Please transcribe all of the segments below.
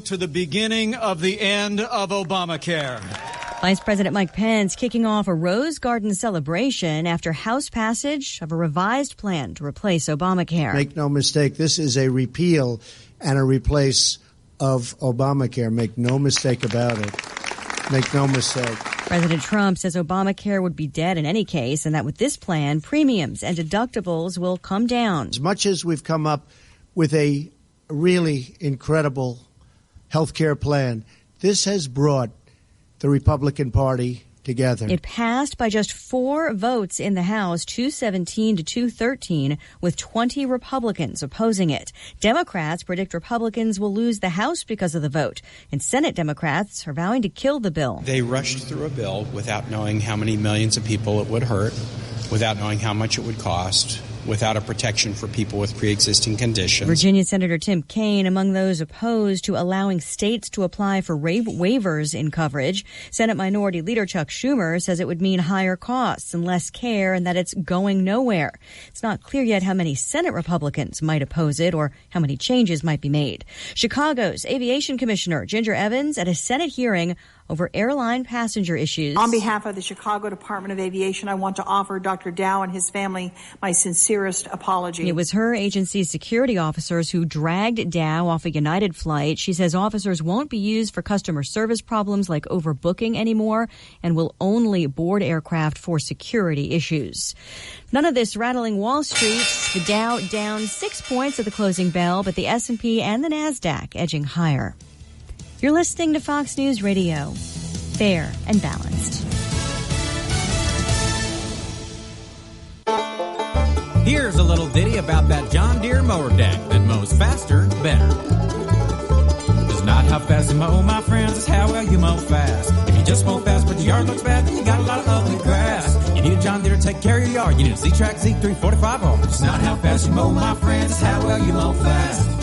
to the beginning of the end of Obamacare. Vice President Mike Pence kicking off a Rose Garden celebration after House passage of a revised plan to replace Obamacare. Make no mistake, this is a repeal and a replace of Obamacare. Make no mistake about it. Make no mistake. President Trump says Obamacare would be dead in any case, and that with this plan, premiums and deductibles will come down. As much as we've come up with a really incredible health care plan, this has brought the Republican Party together. It passed by just 4 votes in the House, 217 to 213, with 20 Republicans opposing it. Democrats predict Republicans will lose the House because of the vote, and Senate Democrats are vowing to kill the bill. They rushed through a bill without knowing how many millions of people it would hurt, without knowing how much it would cost, without a protection for people with pre-existing conditions. Virginia Senator Tim Kaine among those opposed to allowing states to apply for waivers in coverage. Senate Minority Leader Chuck Schumer says it would mean higher costs and less care and that it's going nowhere. It's not clear yet how many Senate Republicans might oppose it or how many changes might be made. Chicago's Aviation Commissioner Ginger Evans at a Senate hearing over airline passenger issues. On behalf of the Chicago Department of Aviation, I want to offer Dr. Dow and his family my sincerest apology. It was her agency's security officers who dragged Dow off a United flight. She says officers won't be used for customer service problems like overbooking anymore and will only board aircraft for security issues. None of this rattling Wall Street. The Dow down 6 points at the closing bell, but the S&P and the NASDAQ edging higher. You're listening to Fox News Radio. Fair and balanced. Here's a little ditty about that John Deere mower deck that mows faster, better. It's not how fast you mow, my friends, it's how well you mow fast. If you just mow fast but your yard looks bad, then you got a lot of ugly grass. You need a John Deere to take care of your yard. You need a Z-Track Z3 45R. It's not how fast you mow, my friends, it's how well you mow fast.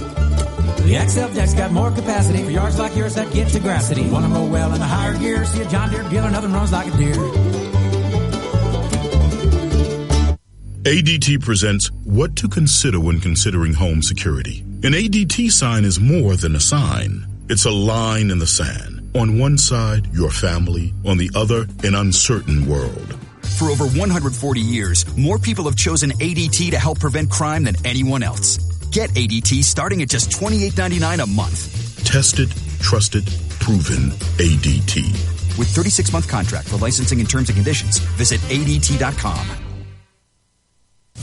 The XL deck's got more capacity for yards like yours that get to grassity. Want to mow well in the higher gear? See a John Deere dealer, nothing runs like a deer. ADT presents What to Consider When Considering Home Security. An ADT sign is more than a sign. It's a line in the sand. On one side, your family. On the other, an uncertain world. For over 140 years, more people have chosen ADT to help prevent crime than anyone else. Get ADT starting at just $28.99 a month. Tested, trusted, proven ADT. With 36-month contract for licensing and terms and conditions, visit ADT.com.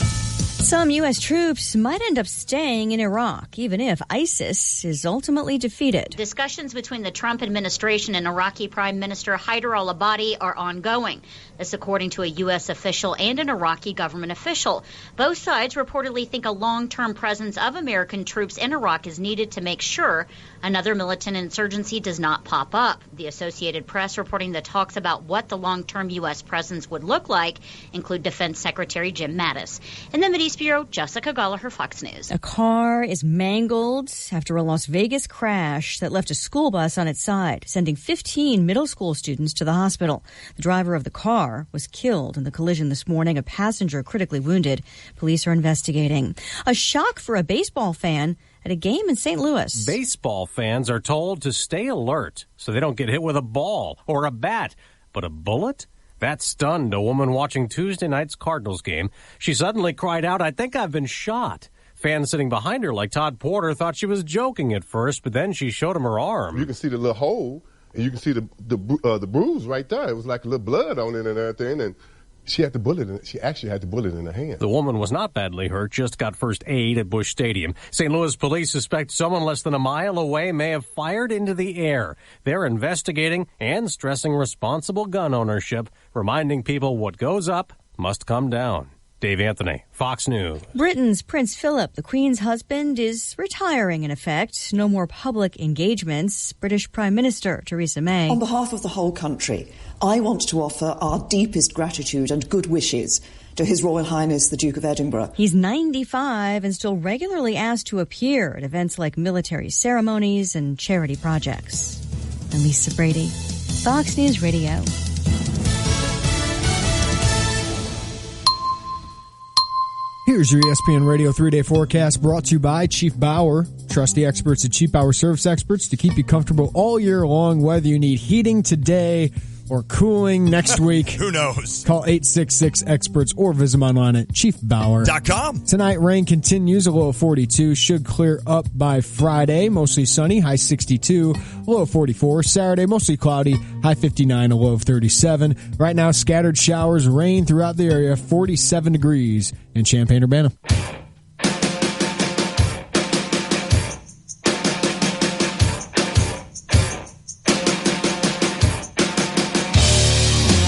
Some U.S. troops might end up staying in Iraq, even if ISIS is ultimately defeated. Discussions between the Trump administration and Iraqi Prime Minister Haider al-Abadi are ongoing. This according to a U.S. official and an Iraqi government official. Both sides reportedly think a long-term presence of American troops in Iraq is needed to make sure another militant insurgency does not pop up. The Associated Press reporting that talks about what the long-term U.S. presence would look like include Defense Secretary Jim Mattis. In the Mideast Bureau, Jessica Gallagher, Fox News. A car is mangled after a Las Vegas crash that left a school bus on its side, sending 15 middle school students to the hospital. The driver of the car was killed in the collision this morning. A passenger critically wounded. Police are investigating. A shock for a baseball fan at a game in St. Louis. Baseball fans are told to stay alert so they don't get hit with a ball or a bat. But a bullet? That stunned a woman watching Tuesday night's Cardinals game. She suddenly cried out, "I think I've been shot." Fans sitting behind her, like Todd Porter, thought she was joking at first, but then she showed him her arm. You can see the little hole, and you can see the bruise right there. It was like a little blood on it and everything, and she had the bullet. She actually had the bullet in her hand. The woman was not badly hurt, just got first aid at Busch Stadium. St. Louis police suspect someone less than a mile away may have fired into the air. They're investigating and stressing responsible gun ownership, reminding people what goes up must come down. Dave Anthony, Fox News. Britain's Prince Philip, the Queen's husband, is retiring in effect. No more public engagements. British Prime Minister Theresa May. On behalf of the whole country, I want to offer our deepest gratitude and good wishes to His Royal Highness the Duke of Edinburgh. He's 95 and still regularly asked to appear at events like military ceremonies and charity projects. I'm Lisa Brady, Fox News Radio. Here's Here's your ESPN Radio 3-day forecast brought to you by Chief Bauer. Trust the experts at Chief Bauer Service Experts to keep you comfortable all year long, whether you need heating today or cooling next week. Who knows? Call 866-EXPERTS or visit them online at chiefbauer.com. Tonight, rain continues, a low of 42. Should clear up by Friday. Mostly sunny, high 62, low of 44. Saturday, mostly cloudy, high 59, a low of 37. Right now, scattered showers, rain throughout the area, 47 degrees in Champaign-Urbana.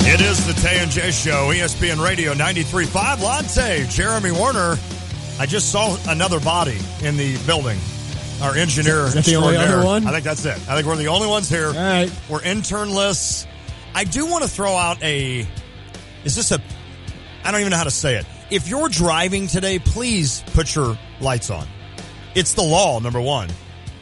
It is the Tay and J Show, ESPN Radio 93.5. Latte, Jeremy Warner. I just saw another body in the building. Our engineer. Is that the only other one? I think that's it. I think we're the only ones here. All right. We're internless. I do want to throw out I don't even know how to say it. If you're driving today, please put your lights on. It's the law, number one.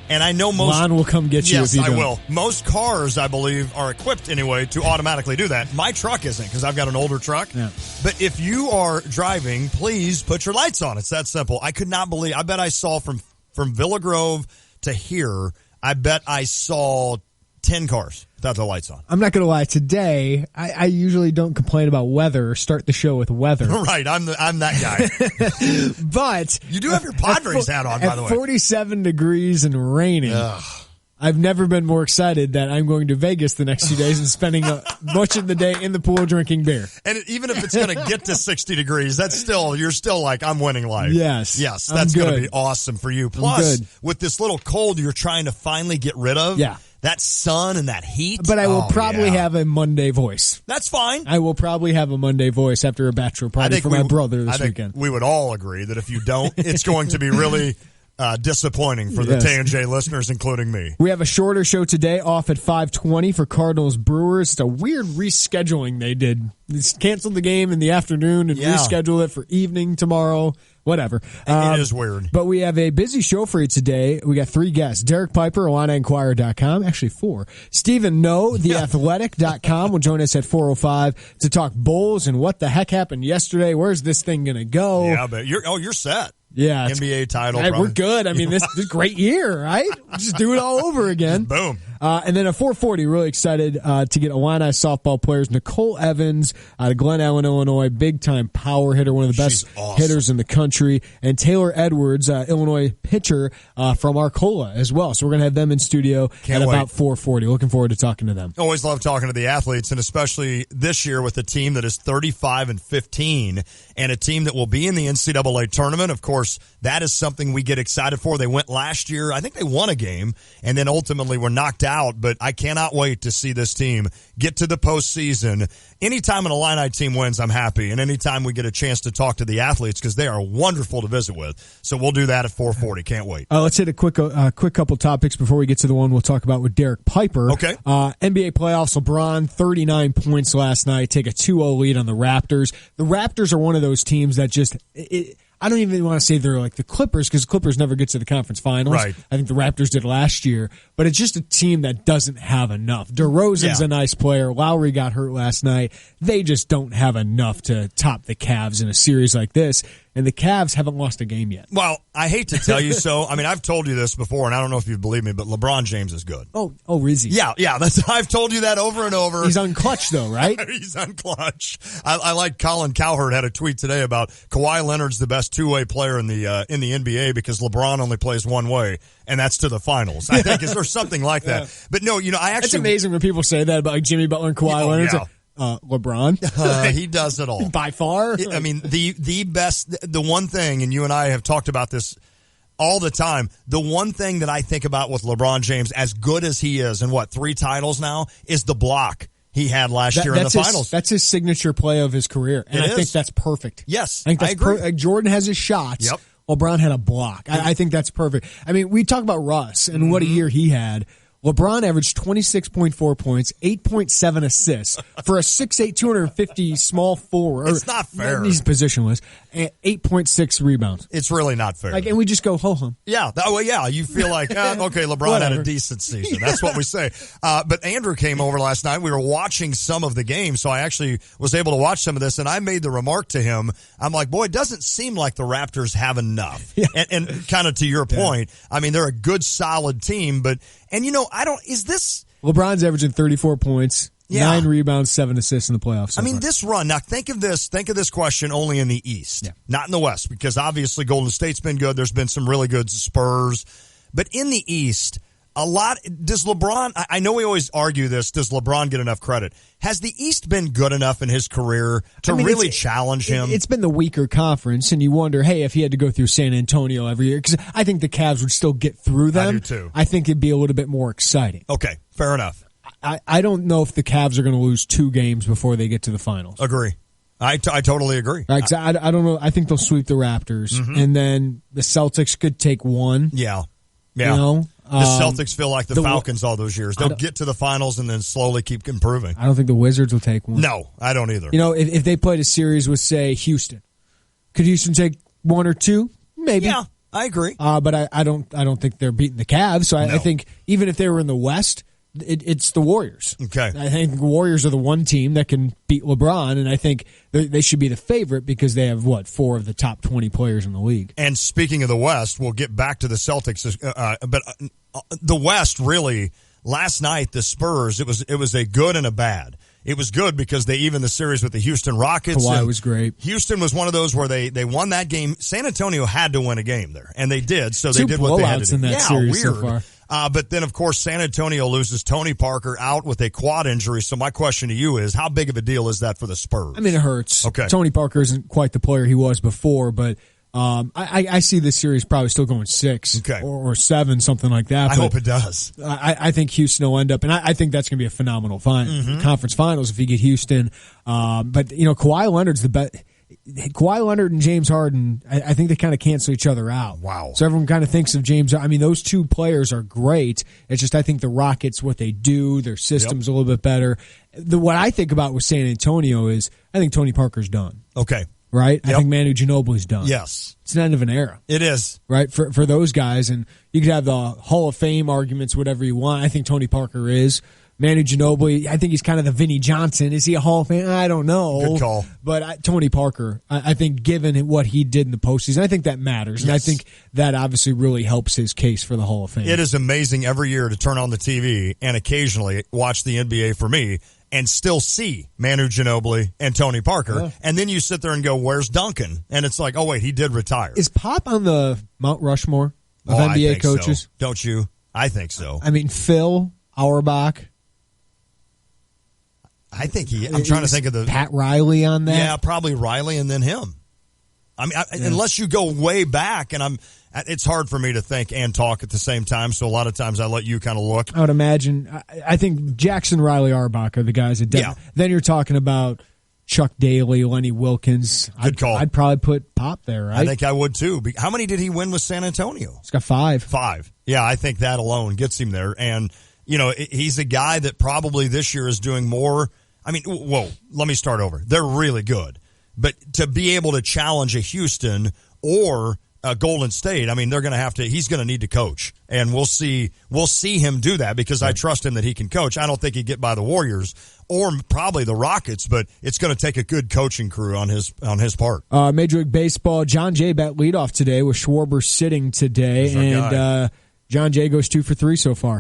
And I know most... Lon will come get you if you don't. Yes, I will. Most cars, I believe, are equipped anyway to automatically do that. My truck isn't because I've got an older truck. Yeah. But if you are driving, please put your lights on. It's that simple. I could not believe... I bet I saw from Villa Grove to here, I bet I saw 10 cars without the lights on. I'm not going to lie. Today, I usually don't complain about weather or start the show with weather. Right. I'm that guy. But you do have your Padres hat on, by the way. At 47 degrees and raining. Ugh. I've never been more excited that I'm going to Vegas the next few days and spending much of the day in the pool drinking beer. And even if it's going to get to 60 degrees, you're still like, I'm winning life. Yes. That's going to be awesome for you. Plus, with this little cold you're trying to finally get rid of. Yeah. That sun and that heat. But I will probably have a Monday voice. That's fine. I will probably have a Monday voice after a bachelor party for my brother this weekend. We would all agree that if you don't, it's going to be really disappointing for the Tay and J listeners, including me. We have a shorter show today, off at 5:20 for Cardinals Brewers. It's a weird rescheduling they did. They canceled the game in the afternoon and rescheduled it for evening tomorrow. Whatever. It is weird. But we have a busy show for you today. We got 3 guests. Derek Piper, IlliniInquirer.com. Actually 4. Stephen No, TheAthletic.com will join us at 4:05 to talk Bulls and what the heck happened yesterday. Where's this thing going to go? Yeah, but you're set. Yeah. NBA title. We're good. I mean, this is a great year, right? Just do it all over again. Boom. And then at 4:40, really excited to get Illini softball players Nicole Evans out of Glen Ellen, Illinois, big-time power hitter, one of the best hitters in the country, and Taylor Edwards, Illinois pitcher from Arcola as well. So we're going to have them in studio about 4:40. Looking forward to talking to them. Always love talking to the athletes, and especially this year with a team that is 35-15 and a team that will be in the NCAA tournament. Of course, that is something we get excited for. They went last year. I think they won a game and then ultimately were knocked out, but I cannot wait to see this team get to the postseason. Anytime an Illini team wins, I'm happy, and anytime we get a chance to talk to the athletes because they are wonderful to visit with. So we'll do that at 4:40. Can't wait. Let's hit a quick couple topics before we get to the one we'll talk about with Derek Piper. Okay. NBA playoffs, LeBron, 39 points last night, take a 2-0 lead on the Raptors. The Raptors are one of those teams that just I don't even want to say they're like the Clippers because Clippers never get to the conference finals. Right. I think the Raptors did last year, but it's just a team that doesn't have enough. DeRozan's a nice player. Lowry got hurt last night. They just don't have enough to top the Cavs in a series like this. And the Cavs haven't lost a game yet. Well, I hate to tell you so. I mean, I've told you this before, and I don't know if you believe me, but LeBron James is good. Oh, is he? Yeah. I've told you that over and over. He's unclutch, though, right? He's unclutch. I like Colin Cowherd had a tweet today about Kawhi Leonard's the best two-way player in the NBA because LeBron only plays one way, and that's to the finals. I think is there something like that? Yeah. But no, I actually. It's amazing when people say that about like Jimmy Butler and Kawhi Leonard. Yeah. LeBron. He does it all. By far. I mean, the best, the one thing, and you and I have talked about this all the time, the one thing that I think about with LeBron James, as good as he is, and 3 titles now, is the block he had last year in the finals. That's his signature play of his career, and I think that's perfect. Yes, I think that's I agree. Like Jordan has his shots. Yep. LeBron had a block. I think that's perfect. I mean, we talk about Russ and what a year he had. LeBron averaged 26.4 points, 8.7 assists for a 6'8", 250 small forward. It's not fair. He's positionless. And 8.6 rebounds. It's really not fair. And we just go ho-hum. Yeah. Well, yeah. You feel like, okay, LeBron had a decent season. That's what we say. But Andrew came over last night. We were watching some of the game, so I actually was able to watch some of this, and I made the remark to him. I'm like, boy, it doesn't seem like the Raptors have enough. Yeah. And kind of to your point, I mean, they're a good, solid team, but, and is this... LeBron's averaging 34 points, 9 rebounds, 7 assists in the playoffs. So far. This run, now think of this question only in the East, not in the West, because obviously Golden State's been good. There's been some really good Spurs. But in the East, does LeBron, I know we always argue this, does LeBron get enough credit? Has the East been good enough in his career to really challenge him? It's been the weaker conference, and you wonder, hey, if he had to go through San Antonio every year, because I think the Cavs would still get through them. I do too. I think it'd be a little bit more exciting. Okay, fair enough. I don't know if the Cavs are going to lose 2 games before they get to the finals. Agree. I totally agree. Right, I don't know. I think they'll sweep the Raptors, and then the Celtics could take 1. Yeah. You know? The Celtics feel like the Falcons all those years. They'll get to the finals and then slowly keep improving. I don't think the Wizards will take 1. No, I don't either. If they played a series with, say, Houston, could Houston take 1 or 2? Maybe. Yeah, I agree. But I don't think they're beating the Cavs. So I think even if they were in the West, it's the Warriors. Okay. I think the Warriors are the one team that can beat LeBron, and I think they should be the favorite because they have, 4 of the top 20 players in the league. And speaking of the West, we'll get back to the Celtics, but the West really, last night, the Spurs, it was a good and a bad. It was good because they evened the series with the Houston Rockets. Kawhi was great. Houston was one of those where they won that game. San Antonio had to win a game there, and they did, so they did what they had to do. In that series weird. So far. But then, of course, San Antonio loses Tony Parker out with a quad injury. So my question to you is, how big of a deal is that for the Spurs? I mean, it hurts. Okay. Tony Parker isn't quite the player he was before, but I see this series probably still going 6 or 7, something like that. I hope it does. I think Houston will end up, and I think that's going to be a phenomenal conference finals if you get Houston. But, Kawhi Leonard's the best. Kawhi Leonard and James Harden, I think they kind of cancel each other out. Wow. So everyone kind of thinks of James. I mean, those 2 players are great. It's just I think the Rockets, what they do, their system's a little bit better. What I think about with San Antonio is I think Tony Parker's done. Okay. Right? I think Manu Ginobili's done. Yes. It's an end of an era. It is. Right? For those guys, and you could have the Hall of Fame arguments, whatever you want. I think Tony Parker is. Manu Ginobili, I think he's kind of the Vinnie Johnson. Is he a Hall of Fame? I don't know. Good call. But Tony Parker, I think given what he did in the postseason, I think that matters. And I think that obviously really helps his case for the Hall of Fame. It is amazing every year to turn on the TV and occasionally watch the NBA for me and still see Manu Ginobili and Tony Parker. Yeah. And then you sit there and go, where's Duncan? And it's like, oh, wait, he did retire. Is Pop on the Mount Rushmore of NBA I think coaches? So. Don't you? I think so. I mean, Phil Auerbach. I think I'm trying to think of the Pat Riley on that. Yeah, probably Riley and then him. I mean, unless you go way back, and it's hard for me to think and talk at the same time. So a lot of times I let you kind of look. I would imagine. I think Jackson, Riley, Auerbach are the guys that. Then you're talking about Chuck Daly, Lenny Wilkins. Good call. I'd probably put Pop there, right? I think I would too. How many did he win with San Antonio? He's got 5. 5. Yeah, I think that alone gets him there. And he's a guy that probably this year is doing more. I mean, let me start over. They're really good. But to be able to challenge a Houston or a Golden State, I mean, he's going to need to coach. And we'll see him do that because I trust him that he can coach. I don't think he'd get by the Warriors or probably the Rockets, but it's going to take a good coaching crew on his part. Major League Baseball, John Jay bat leadoff today with Schwarber sitting today. And John Jay goes 2 for 3 so far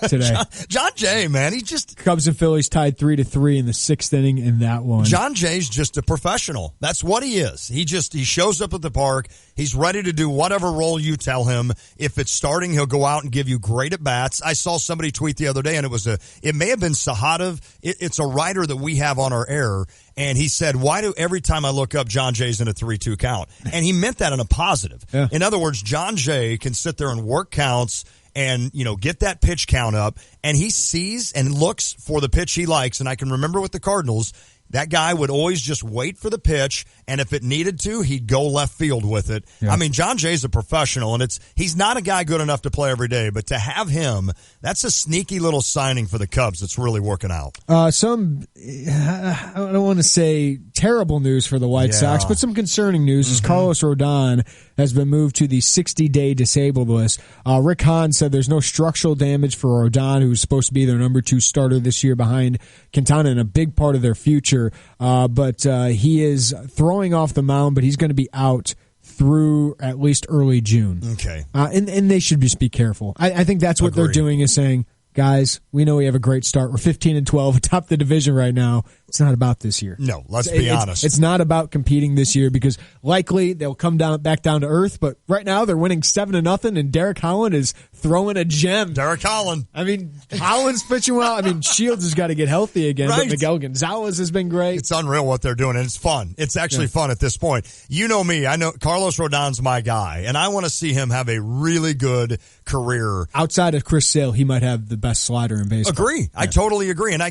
today. John Jay, man, he just Cubs and Phillies tied 3-3 in the 6th inning in that one. John Jay's just a professional. That's what he is. He shows up at the park. He's ready to do whatever role you tell him. If it's starting, he'll go out and give you great at bats. I saw somebody tweet the other day, and it may have been Sahadev. It's a writer that we have on our air. And he said, why do every time I look up, John Jay's in a 3-2 count? And he meant that in a positive. Yeah. In other words, John Jay can sit there and work counts and, get that pitch count up. And he sees and looks for the pitch he likes. And I can remember with the Cardinals, that guy would always just wait for the pitch, and if it needed to, he'd go left field with it. Yeah. I mean, John Jay's a professional, and he's not a guy good enough to play every day, but to have him, that's a sneaky little signing for the Cubs that's really working out. I don't want to say terrible news for the White Sox, but some concerning news is Carlos Rodon has been moved to the 60-day disabled list. Rick Hahn said there's no structural damage for Rodon, who's supposed to be their number 2 starter this year behind Quintana and a big part of their future. But he is throwing off the mound, but he's going to be out through at least early June. Okay. And they should just be careful. I think that's what they're doing, is saying, guys, we know we have a great start. We're 15-12 atop the division right now. It's not about this year. No, let's be honest. It's not about competing this year, because likely they'll come back down to earth. But right now they're winning 7-0, and Derek Holland is throwing a gem. Derek Holland. I mean, Holland's pitching well. I mean, Shields has got to get healthy again. Right. But Miguel Gonzalez has been great. It's unreal what they're doing, and it's fun. It's actually fun at this point. You know me. I know Carlos Rodon's my guy, and I want to see him have a really good career. Outside of Chris Sale, he might have the best slider in baseball. Agree. Yeah. I totally agree. And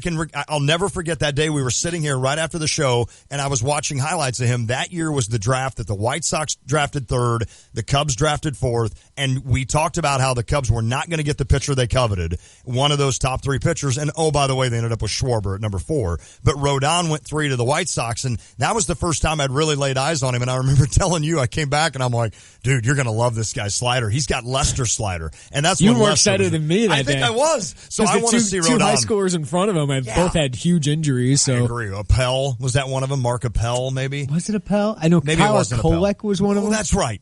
I'll never forget that day we were sitting here right after the show, and I was watching highlights of him. That year was the draft that the White Sox drafted 3rd, the Cubs drafted 4th, and we talked about how the Cubs were not going to get the pitcher they coveted, one of those top 3 pitchers. And, oh, by the way, they ended up with Schwarber at number 4. But Rodon went 3 to the White Sox, and that was the first time I'd really laid eyes on him. And I remember telling you, I came back, and I'm like, dude, you're going to love this guy's slider. He's got Lester's slider. And that's you were more excited than me that day. I think I was. So I want to see Rodon. 2 high schoolers in front of him both had huge injuries. So. I agree. Appel, was that one of them? Mark Appel, maybe? Was it Appel? I know Kyle Kolek was one of them. That's right.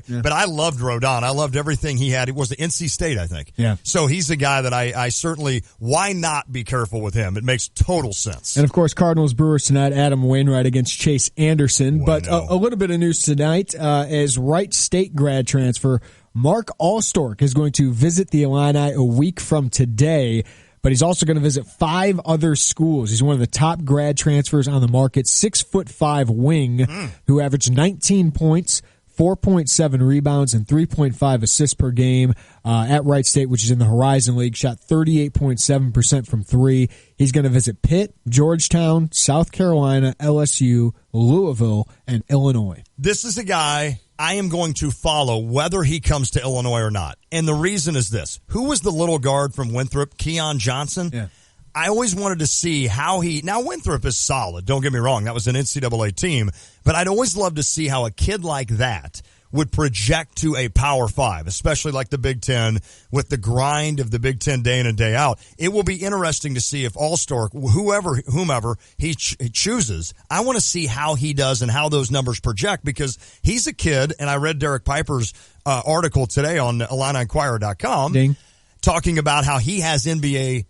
Yeah. But I loved Rodon. I loved everything he had. It was the NC State, I think. Yeah. So he's a guy that I certainly, why not be careful with him? It makes total sense. And, of course, Cardinals-Brewers tonight, Adam Wainwright against Chase Anderson. But a little bit of news tonight as Wright State grad transfer Mark Allstork is going to visit the Illini a week from today, but he's also going to visit 5 other schools. He's one of the top grad transfers on the market, 6'5" wing, who averaged 19 points, 4.7 rebounds, and 3.5 assists per game at Wright State, which is in the Horizon League. Shot 38.7% from 3. He's going to visit Pitt, Georgetown, South Carolina, LSU, Louisville, and Illinois. This is a guy I am going to follow whether he comes to Illinois or not. And the reason is this. Who was the little guard from Winthrop? Keon Johnson? Yeah. I always wanted to see how now Winthrop is solid. Don't get me wrong. That was an NCAA team. But I'd always love to see how a kid like that would project to a Power 5, especially like the Big Ten with the grind of the Big Ten day in and day out. It will be interesting to see if Allstork, whomever he chooses, I want to see how he does and how those numbers project, because he's a kid, and I read Derek Piper's article today on IlliniInquirer.com talking about how he has NBA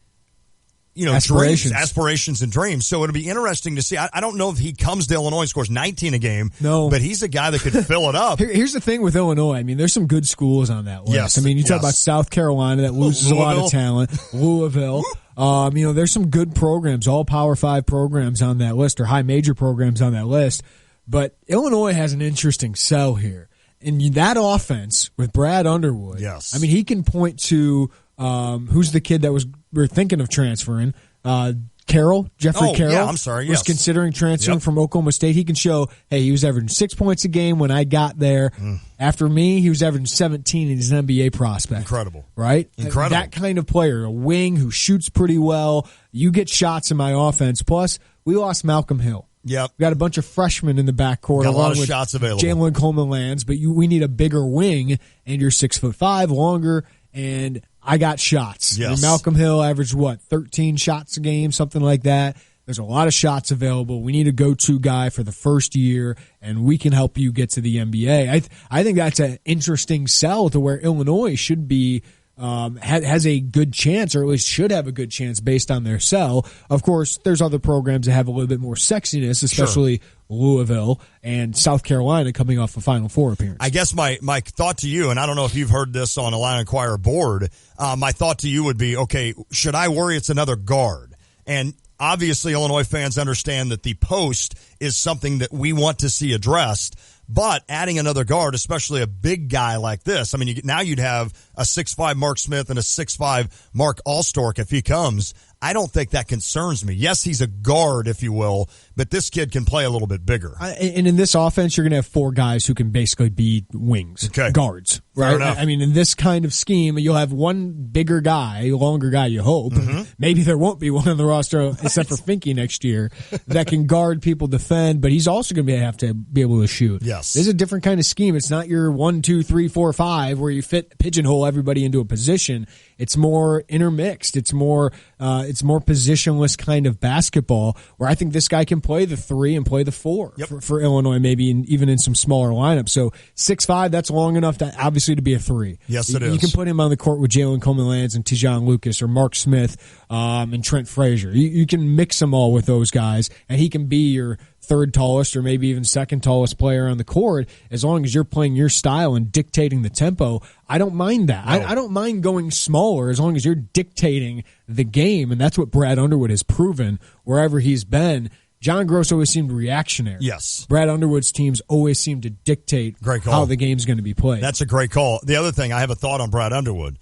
aspirations and dreams. So it'll be interesting to see. I don't know if he comes to Illinois and scores 19 a game. No. But he's a guy that could fill it up. Here's the thing with Illinois. I mean, there's some good schools on that list. Yes. I mean, you talk about South Carolina that loses a lot of talent. Louisville. There's some good programs, all Power 5 programs on that list, or high major programs on that list. But Illinois has an interesting sell here. And that offense with Brad Underwood, yes. I mean, he can point to who's the kid that we're thinking of transferring? Jeffrey Carroll. Yeah, I'm sorry. Was considering transferring from Oklahoma State. He can show, hey, he was averaging 6 points a game when I got there. After me, he was averaging 17, and he's an NBA prospect. Incredible. Right? Incredible. That kind of player, a wing who shoots pretty well. You get shots in my offense. Plus, we lost Malcolm Hill. Yep. We got a bunch of freshmen in the backcourt. Got a lot of shots available. Jalen Coleman-Lands, but we need a bigger wing, and you're 6'5", longer, and I got shots. Yes. I mean, Malcolm Hill averaged, 13 shots a game, something like that. There's a lot of shots available. We need a go-to guy for the first year, and we can help you get to the NBA. I think that's an interesting sell to where Illinois should be has a good chance, or at least should have a good chance based on their sell. Of course, there's other programs that have a little bit more sexiness, especially Louisville and South Carolina coming off a Final Four appearance. I guess my thought to you, and I don't know if you've heard this on Illini Inquirer board, my thought to you would be, okay, should I worry it's another guard? And obviously Illinois fans understand that the post is something that we want to see addressed. But adding another guard, especially a big guy like this, I mean, now you'd have a 6'5" Mark Smith and a 6'5" Mark Allstork if he comes. I don't think that concerns me. Yes, he's a guard, if you will, but this kid can play a little bit bigger. And in this offense, you're going to have 4 guys who can basically be wings, guards, right? I mean, in this kind of scheme, you'll have one bigger guy, longer guy, you hope. Maybe there won't be one on the roster except for Finke next year that can guard people, defend, but he's also going to have to be able to shoot. Yes. This is a different kind of scheme. It's not your 1, 2, 3, 4, 5 where you pigeonhole everybody into a position. It's more intermixed. It's more positionless kind of basketball where I think this guy can play the 3 and play the 4 for Illinois, maybe even in some smaller lineups. So 6'5", that's long enough obviously to be a 3. Yes, it is. You can put him on the court with Jalen Coleman-Lands and Tijon Lucas or Mark Smith and Trent Frazier. You can mix them all with those guys, and he can be your third tallest or maybe even second tallest player on the court as long as you're playing your style and dictating the tempo. I don't mind that. No. I don't mind going smaller as long as you're dictating the game, and that's what Brad Underwood has proven wherever he's been. John Gross always seemed reactionary. Yes. Brad Underwood's teams always seem to dictate how the game's going to be played. That's a great call. The other thing, I have a thought on Brad Underwood.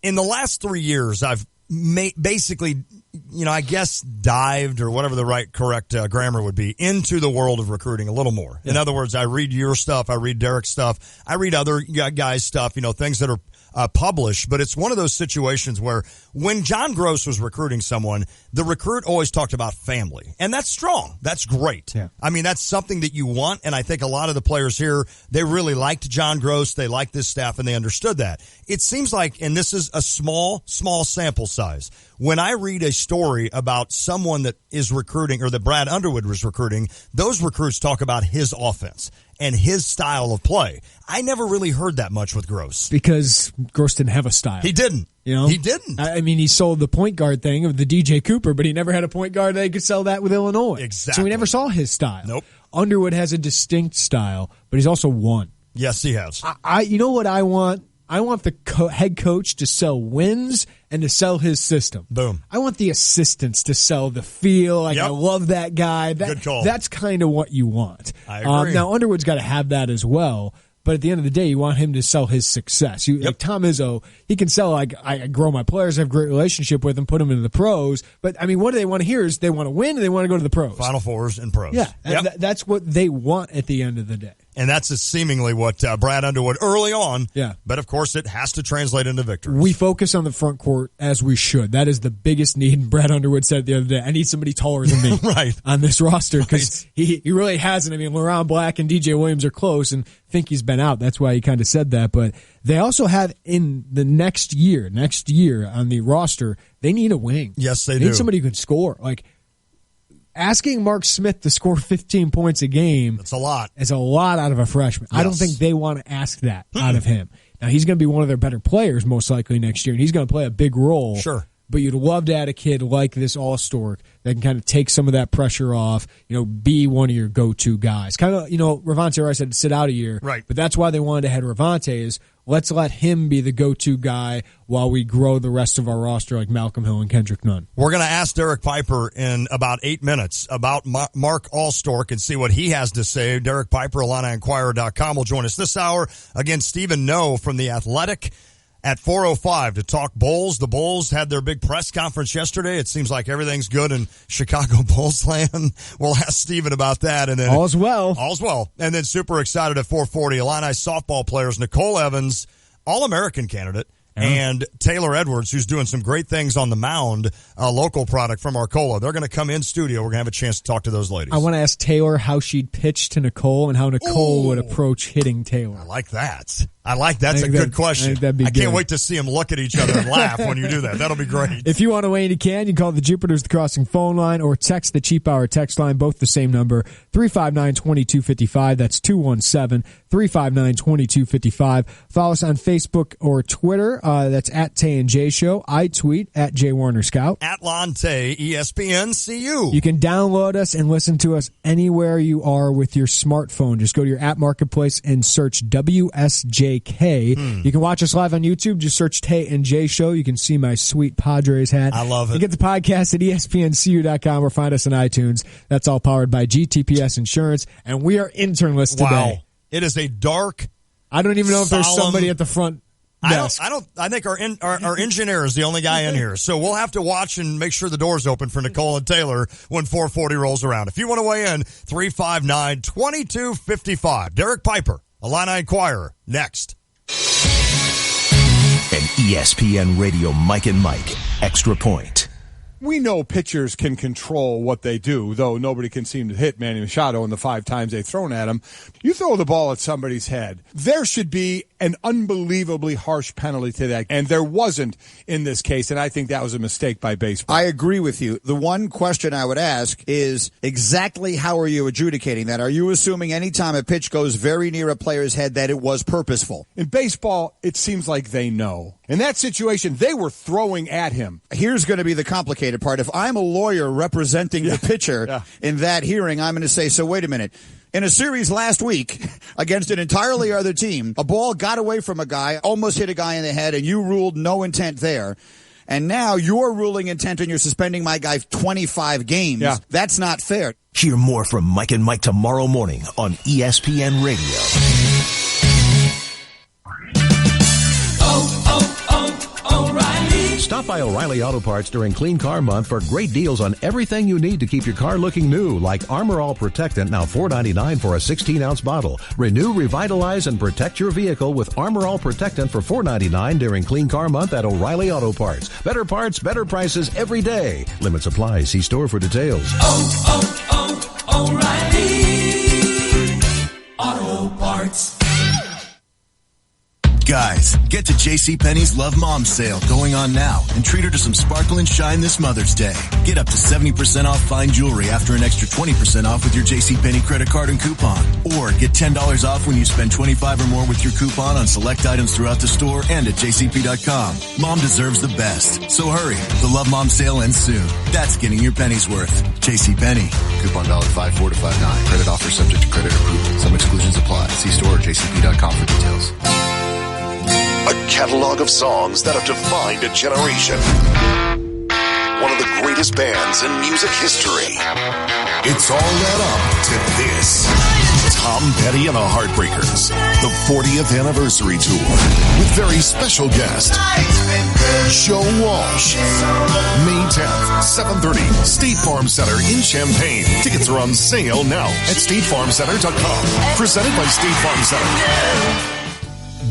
In the last 3 years, I've basically, I guess dived, or whatever the correct grammar would be, into the world of recruiting a little more. In other words, I read your stuff, I read Derek's stuff, I read other guys' stuff, things that are published, but it's one of those situations where when John Gross was recruiting someone, the recruit always talked about family, and that's strong. That's great. Yeah. I mean, that's something that you want, and I think a lot of the players here, they really liked John Gross, they liked this staff, and they understood that. It seems like, and this is a small sample size, when I read a story about someone that is recruiting, or that Brad Underwood was recruiting, those recruits talk about his offense and his style of play. I never really heard that much with Gross. Because Gross didn't have a style. He didn't. He didn't. I mean, he sold the point guard thing of the DJ Cooper, but he never had a point guard that could sell that with Illinois. Exactly. So we never saw his style. Nope. Underwood has a distinct style, but he's also won. Yes, he has. You know what I want? I want the head coach to sell wins and to sell his system. Boom. I want the assistants to sell the feel. I love that guy. Good call. That's kind of what you want. I agree. Now, Underwood's got to have that as well. But at the end of the day, you want him to sell his success. Like Tom Izzo, he can sell, I grow my players, I have a great relationship with them, put them into the pros. But, I mean, what do they want to hear is they want to win and they want to go to the pros. Final Fours and pros. Yeah, that's what they want at the end of the day. And that's seemingly what Brad Underwood early on. Yeah. But, of course, it has to translate into victories. We focus on the front court as we should. That is the biggest need. And Brad Underwood said the other day, I need somebody taller than me on this roster because he really hasn't. I mean, LaRon Black and DJ Williams are close, and Finke's been out. That's why he kind of said that. But they also have in the next year on the roster, they need a wing. Yes, they do. They need somebody who can score. Like, asking Mark Smith to score 15 points a game that's a lot. Is a lot out of a freshman. Yes. I don't think they want to ask that out of him. Now, he's going to be one of their better players most likely next year, and he's going to play a big role. Sure. But you'd love to add a kid like this All-Stork that can kind of take some of that pressure off, be one of your go-to guys. Kind of, Ravante Rice had to sit out a year. Right. But that's why they wanted to head Ravante is let's let him be the go-to guy while we grow the rest of our roster like Malcolm Hill and Kendrick Nunn. We're going to ask Derek Piper in about 8 minutes about Mark Allstork and see what he has to say. Derek Piper, IlliniInquirer.com will join us this hour. Again, Stephen Noe from The Athletic at 4:05 to talk Bulls. The Bulls had their big press conference yesterday. It seems like everything's good in Chicago Bulls land. We'll ask Stephen about that. And then all's well. All's well. And then super excited at 4:40, Illini softball players Nicole Evans, All-American candidate, and Taylor Edwards, who's doing some great things on the mound, a local product from Arcola. They're going to come in studio. We're going to have a chance to talk to those ladies. I want to ask Taylor how she'd pitch to Nicole and how Nicole would approach hitting Taylor. I like that. That's a good question. I can't wait to see them look at each other and laugh when you do that. That'll be great. If you want to weigh in, you can. You can call the Jupiter's The Crossing phone line or text the Cheap Hour text line, both the same number, 359-2255. That's 217-359-2255. Follow us on Facebook or Twitter. That's at Tay and J Show. I tweet at J Warner Scout. At Lon Tay, ESPN, CU. You can download us and listen to us anywhere you are with your smartphone. Just go to your app marketplace and search WSJK. You can watch us live on YouTube. Just search Tay and J Show. You can see my sweet Padres hat. I love it. You get the podcast at ESPNCU.com or find us on iTunes. That's all powered by GTPS Insurance. And we are internless today. Wow. It is a dark, I don't even know if there's somebody at the front I think our engineer is the only guy in here. So we'll have to watch and make sure the door's open for Nicole and Taylor when 440 rolls around. If you want to weigh in, 359-2255. Derek Piper, Illini Inquirer, next. An ESPN Radio Mike and Mike Extra Point. We know pitchers can control what they do, though nobody can seem to hit Manny Machado in the 5 times they've thrown at him. You throw the ball at somebody's head, there should be an unbelievably harsh penalty to that, and there wasn't in this case, and I think that was a mistake by baseball. I agree with you. The one question I would ask is exactly how are you adjudicating that? Are you assuming any time a pitch goes very near a player's head that it was purposeful? In baseball, it seems like they know. In that situation, they were throwing at him. Here's going to be the complicated part. If I'm a lawyer representing the pitcher in that hearing, I'm going to say, so wait a minute. In a series last week against an entirely other team, a ball got away from a guy, almost hit a guy in the head, and you ruled no intent there. And now you're ruling intent and you're suspending my guy 25 games. Yeah. That's not fair. Hear more from Mike and Mike tomorrow morning on ESPN Radio. O'Reilly. Stop by O'Reilly Auto Parts during Clean Car Month for great deals on everything you need to keep your car looking new, like Armor All Protectant, now $4.99 for a 16-ounce bottle. Renew, revitalize, and protect your vehicle with Armor All Protectant for $4.99 during Clean Car Month at O'Reilly Auto Parts. Better parts, better prices every day. Limits apply. See store for details. O'Reilly Auto Parts. Guys, get to JCPenney's Love Mom sale going on now and treat her to some sparkle and shine this Mother's Day. Get up to 70% off fine jewelry after an extra 20% off with your JCPenney credit card and coupon. Or get $10 off when you spend $25 or more with your coupon on select items throughout the store and at jcp.com. Mom deserves the best. So hurry. The Love Mom sale ends soon. That's getting your pennies worth. JCPenney. Coupon valid 5/4 to 5/9. Credit offer subject to credit approval. Some exclusions apply. See store or jcp.com for details. A catalog of songs that have defined a generation. One of the greatest bands in music history. It's all led up to this. Tom Petty and the Heartbreakers, the 40th anniversary tour with very special guest Joe Walsh. May 10th, 7:30, State Farm Center in Champaign. Tickets are on sale now at statefarmcenter.com. Presented by State Farm Center.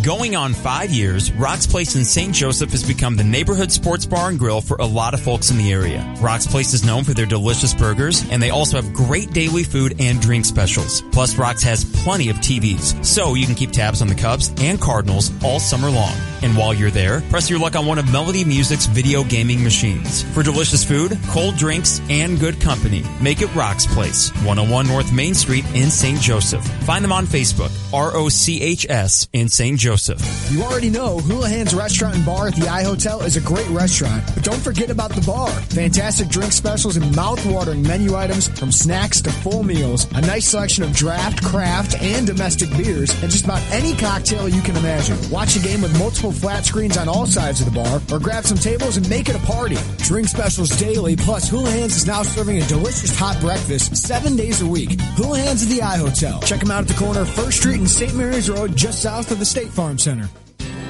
Going on 5 years, Rock's Place in St. Joseph has become the neighborhood sports bar and grill for a lot of folks in the area. Rock's Place is known for their delicious burgers, and they also have great daily food and drink specials. Plus, Rock's has plenty of TVs, so you can keep tabs on the Cubs and Cardinals all summer long. And while you're there, press your luck on one of Melody Music's video gaming machines. For delicious food, cold drinks, and good company, make it Rock's Place, 101 North Main Street in St. Joseph. Find them on Facebook, ROCHS in St. Joseph. You already know Houlihan's Restaurant and Bar at the iHotel is a great restaurant, but don't forget about the bar. Fantastic drink specials and mouth-watering menu items from snacks to full meals, a nice selection of draft, craft, and domestic beers, and just about any cocktail you can imagine. Watch a game with multiple flat screens on all sides of the bar, or grab some tables and make it a party. Drink specials daily, plus Houlihan's is now serving a delicious hot breakfast 7 days a week. Houlihan's at the iHotel. Check them out at the corner of 1st Street and St. Mary's Road, just south of the State Farm Center.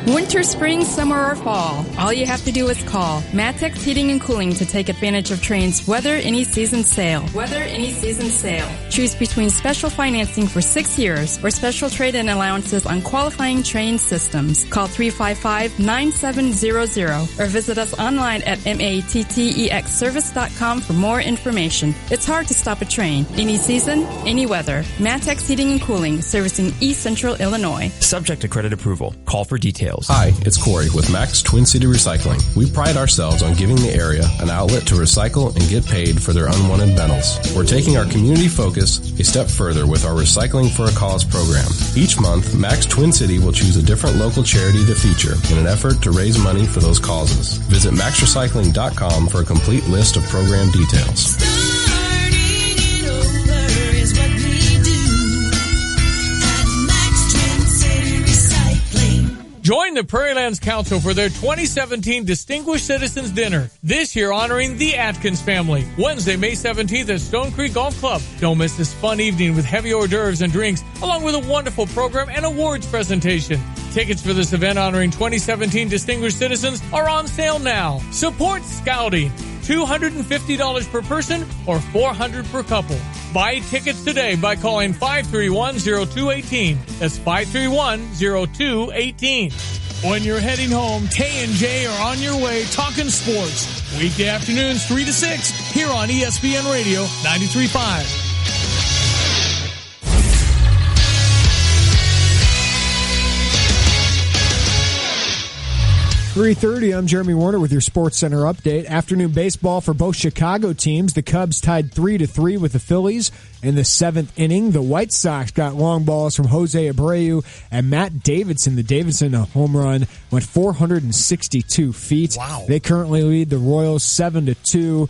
Winter, spring, summer, or fall, all you have to do is call Matex Heating and Cooling to take advantage of Train's Weather Any Season Sale. Weather Any Season Sale. Choose between special financing for 6 years or special trade-in allowances on qualifying Train systems. Call 355-9700 or visit us online at mattexservice.com for more information. It's hard to stop a train. Any season, any weather. Matex Heating and Cooling, servicing East Central Illinois. Subject to credit approval. Call for details. Hi, it's Corey with Max Twin City Recycling. We pride ourselves on giving the area an outlet to recycle and get paid for their unwanted metals. We're taking our community focus a step further with our Recycling for a Cause program. Each month, Max Twin City will choose a different local charity to feature in an effort to raise money for those causes. Visit maxrecycling.com for a complete list of program details. Join the Prairie Lands Council for their 2017 Distinguished Citizens Dinner, this year honoring the Atkins family. Wednesday, May 17th at Stone Creek Golf Club. Don't miss this fun evening with heavy hors d'oeuvres and drinks, along with a wonderful program and awards presentation. Tickets for this event honoring 2017 Distinguished Citizens are on sale now. Support Scouting. $250 per person or $400 per couple. Buy tickets today by calling 531-0218. That's 531-0218. When you're heading home, Tay and J are on your way talking sports. Weekday afternoons 3 to 6 here on ESPN Radio 93.5. 3:30, I'm Jeremy Warner with your Sports Center update. Afternoon baseball for both Chicago teams. The Cubs tied 3-3 with the Phillies in the 7th inning. The White Sox got long balls from Jose Abreu and Matt Davidson. The Davidson home run went 462 feet. Wow. They currently lead the Royals 7-2.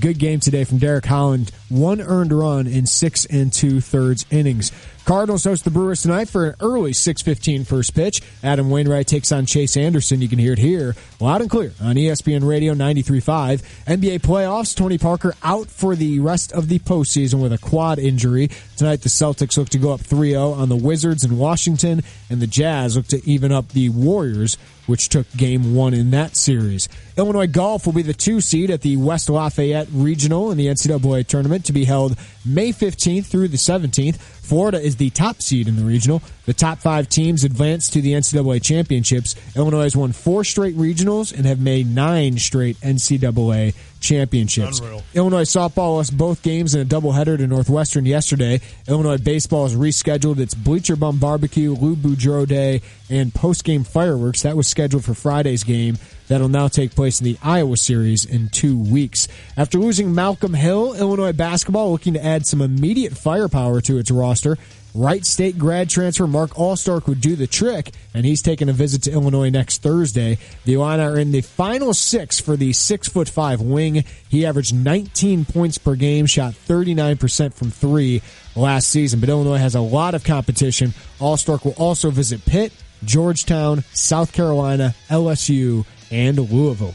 Good game today from Derek Holland. 1 earned run in 6 2/3 innings. Cardinals host the Brewers tonight for an early 6:15 first pitch. Adam Wainwright takes on Chase Anderson. You can hear it here loud and clear on ESPN Radio 93.5. NBA playoffs, Tony Parker out for the rest of the postseason with a quad injury. Tonight the Celtics look to go up 3-0 on the Wizards in Washington, and the Jazz look to even up the Warriors, which took game 1 in that series. Illinois golf will be the 2 seed at the West Lafayette Regional in the NCAA tournament to be held May 15th through the 17th. Florida is the top seed in the regional. The top 5 teams advance to the NCAA championships. Illinois has won 4 straight regionals and have made 9 straight NCAA championships. Unreal. Illinois softball lost both games in a doubleheader to Northwestern yesterday. Illinois baseball has rescheduled its Bleacher Bum Barbecue, Lou Boudreau Day, and post-game fireworks. That was scheduled for Friday's game. That'll now take place in the Iowa series in 2 weeks. After losing Malcolm Hill, Illinois basketball looking to add some immediate firepower to its roster. Wright State grad transfer Mark Allstark would do the trick, and he's taking a visit to Illinois next Thursday. The Illini are in the final 6 for the 6'5" wing. He averaged 19 points per game, shot 39% from 3 last season. But Illinois has a lot of competition. Allstark will also visit Pitt, Georgetown, South Carolina, LSU, and Louisville.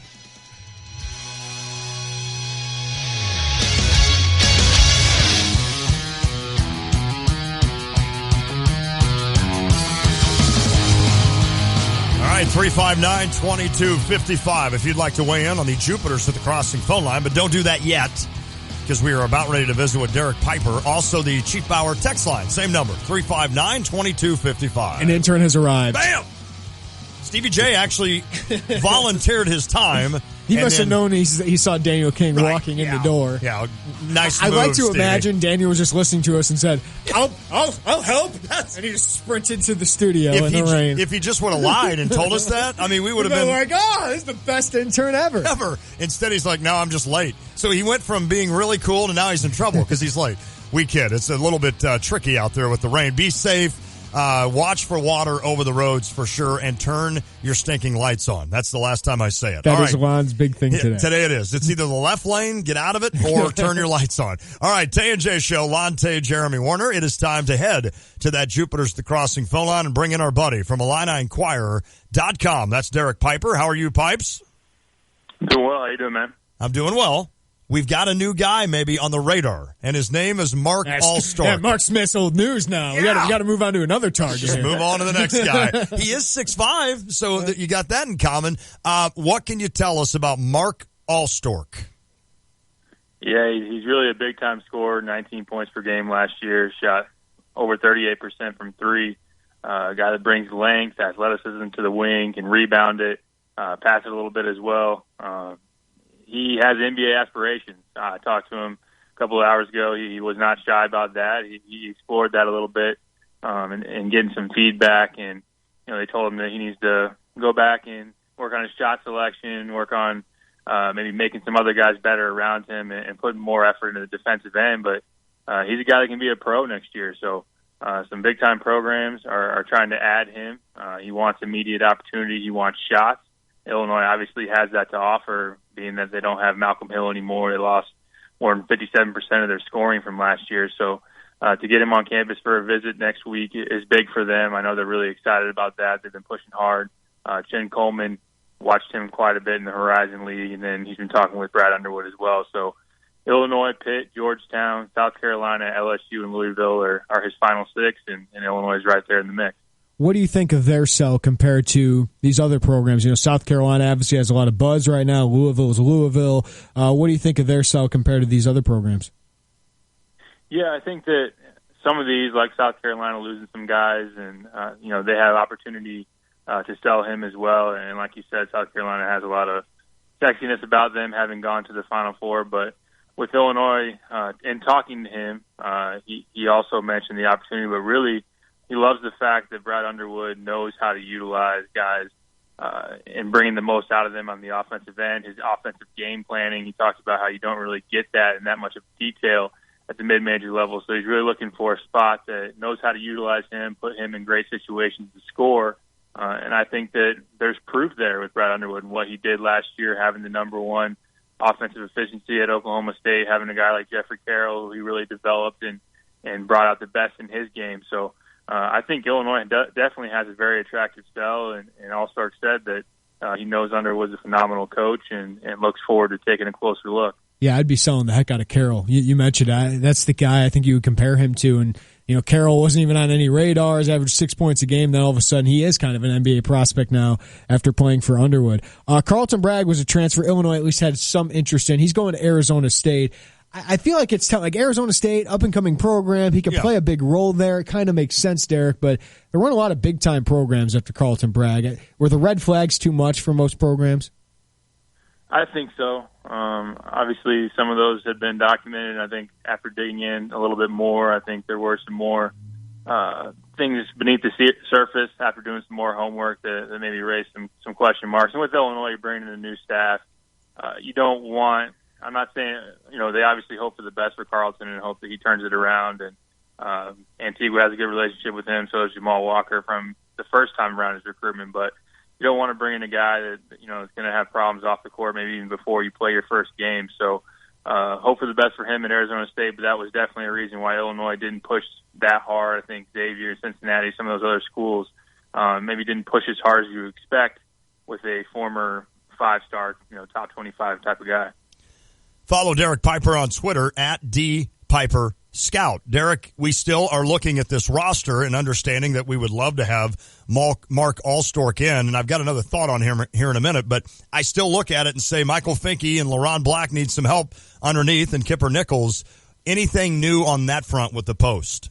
All right, 359-2255 if you'd like to weigh in on the Jupiters at the Crossing phone line, but don't do that yet because we are about ready to visit with Derek Piper. Also, the Chief Bauer text line, same number, 359-2255. An intern has arrived. Bam! Stevie J actually volunteered his time. He must have known he saw Daniel King walking in the door. Yeah, nice I'd move, like to Stevie. imagine Daniel was just listening to us and said, I'll help. And he just sprinted to the studio in the rain. If he just would have lied and told us that, I mean, we would have been like, this is the best intern ever. Instead, he's like, no, I'm just late. So he went from being really cool to now he's in trouble because he's late. We kid. It's a little bit tricky out there with the rain. Be safe. Watch for water over the roads for sure, and turn your stinking lights on. That's the last time I say it. That is Lon's big thing today. Today it is. It's either the left lane, get out of it, or turn your lights on. All right, Tay and J Show, Lon, Tay, Jeremy Warner. It is time to head to that Jupiter's the Crossing phone line and bring in our buddy from IlliniInquirer.com. That's Derek Piper. How are you, Pipes? Doing well. How you doing, man? I'm doing well. We've got a new guy maybe on the radar, and his name is Mark Allstark. Yeah, Mark Smith's old news now. Yeah. We got to move on to another target. Just move on to the next guy. He is 6'5", so you got that in common. What can you tell us about Mark Allstark? Yeah, he's really a big-time scorer, 19 points per game last year, shot over 38% from 3. A guy that brings length, athleticism to the wing, can rebound it, pass it a little bit as well. He has NBA aspirations. I talked to him a couple of hours ago. He was not shy about that. He explored that a little bit and getting some feedback. And they told him that he needs to go back and work on his shot selection, work on maybe making some other guys better around him and putting more effort into the defensive end. But he's a guy that can be a pro next year. So some big-time programs are trying to add him. He wants immediate opportunity. He wants shots. Illinois obviously has that to offer, being that they don't have Malcolm Hill anymore. They lost more than 57% of their scoring from last year. So to get him on campus for a visit next week is big for them. I know they're really excited about that. They've been pushing hard. Chen Coleman watched him quite a bit in the Horizon League, and then he's been talking with Brad Underwood as well. So Illinois, Pitt, Georgetown, South Carolina, LSU, and Louisville are his final 6, and Illinois is right there in the mix. What do you think of their sell compared to these other programs? You know, South Carolina obviously has a lot of buzz right now. Louisville is Louisville. What do you think of their sell compared to these other programs? Yeah, I think that some of these, like South Carolina, losing some guys, and they have opportunity to sell him as well. And like you said, South Carolina has a lot of sexiness about them, having gone to the Final Four. But with Illinois, in talking to him, he also mentioned the opportunity, but really he loves the fact that Brad Underwood knows how to utilize guys and bringing the most out of them on the offensive end. His offensive game planning, he talks about how you don't really get that in that much of detail at the mid-major level. So he's really looking for a spot that knows how to utilize him, put him in great situations to score. And I think that there's proof there with Brad Underwood and what he did last year, having the number one offensive efficiency at Oklahoma State, having a guy like Jeffrey Carroll who he really developed and brought out the best in his game. So I think Illinois definitely has a very attractive sell, and All-Star said that he knows Underwood's a phenomenal coach and looks forward to taking a closer look. Yeah, I'd be selling the heck out of Carroll. You mentioned that's the guy I think you would compare him to. And, you know, Carroll wasn't even on any radars, averaged 6 points a game. Then all of a sudden he is kind of an NBA prospect now after playing for Underwood. Carlton Bragg was a transfer Illinois at least had some interest in. He's going to Arizona State. I feel like it's like Arizona State, up-and-coming program. He could play a big role there. It kind of makes sense, Derek, but there weren't a lot of big-time programs after Carlton Bragg. Were the red flags too much for most programs? I think so. Obviously, some of those have been documented. I think after digging in a little bit more, I think there were some more things beneath the surface after doing some more homework that maybe raised some question marks. And with Illinois, you're bringing in a new staff. You don't want – I'm not saying – they obviously hope for the best for Carlton and hope that he turns it around. And Antigua has a good relationship with him, so does Jamal Walker from the first time around his recruitment. But you don't want to bring in a guy that, is going to have problems off the court maybe even before you play your first game. So hope for the best for him at Arizona State, but that was definitely a reason why Illinois didn't push that hard. I think Xavier, Cincinnati, some of those other schools maybe didn't push as hard as you expect with a former five-star, top 25 type of guy. Follow Derek Piper on Twitter at @DPiperScout. Derek, we still are looking at this roster and understanding that we would love to have Mark Allstork in, and I've got another thought on him here in a minute, but I still look at it and say Michael Finke and LaRon Black need some help underneath, and Kipper Nichols. Anything new on that front with the post?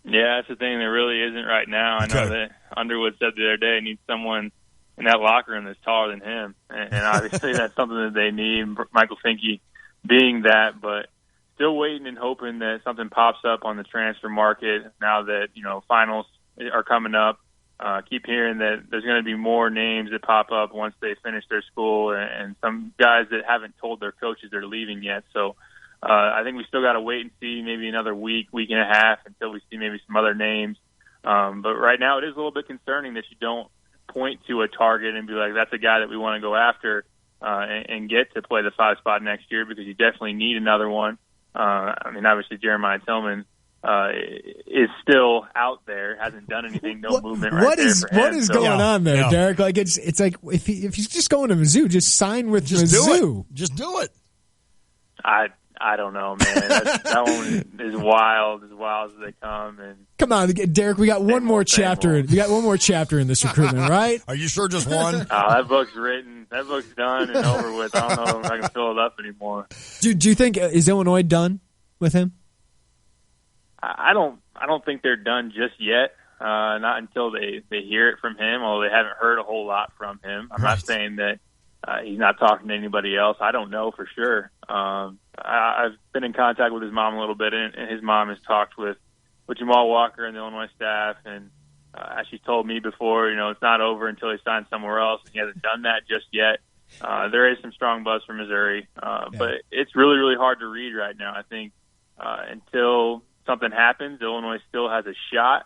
Yeah, that's the thing. There really isn't right now. I know that Underwood said the other day he needs someone in that locker room that's taller than him, and obviously that's something that they need, Michael Finke being that, but still waiting and hoping that something pops up on the transfer market now that, finals are coming up. Keep hearing that there's going to be more names that pop up once they finish their school, and some guys that haven't told their coaches they're leaving yet. So I think we still got to wait and see maybe another week and a half until we see maybe some other names. But right now it is a little bit concerning that you don't point to a target and be like, that's a guy that we want to go after and get to play the 5 spot next year, because you definitely need another one. Obviously Jeremiah Tillman is still out there, hasn't done anything, movement right there for him. What is going on there, Derek? Like it's like if he's just going to Mizzou, just sign with Mizzou. Just do it. I don't know, man. That one is wild as they come. And come on, Derek. We got one more chapter. We got one more chapter in this recruitment, right? Are you sure just one? That book's written. That book's done and over with. I don't know if I can fill it up anymore. Do you think is Illinois done with him? I don't think they're done just yet. Not until they hear it from him. Although they haven't heard a whole lot from him. I'm not saying that he's not talking to anybody else. I don't know for sure. I've been in contact with his mom a little bit, and his mom has talked with Jamal Walker and the Illinois staff, and as she told me before, it's not over until he signs somewhere else, and he hasn't done that just yet. There is some strong buzz from Missouri, but it's really, really hard to read right now. I think until something happens, Illinois still has a shot,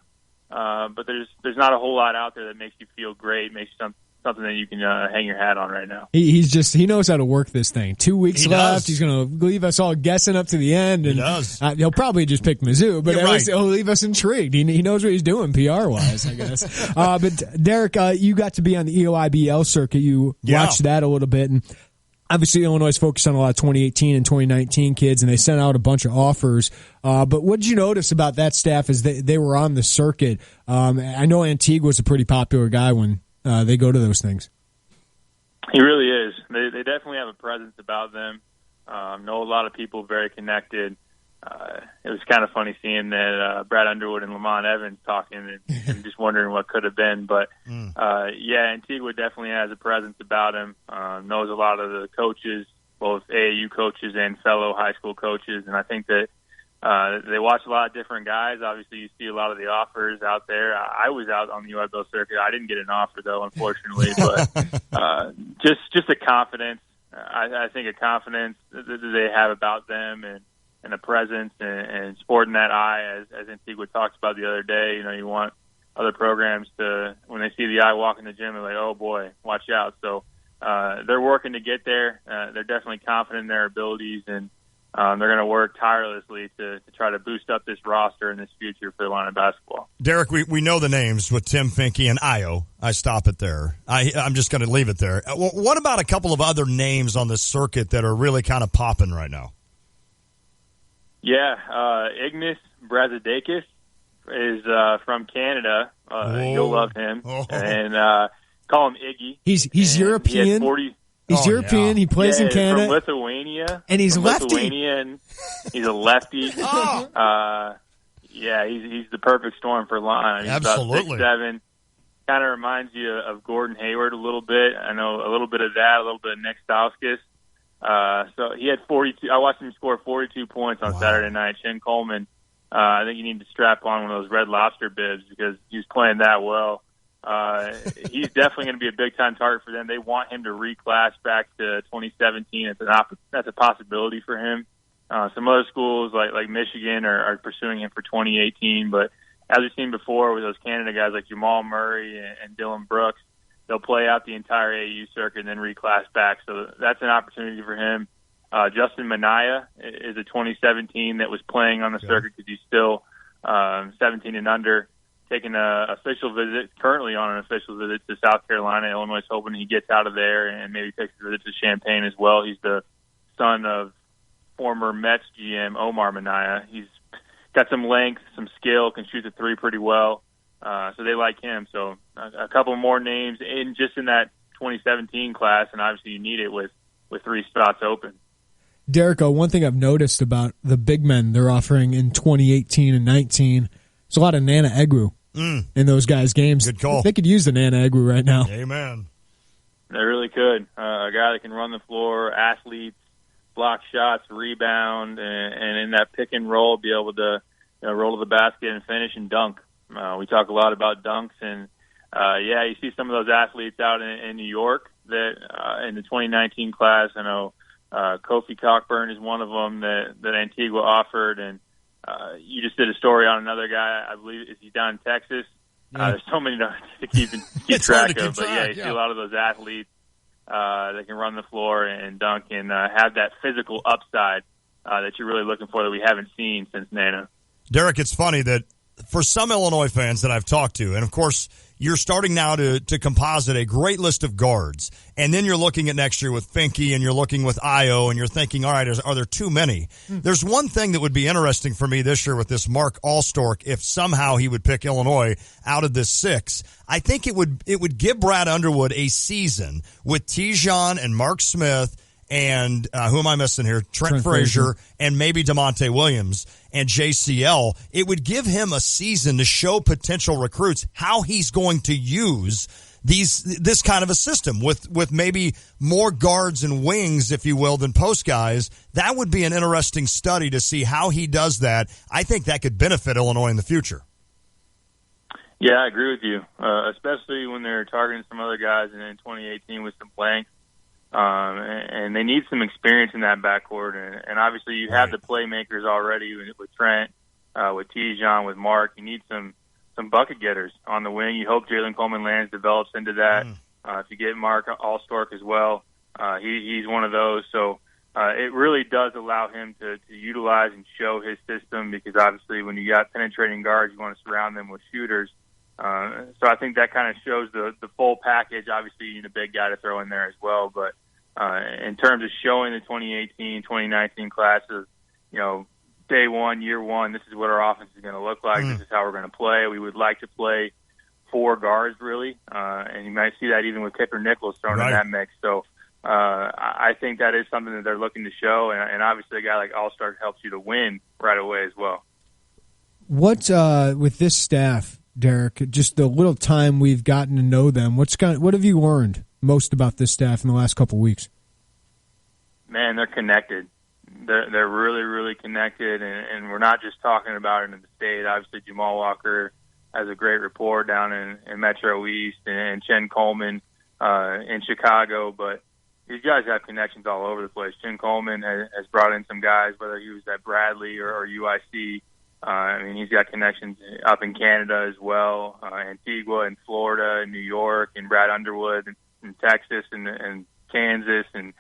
but there's not a whole lot out there that makes you feel great, makes you something that you can hang your hat on right now. He knows how to work this thing. 2 weeks left. Does. He's going to leave us all guessing up to the end. And he does. He'll probably just pick Mizzou, but right. He'll leave us intrigued. He knows what he's doing PR-wise, I guess. But Derek, you got to be on the EOIBL circuit. You watched that a little bit. And Obviously, Illinois is focused on a lot of 2018 and 2019 kids, and they sent out a bunch of offers. But what did you notice about that staff as they were on the circuit? I know Antigua's a pretty popular guy when they go to those things. He really is. They definitely have a presence about them. Know a lot of people, very connected. It was kind of funny seeing that Brad Underwood and Lamont Evans talking and just wondering what could have been. But, Antigua definitely has a presence about him, knows a lot of the coaches, both AAU coaches and fellow high school coaches. And I think that they watch a lot of different guys. Obviously, you see a lot of the offers out there. I was out on the UIL circuit. I didn't get an offer, though, unfortunately. But just a confidence. I think a confidence that they have about them and a presence and sporting that eye, as Antigua talked about the other day. You know, you want other programs to, when they see the eye walk in the gym, they're like, oh, boy, watch out. So they're working to get there. They're definitely confident in their abilities, and they're going to work tirelessly to try to boost up this roster and this future for Illini basketball. Derek, we know the names with Tim Finke and Io. I stop it there. I'm just going to leave it there. Well, what about a couple of other names on the circuit that are really kind of popping right now? Yeah, Ignas Brazidakis is from Canada. You'll love him. And call him Iggy. He's European. He's European. Yeah. He plays in Canada. From Lithuania. And he's lefty. Lithuanian. He's a lefty. He's the perfect storm for Illini. He's Absolutely. About 6'7". Kind of reminds you of Gordon Hayward a little bit. I know a little bit of that, a little bit of Nick Stauskas. So he had 42. I watched him score 42 points on Saturday night. Shen Coleman, I think you need to strap on one of those Red Lobster bibs because he was playing that well. He's definitely going to be a big-time target for them. They want him to reclass back to 2017. That's a possibility for him. Some other schools like Michigan are pursuing him for 2018. But as we've seen before with those Canada guys like Jamal Murray and Dylan Brooks, they'll play out the entire AAU circuit and then reclass back. So that's an opportunity for him. Justin Minaya is a 2017 that was playing on the circuit because he's still 17 and under, taking an official visit, currently on an official visit to South Carolina. Illinois is hoping he gets out of there and maybe takes a visit to Champaign as well. He's the son of former Mets GM Omar Minaya. He's got some length, some skill, can shoot the three pretty well. So they like him. So a couple more names in that 2017 class, and obviously you need it with 3 spots open. Derek, one thing I've noticed about the big men they're offering in 2018 and 19, there's a lot of Nana Egwu in those guys' games. Good call. They could use the Nana Egwu right now. Amen. They really could. A guy that can run the floor, athletes, block shots, rebound, and in that pick and roll, be able to roll to the basket and finish and dunk. We talk a lot about dunks, and you see some of those athletes out in New York that in the 2019 class. I know Kofi Cockburn is one of them that Antigua offered, and you just did a story on another guy. I believe he's down in Texas. There's so many to keep track of, but you see a lot of those athletes that can run the floor and dunk and have that physical upside that you're really looking for that we haven't seen since Nana. Derek, it's funny that for some Illinois fans that I've talked to, and of course, you're starting now to composite a great list of guards, and then you're looking at next year with Finke, and you're looking with Io, and you're thinking, all right, are there too many? There's one thing that would be interesting for me this year with this Mark Allstork, if somehow he would pick Illinois out of this 6. I think it would give Brad Underwood a season with Tijon and Mark Smith and who am I missing here? Trent Frazier and maybe DeMonte Williams and JCL. It would give him a season to show potential recruits how he's going to use this kind of a system with maybe more guards and wings, if you will, than post guys. That would be an interesting study to see how he does that. I think that could benefit Illinois in the future. Yeah, I agree with you, especially when they're targeting some other guys in 2018 with some length. And they need some experience in that backcourt. And obviously you have the playmakers already with Trent, with Tijon, with Mark. You need some bucket getters on the wing. You hope Jalen Coleman-Lands develops into that. If you get Mark Allstork as well, he's one of those. So it really does allow him to utilize and show his system because obviously when you got penetrating guards, you want to surround them with shooters. So I think that kind of shows the full package. Obviously, you need a big guy to throw in there as well. But in terms of showing the 2018, 2019 classes, day one, year one, this is what our offense is going to look like. This is how we're going to play. We would like to play 4 guards, really. And you might see that even with Kipper Nichols thrown in that mix. So I think that is something that they're looking to show. And obviously a guy like All-Star helps you to win right away as well. What, with this staff, Derek, just the little time we've gotten to know them, what have you learned most about this staff in the last couple of weeks? Man, they're connected. They're really, really connected, and we're not just talking about it in the state. Obviously, Jamal Walker has a great rapport down in Metro East, and Chen Coleman in Chicago, but these guys have connections all over the place. Chen Coleman has brought in some guys, whether he was at Bradley or UIC. He's got connections up in Canada as well, Antigua and Florida and New York, and Brad Underwood in Texas and Kansas, and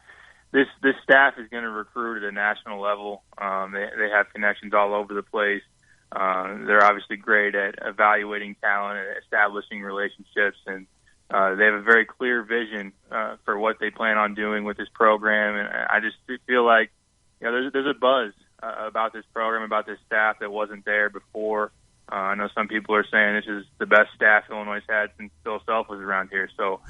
this staff is going to recruit at a national level. They have connections all over the place. They're obviously great at evaluating talent and establishing relationships, and they have a very clear vision for what they plan on doing with this program. And I just feel like there's a buzz about this program, about this staff that wasn't there before. I know some people are saying this is the best staff Illinois had since Bill Self was around here. So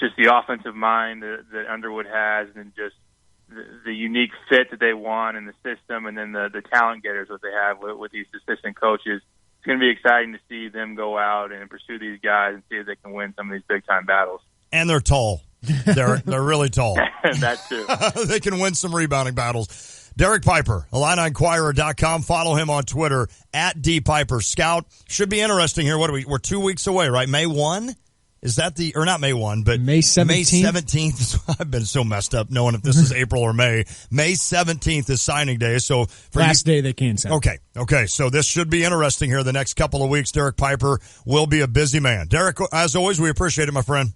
just the offensive mind that Underwood has, and just the unique fit that they want in the system, and then the talent getters that they have with these assistant coaches. It's going to be exciting to see them go out and pursue these guys and see if they can win some of these big-time battles. And they're tall. They're really tall. That too. They can win some rebounding battles. Derek Piper, IlliniInquirer.com. Follow him on Twitter, @DPiperScout. Should be interesting here. What are we? We're 2 weeks away, right? May 1? Is that or not May 1, but May 17th? May 17th. I've been so messed up knowing if this is April or May. May 17th is signing day. So last day they can sign. Okay. So this should be interesting here the next couple of weeks. Derek Piper will be a busy man. Derek, as always, we appreciate it, my friend.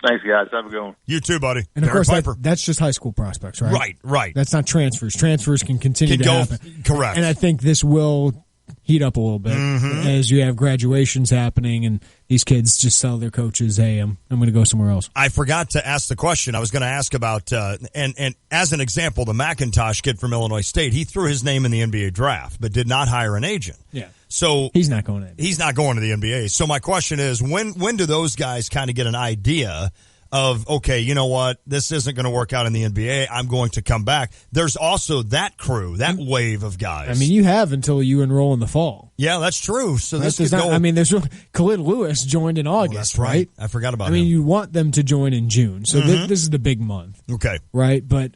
Thanks, guys. Have a good one. You too, buddy. And of course, that's just high school prospects, right? Right. That's not transfers. Transfers can continue to happen. Correct. And I think this will heat up a little bit as you have graduations happening and these kids just tell their coaches, hey, I'm going to go somewhere else. I forgot to ask the question. I was going to ask about, and as an example, the McIntosh kid from Illinois State, he threw his name in the NBA draft, but did not hire an agent. Yeah. So he's not going to the NBA. He's not going to the NBA. So my question is, when do those guys kind of get an idea of, okay, you know what, this isn't going to work out in the NBA, I'm going to come back? There's also that crew, that wave of guys. I mean, you have until you enroll in the fall. Yeah, that's true. So this could go. I mean, there's Khalid Lewis joined in August, that's right? I forgot about him. I mean, you want them to join in June. So this is the big month. Okay. Right? But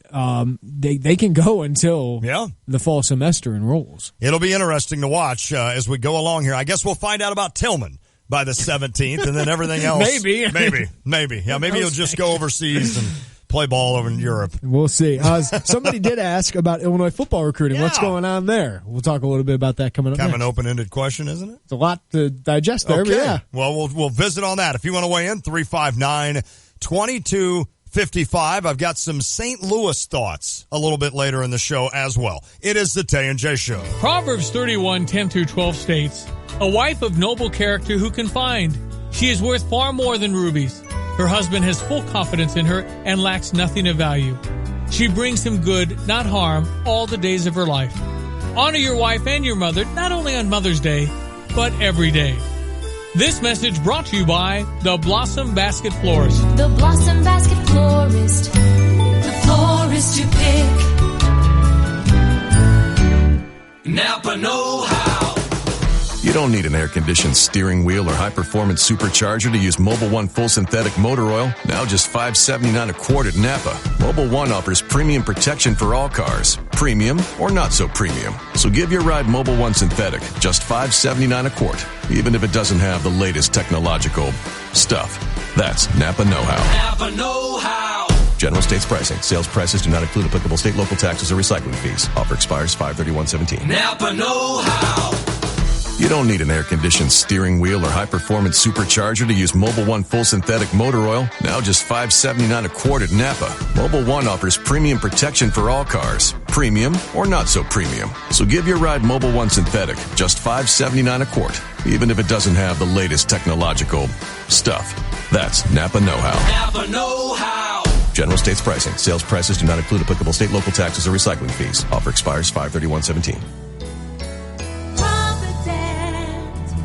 they can go until the fall semester enrolls. It'll be interesting to watch as we go along here. I guess we'll find out about Tillman by the 17th, and then everything else. Maybe. Yeah, maybe he'll just go overseas and play ball over in Europe. We'll see. Somebody did ask about Illinois football recruiting. Yeah. What's going on there? We'll talk a little bit about that coming up Kind next. of an open-ended question, isn't it? It's a lot to digest there, but yeah. Well, we'll visit on that. If you want to weigh in, 359-2255. I've got some St. Louis thoughts a little bit later in the show as well. It is the Tay and J Show. Proverbs 31:10-12 states, "A wife of noble character who can find? She is worth far more than rubies. Her husband has full confidence in her and lacks nothing of value. She brings him good, not harm, all the days of her life." Honor your wife and your mother, not only on Mother's Day, but every day. This message brought to you by the Blossom Basket Florist. The Blossom Basket Florist. The florist you pick. Napa know-how. You don't need an air-conditioned steering wheel or high-performance supercharger to use Mobil 1 Full Synthetic Motor Oil. Now just $5.79 a quart at Napa. Mobil 1 offers premium protection for all cars, premium or not so premium. So give your ride Mobil 1 Synthetic, just $5.79 a quart, even if it doesn't have the latest technological stuff. That's Napa know-how. Napa know-how. General states pricing. Sales prices do not include applicable state, local taxes, or recycling fees. Offer expires 5/31/17. Napa know-how. You don't need an air-conditioned steering wheel or high-performance supercharger to use Mobil 1 Full Synthetic Motor Oil. Now just $5.79 a quart at Napa. Mobil 1 offers premium protection for all cars, premium or not so premium. So give your ride Mobil 1 Synthetic, just $5.79 a quart, even if it doesn't have the latest technological stuff. That's Napa know-how. Napa know-how. General states pricing. Sales prices do not include applicable state, local taxes, or recycling fees. Offer expires 5/31/17.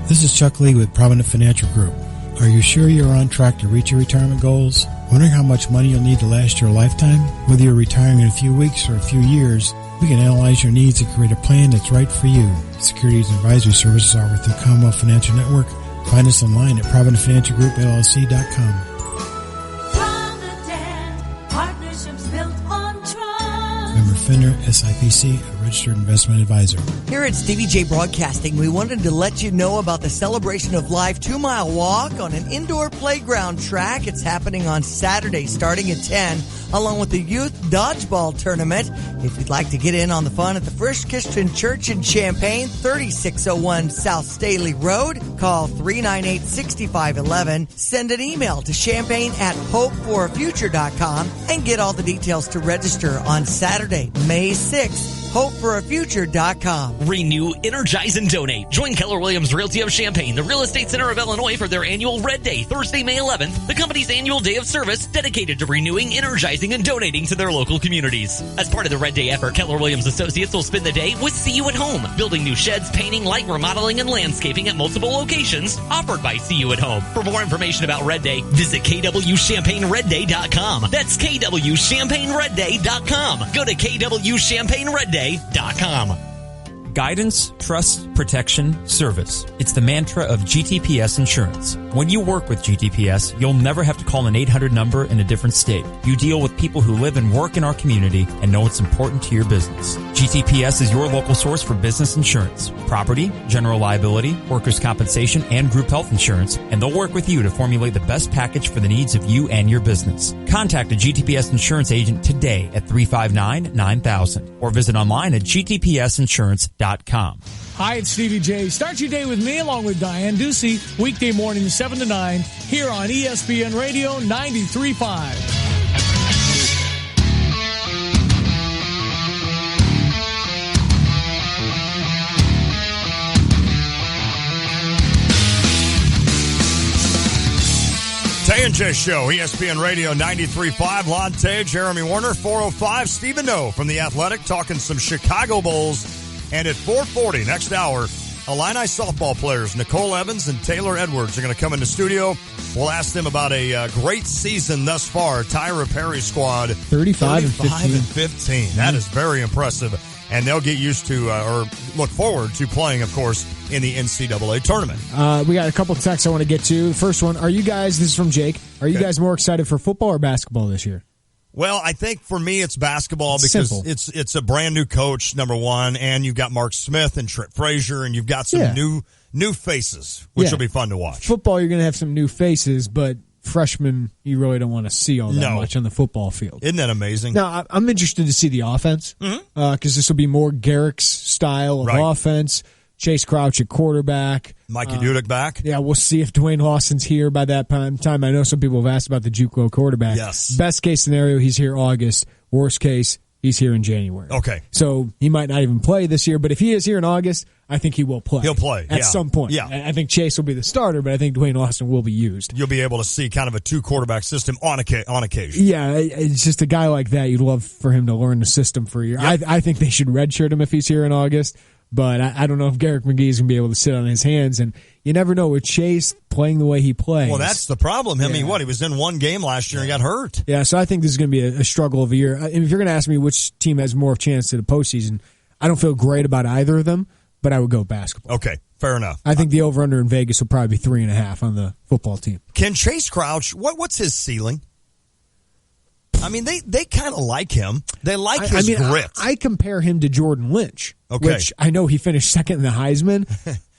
This is Chuck Lee with Provident Financial Group. Are you sure you're on track to reach your retirement goals? Wondering how much money you'll need to last your lifetime? Whether you're retiring in a few weeks or a few years, we can analyze your needs and create a plan that's right for you. Securities and advisory services offered through Commonwealth Financial Network. Find us online at ProvidentFinancialGroupLLC.com. Partnerships built on trust. Member FINRA, SIPC, a registered investment advisor. Here at Stevie J Broadcasting, we wanted to let you know about the Celebration of Life 2-mile walk on an indoor playground track. It's happening on Saturday starting at 10, along with the Youth Dodgeball Tournament. If you'd like to get in on the fun at the First Christian Church in Champaign, 3601 South Staley Road, call 398-6511. Send an email to champaign@hopeforafuture.com and get all the details to register on Saturday, May 6th. HopeForAFuture.com. Renew, energize, and donate. Join Keller Williams Realty of Champaign, the Real Estate Center of Illinois, for their annual Red Day, Thursday, May 11th, the company's annual day of service dedicated to renewing, energizing, and donating to their local communities. As part of the Red Day effort, Keller Williams Associates will spend the day with See You at Home, building new sheds, painting, light remodeling, and landscaping at multiple locations offered by See You at Home. For more information about Red Day, visit kwchampagneredday.com. That's kwchampagneredday.com. Go to kwchampagneredday.com. Guidance, trust, protection, service. It's the mantra of GTPS Insurance. When you work with GTPS, you'll never have to call an 800 number in a different state. You deal with people who live and work in our community and know it's important to your business. GTPS is your local source for business insurance, property, general liability, workers' compensation, and group health insurance, and they'll work with you to formulate the best package for the needs of you and your business. Contact a GTPS insurance agent today at 359-9000 or visit online at gtpsinsurance.com. Hi, it's Stevie J. Start your day with me along with Diane Ducey, weekday mornings 7 to 9 here on ESPN Radio 93.5. Tay and J Show, ESPN Radio 93.5. Lante, Jeremy Warner, 405. Stephen No from The Athletic talking some Chicago Bulls. And at 4:40, next hour, Illini softball players Nicole Evans and Taylor Edwards are going to come in the studio. We'll ask them about a great season thus far. Tyra Perry's squad, 35 and 15. That is very impressive. And they'll get used to, or look forward to playing, of course, in the NCAA tournament. We got a couple of texts I want to get to. The first one, this is from Jake. Are you guys more excited for football or basketball this year? Well, I think for me it's basketball because it's a brand new coach, number one, and you've got Mark Smith and Trent Frazier, and you've got some new faces, which will be fun to watch. Football, you're going to have some new faces, but freshmen, you really don't want to see all that much on the football field. Isn't that amazing? Now, I'm interested to see the offense because this will be more Garrick's style of offense. Chase Crouch at quarterback. Mikey Dudek back. Yeah, we'll see if Dwayne Lawson's here by that time. I know some people have asked about the JUCO quarterback. Yes. Best case scenario, he's here August. Worst case, he's here in January. Okay. So he might not even play this year, but if he is here in August, I think he will play. He'll play at some point. Yeah. I think Chase will be the starter, but I think Dwayne Lawson will be used. You'll be able to see kind of a 2-quarterback system on occasion. Yeah, it's just a guy like that. You'd love for him to learn the system for a year. Yep. I think they should redshirt him if he's here in August. But I don't know if Garrick McGee is going to be able to sit on his hands. And you never know with Chase playing the way he plays. Well, that's the problem. I mean, he was in one game last year and got hurt. Yeah, so I think this is going to be a struggle of a year. And if you're going to ask me which team has more chance to the postseason, I don't feel great about either of them, but I would go basketball. Okay, fair enough. I think the over-under in Vegas will probably be 3.5 on the football team. Can Chase Crouch, what's his ceiling? I mean, they kind of like him. They like his grit. I compare him to Jordan Lynch, which I know he finished second in the Heisman.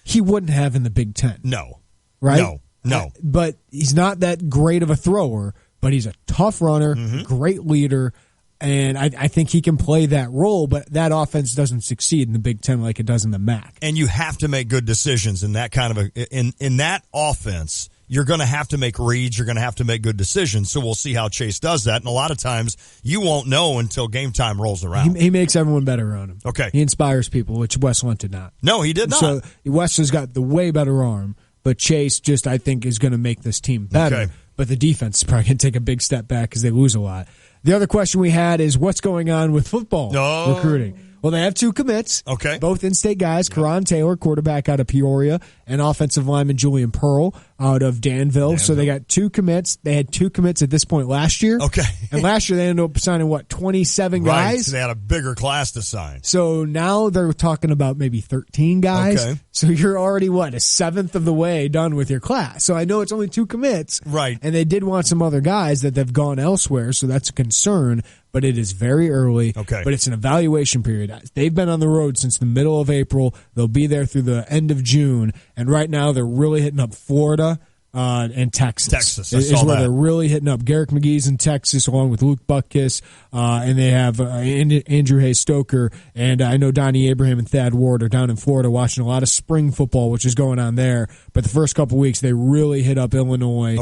He wouldn't have in the Big Ten. No. Right? No. But he's not that great of a thrower, but he's a tough runner, great leader, and I think he can play that role, but that offense doesn't succeed in the Big Ten like it does in the MAC. And you have to make good decisions in that kind of in that offense. You're going to have to make reads. You're going to have to make good decisions. So we'll see how Chase does that. And a lot of times you won't know until game time rolls around. He makes everyone better around him. Okay. He inspires people, which Wes Lunt did not. No, he did not. So Wes has got the way better arm, but Chase just, I think, is going to make this team better. Okay. but the defense is probably going to take a big step back because they lose a lot. The other question we had is what's going on with football recruiting? Well, they have 2 commits. Okay. Both in-state guys. Karan Taylor, quarterback out of Peoria, and offensive lineman Julian Pearl out of Danville. So they got 2 commits. They had 2 commits at this point last year. Okay. And last year they ended up signing, 27 guys? Right. So they had a bigger class to sign. So now they're talking about maybe 13 guys. Okay. So you're already, a seventh of the way done with your class. So I know it's only 2 commits. Right. And they did want some other guys that they've gone elsewhere, so that's a concern. But it is very early. Okay. But it's an evaluation period. They've been on the road since the middle of April. They'll be there through the end of June. And right now they're really hitting up Florida and Texas. Texas, I is saw where that. they're really hitting up. Garrick McGee's in Texas along with Luke Butkus. And they have Andrew Hayes Stoker. And I know Donnie Abraham and Thad Ward are down in Florida watching a lot of spring football, which is going on there. But the first couple weeks, they really hit up Illinois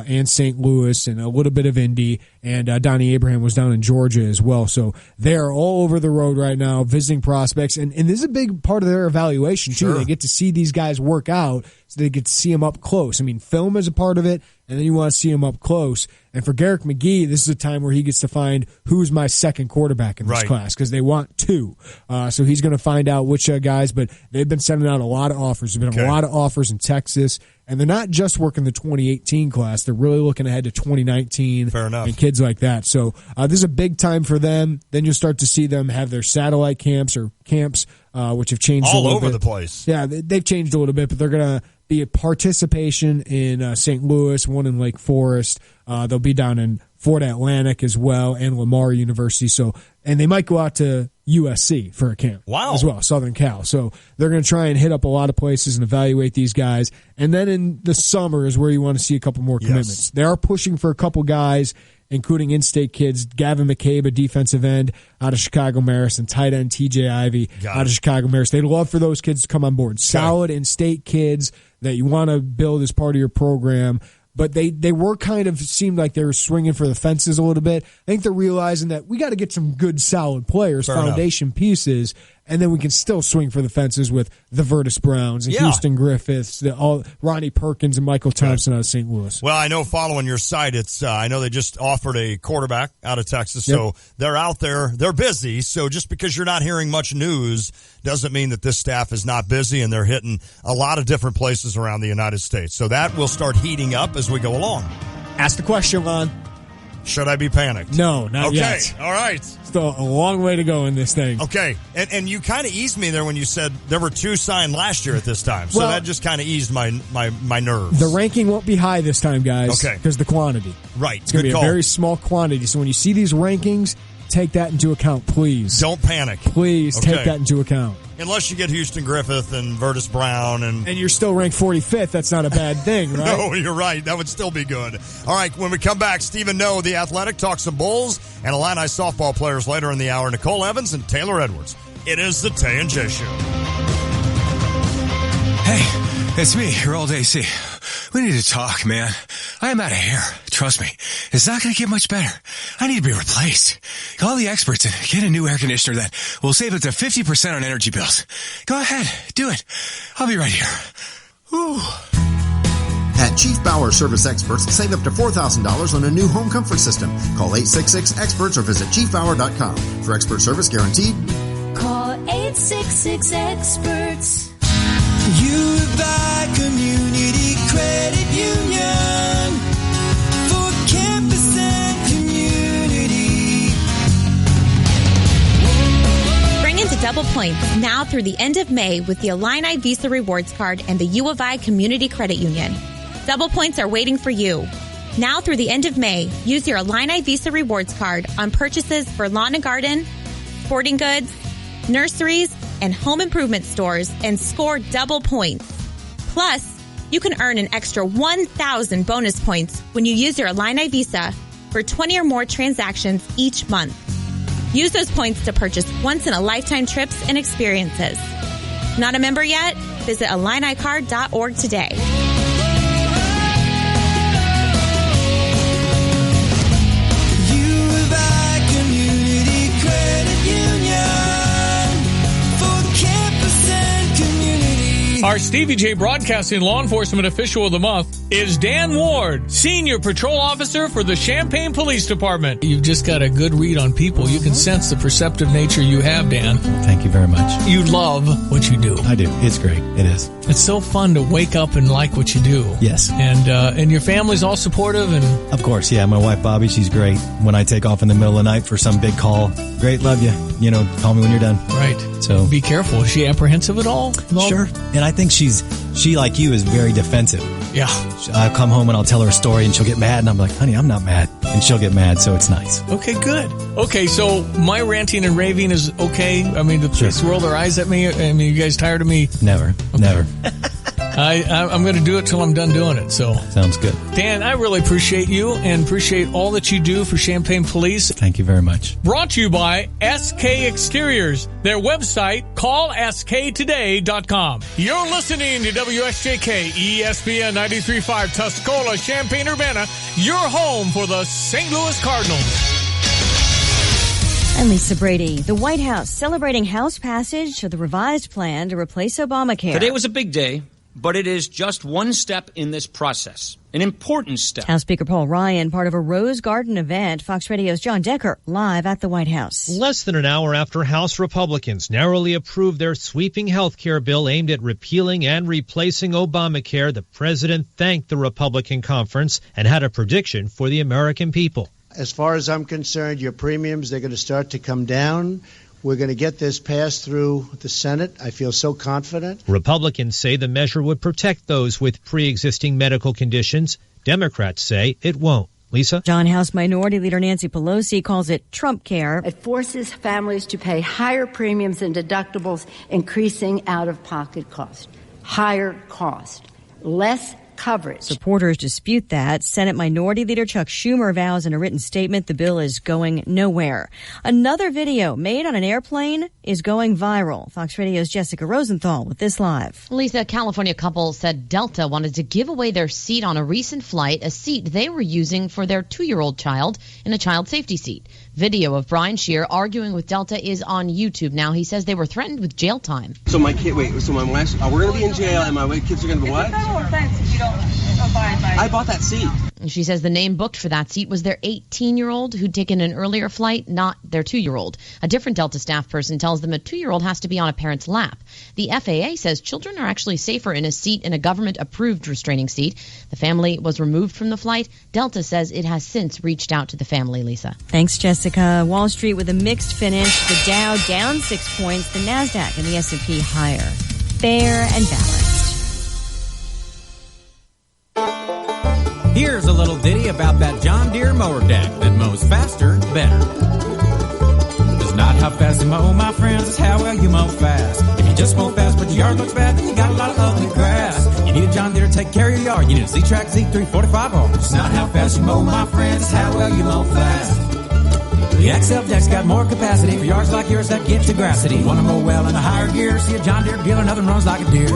and St. Louis and a little bit of Indy. And Donnie Abraham was down in Georgia as well. So they're all over the road right now visiting prospects. And this is a big part of their evaluation, too. Sure. They get to see these guys work out, so they get to see them up close. I mean, film is a part of it, and then you want to see them up close. And for Garrick McGee, this is a time where he gets to find who's my second quarterback in this class, because they want 2. So he's going to find out which guys, but they've been sending out a lot of offers. There's been a lot of offers in Texas, and they're not just working the 2018 class. They're really looking ahead to 2019 Fair enough. and kids like that. So this is a big time for them. Then you'll start to see them have their satellite camps or camps, which have changed a all little over bit. the place. Yeah, they've changed a little bit, but they're going to be a participation in St. Louis, one in Lake Forest. They'll be down in Fort Atlantic as well, and Lamar University. So, and they might go out to USC for a camp as well, Southern Cal. So they're going to try and hit up a lot of places and evaluate these guys. And then in the summer is where you want to see a couple more commitments. They are pushing for a couple guys, including in-state kids, Gavin McCabe, a defensive end out of Chicago Marist, and tight end TJ Ivey out of Chicago Marist. They'd love for those kids to come on board. Solid in-state kids that you want to build as part of your program. But they were kind of seemed like they were swinging for the fences a little bit. I think they're realizing that we got to get some good, solid players, foundation pieces, and then we can still swing for the fences with the Virtus Browns and Houston Griffiths, Ronnie Perkins and Michael Thompson out of St. Louis. Well, I know following your site, it's I know they just offered a quarterback out of Texas, so they're out there. They're busy, so just because you're not hearing much news doesn't mean that this staff is not busy, and they're hitting a lot of different places around the United States. So that will start heating up as we go along. Ask the question, Lon. Should I be panicked? No, not yet. Okay, all right. Still a long way to go in this thing. Okay, and you kind of eased me there when you said there were 2 signed last year at this time, so that just kind of eased my nerves. The ranking won't be high this time, guys. Okay. Because the quantity. Right. It's going to be call. a very small quantity. So when you see these rankings, take that into account, please. Don't panic. Please take that into account. Unless you get Houston Griffith and Virtus Brown. And you're still ranked 45th. That's not a bad thing, right? No, you're right. That would still be good. All right, when we come back, Stephen Noe, The Athletic, talks some Bulls and Illini softball players later in the hour. Nicole Evans and Taylor Edwards. It is the Tay and J Show. Hey, it's me, your old AC. We need to talk, man. I am out of hair. Trust me. It's not going to get much better. I need to be replaced. Call the experts and get a new air conditioner that will save up to 50% on energy bills. Go ahead. Do it. I'll be right here. Whew. At Chief Bauer Service Experts, save up to $4,000 on a new home comfort system. Call 866-EXPERTS or visit chiefbauer.com. For expert service guaranteed. Call 866-EXPERTS. You buy Community Credit Union for campus and community. Bring into double points now through the end of May with the Illini Visa Rewards Card and the U of I Community Credit Union. Double points are waiting for you. Now through the end of May, use your Illini Visa Rewards Card on purchases for lawn and garden, sporting goods, nurseries, and home improvement stores and score double points. Plus, you can earn an extra 1,000 bonus points when you use your Illini Visa for 20 or more transactions each month. Use those points to purchase once-in-a-lifetime trips and experiences. Not a member yet? Visit IlliniCard.org today. Our Stevie J Broadcasting Law Enforcement Official of the Month is Dan Ward, Senior Patrol Officer for the Champaign Police Department. You've just got a good read on people. You can sense the perceptive nature you have, Dan. Thank you very much. You love what you do. I do. It's great. It is. It's so fun to wake up and like what you do. Yes. And your family's all supportive and... Of course, yeah. My wife, Bobby, she's great. When I take off in the middle of the night for some big call, great, love you. You know, call me when you're done. Right. So be careful. Is she apprehensive at all? Sure. And I think she, like you, is very defensive. Yeah. I'll come home and I'll tell her a story and she'll get mad and I'm like, honey, I'm not mad. And she'll get mad, so it's nice. Okay, good. Okay, so my ranting and raving is okay? I mean, the police roll their eyes at me? I mean, you guys tired of me? Never. Okay. Never. I'm going to do it till I'm done doing it. So sounds good. Dan, I really appreciate you and appreciate all that you do for Champaign Police. Thank you very much. Brought to you by SK Exteriors. Their website, callsktoday.com. You're listening to WSJK ESPN 93.5 Tuscola, Champaign-Urbana, your home for the St. Louis Cardinals. I'm Lisa Brady. The White House celebrating House passage of the revised plan to replace Obamacare. Today was a big day, but it is just one step in this process, an important step. House Speaker Paul Ryan, part of a Rose Garden event. Fox Radio's John Decker, live at the White House. Less than an hour after House Republicans narrowly approved their sweeping health care bill aimed at repealing and replacing Obamacare, the president thanked the Republican conference and had a prediction for the American people. As far as I'm concerned, your premiums, they're going to start to come down. We're going to get this passed through the Senate. I feel so confident. Republicans say the measure would protect those with pre-existing medical conditions. Democrats say it won't. Lisa? John House Minority Leader Nancy Pelosi calls it Trump care. It forces families to pay higher premiums and deductibles, increasing out-of-pocket cost. Higher cost. Less coverage. Supporters dispute that. Senate Minority Leader Chuck Schumer vows in a written statement the bill is going nowhere. Another video made on an airplane is going viral. Fox Radio's Jessica Rosenthal with this live. Lisa, a California couple said Delta wanted to give away their seat on a recent flight, a seat they were using for their 2-year-old child in a child safety seat. Video of Brian Scheer arguing with Delta is on YouTube now. He says they were threatened with jail time. So my kid, so my wife, we're going to be in jail and my kids are going to be what? It's a federal offense if you don't abide by it. I bought that seat. She says the name booked for that seat was their 18-year-old who'd taken an earlier flight, not their 2-year-old. A different Delta staff person tells them a 2-year-old has to be on a parent's lap. The FAA says children are actually safer in a seat in a government-approved restraining seat. The family was removed from the flight. Delta says it has since reached out to the family, Lisa. Thanks, Jessica. Wall Street with a mixed finish. The Dow down 6 points, the NASDAQ and the S&P higher. Fair and balanced. Here's a little ditty about that John Deere mower deck that mows faster, better. It's not how fast you mow, my friends, it's how well you mow fast. If you just mow fast but your yard looks bad, then you got a lot of ugly grass. You need a John Deere to take care of your yard. You need a Z-Track Z3 45R. It's not how fast you mow, my friends, it's how well you mow fast. The XL deck's got more capacity for yards like yours that get to grassity. Want to mow well in a higher gear? See a John Deere dealer, nothing runs like a deer.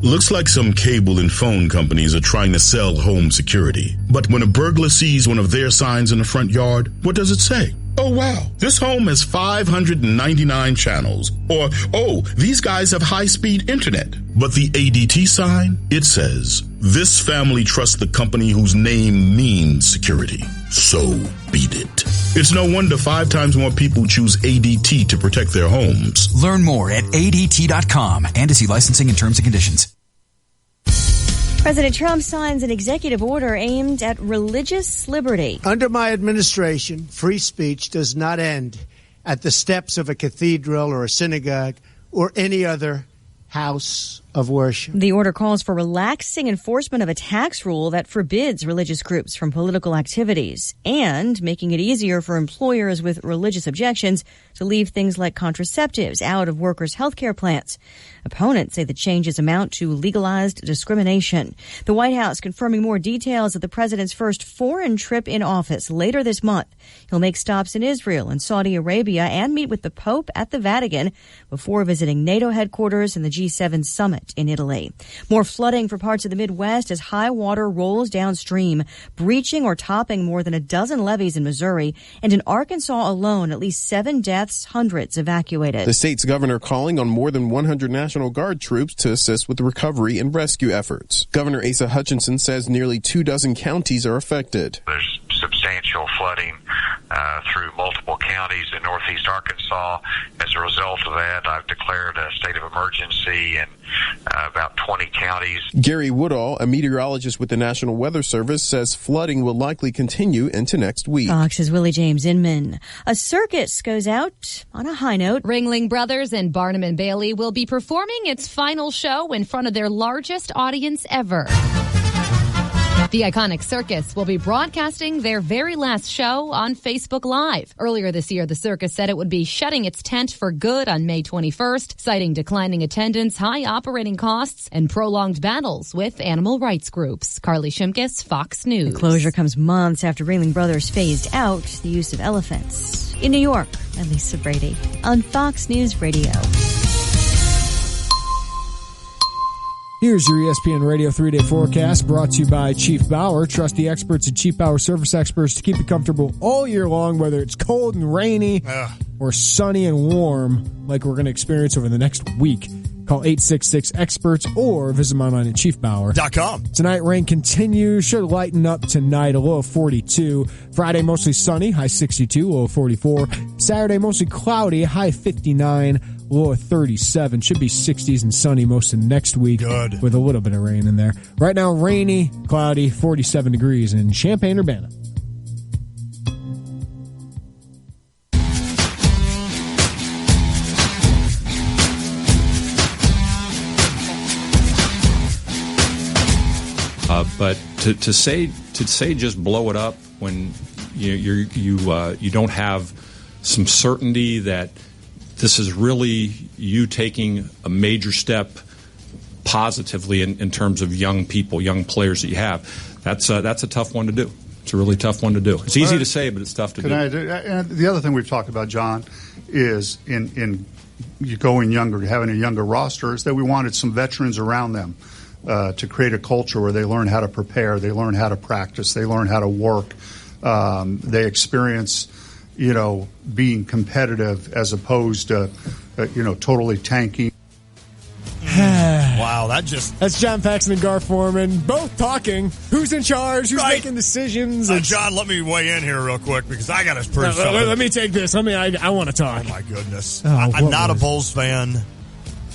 Looks like some cable and phone companies are trying to sell home security. But when a burglar sees one of their signs in the front yard, what does it say? Oh, wow, this home has 599 channels. Or, oh, these guys have high-speed internet. But the ADT sign, it says, this family trusts the company whose name means security. So beat it. It's no wonder 5 times more people choose ADT to protect their homes. Learn more at ADT.com and to see licensing and terms and conditions. President Trump signs an executive order aimed at religious liberty. Under my administration, free speech does not end at the steps of a cathedral or a synagogue or any other house of worship. The order calls for relaxing enforcement of a tax rule that forbids religious groups from political activities and making it easier for employers with religious objections to leave things like contraceptives out of workers' health care plans. Opponents say the changes amount to legalized discrimination. The White House confirming more details of the president's first foreign trip in office later this month. He'll make stops in Israel and Saudi Arabia and meet with the Pope at the Vatican before visiting NATO headquarters and the G7 summit. hit in Italy. More flooding for parts of the Midwest as high water rolls downstream, breaching or topping more than a dozen levees in Missouri. And in Arkansas alone, at least 7 deaths, hundreds evacuated. The state's governor calling on more than 100 National Guard troops to assist with the recovery and rescue efforts. Governor Asa Hutchinson says nearly 24 counties are affected. There's substantial flooding through multiple counties in northeast Arkansas. As a result of that, I've declared a state of emergency in about 20 counties. Gary Woodall, a meteorologist with the National Weather Service, says flooding will likely continue into next week. Fox's Willie James Inman. A circus goes out on a high note. Ringling Brothers and Barnum and Bailey will be performing its final show in front of their largest audience ever. The iconic circus will be broadcasting their very last show on Facebook Live. Earlier this year, the circus said it would be shutting its tent for good on May 21st, citing declining attendance, high operating costs, and prolonged battles with animal rights groups. Carly Shimkus, Fox News. The closure comes months after Ringling Brothers phased out the use of elephants. In New York, I'm Lisa Brady on Fox News Radio. Here's your ESPN Radio 3-day forecast brought to you by Chief Bauer. Trust the experts at Chief Bauer Service Experts to keep you comfortable all year long, whether it's cold and rainy or sunny and warm like we're going to experience over the next week. Call 866-EXPERTS or visit them online at chiefbauer.com. Tonight, rain continues. Should lighten up tonight, a low of 42. Friday, mostly sunny, high 62, low of 44. Saturday, mostly cloudy, high 59. Low of 37. Should be 60s and sunny most of next week. Good. With a little bit of rain in there. Right now, rainy, cloudy, 47 degrees in Champaign-Urbana. But to say just blow it up when you don't have some certainty that this is really you taking a major step positively in terms of young people, young players that you have. That's a tough one to do. It's a really tough one to do. It's easy to say, but it's tough to do. And the other thing we've talked about, John, is in you going younger, having a younger roster, is that we wanted some veterans around them to create a culture where they learn how to prepare, they learn how to practice, they learn how to work, they experience being competitive as opposed to, totally tanking. Wow, that's John Paxson and Gar Foreman, both talking. Who's in charge? Who's making decisions? John, let me weigh in here real quick because I got to prove something. Let me take this. I want to talk. Oh, my goodness. I'm not a Bulls fan.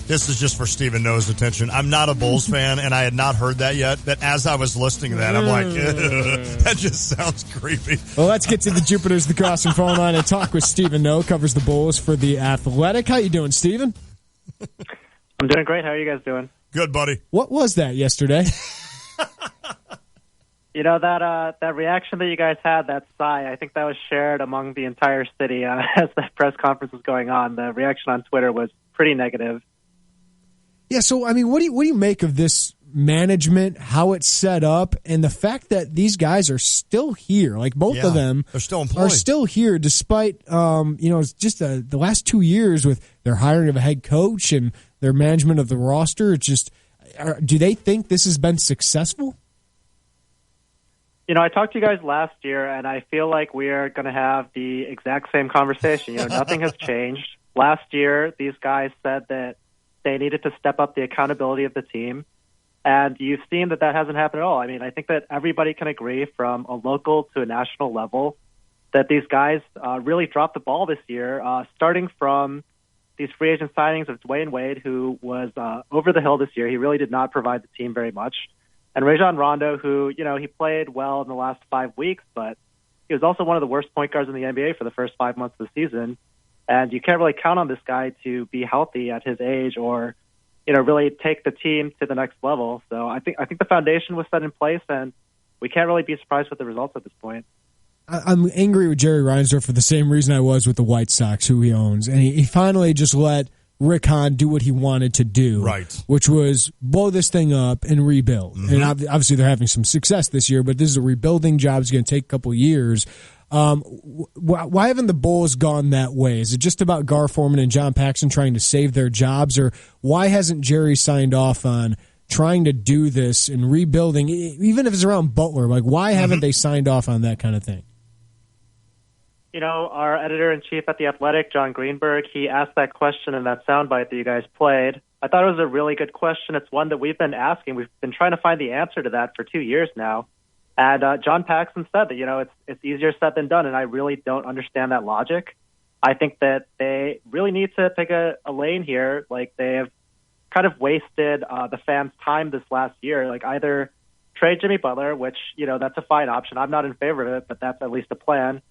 This is just for Stephen Noah's attention. I'm not a Bulls fan, and I had not heard that yet. But as I was listening to that, I'm like, that just sounds creepy. Well, let's get to the Jupiter's The Crossing phone line and talk with Stephen Noah, covers the Bulls for The Athletic. How you doing, Stephen? I'm doing great. How are you guys doing? Good, buddy. What was that yesterday? That reaction that you guys had, that sigh, I think that was shared among the entire city as the press conference was going on. The reaction on Twitter was pretty negative. Yeah, so, what do you make of this management, how it's set up, and the fact that these guys are still here? Like, both of them are still employed. Are still here despite, just the last 2 years with their hiring of a head coach and their management of the roster. Do they think this has been successful? I talked to you guys last year, and I feel like we are going to have the exact same conversation. Nothing has changed. Last year, these guys said that they needed to step up the accountability of the team, and you've seen that hasn't happened at all. I think that everybody can agree from a local to a national level that these guys really dropped the ball this year, starting from these free agent signings of Dwayne Wade, who was over the hill this year. He really did not provide the team very much. And Rajon Rondo, who, he played well in the last 5 weeks, but he was also one of the worst point guards in the NBA for the first 5 months of the season. And you can't really count on this guy to be healthy at his age or, really take the team to the next level. So I think the foundation was set in place, and we can't really be surprised with the results at this point. I'm angry with Jerry Reinsdorf for the same reason I was with the White Sox, who he owns. And he finally just let Rick Hahn do what he wanted to do, right? Which was blow this thing up and rebuild. Mm-hmm. And obviously they're having some success this year, but this is a rebuilding job. It's going to take a couple of years. Why haven't the Bulls gone that way? Is it just about Gar Forman and John Paxson trying to save their jobs, or why hasn't Jerry signed off on trying to do this and rebuilding, even if it's around Butler? Like, why haven't they signed off on that kind of thing? You know, our editor-in-chief at The Athletic, John Greenberg, he asked that question in that soundbite that you guys played. I thought it was a really good question. It's one that we've been asking. We've been trying to find the answer to that for 2 years now. And John Paxson said that, you know, it's easier said than done, and I really don't understand that logic. I think that they really need to pick a lane here. Like, they have kind of wasted the fans' time this last year. Like, either trade Jimmy Butler, which, you know, that's a fine option. I'm not in favor of it, but that's at least a plan.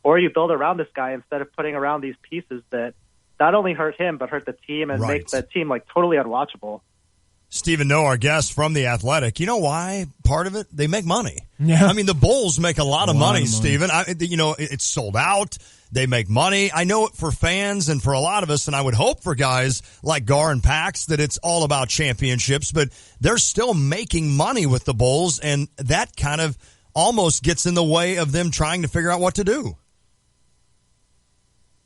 Or you build around this guy instead of putting around these pieces that not only hurt him, but hurt the team and make the team, like, totally unwatchable. Stephen Noe, our guest from The Athletic. You know why? Part of it, they make money. Yeah. I mean, the Bulls make a lot of money, Stephen. You know, it's sold out. They make money. I know it for fans and for a lot of us, and I would hope for guys like Gar and Pax that it's all about championships, but they're still making money with the Bulls, and that kind of almost gets in the way of them trying to figure out what to do.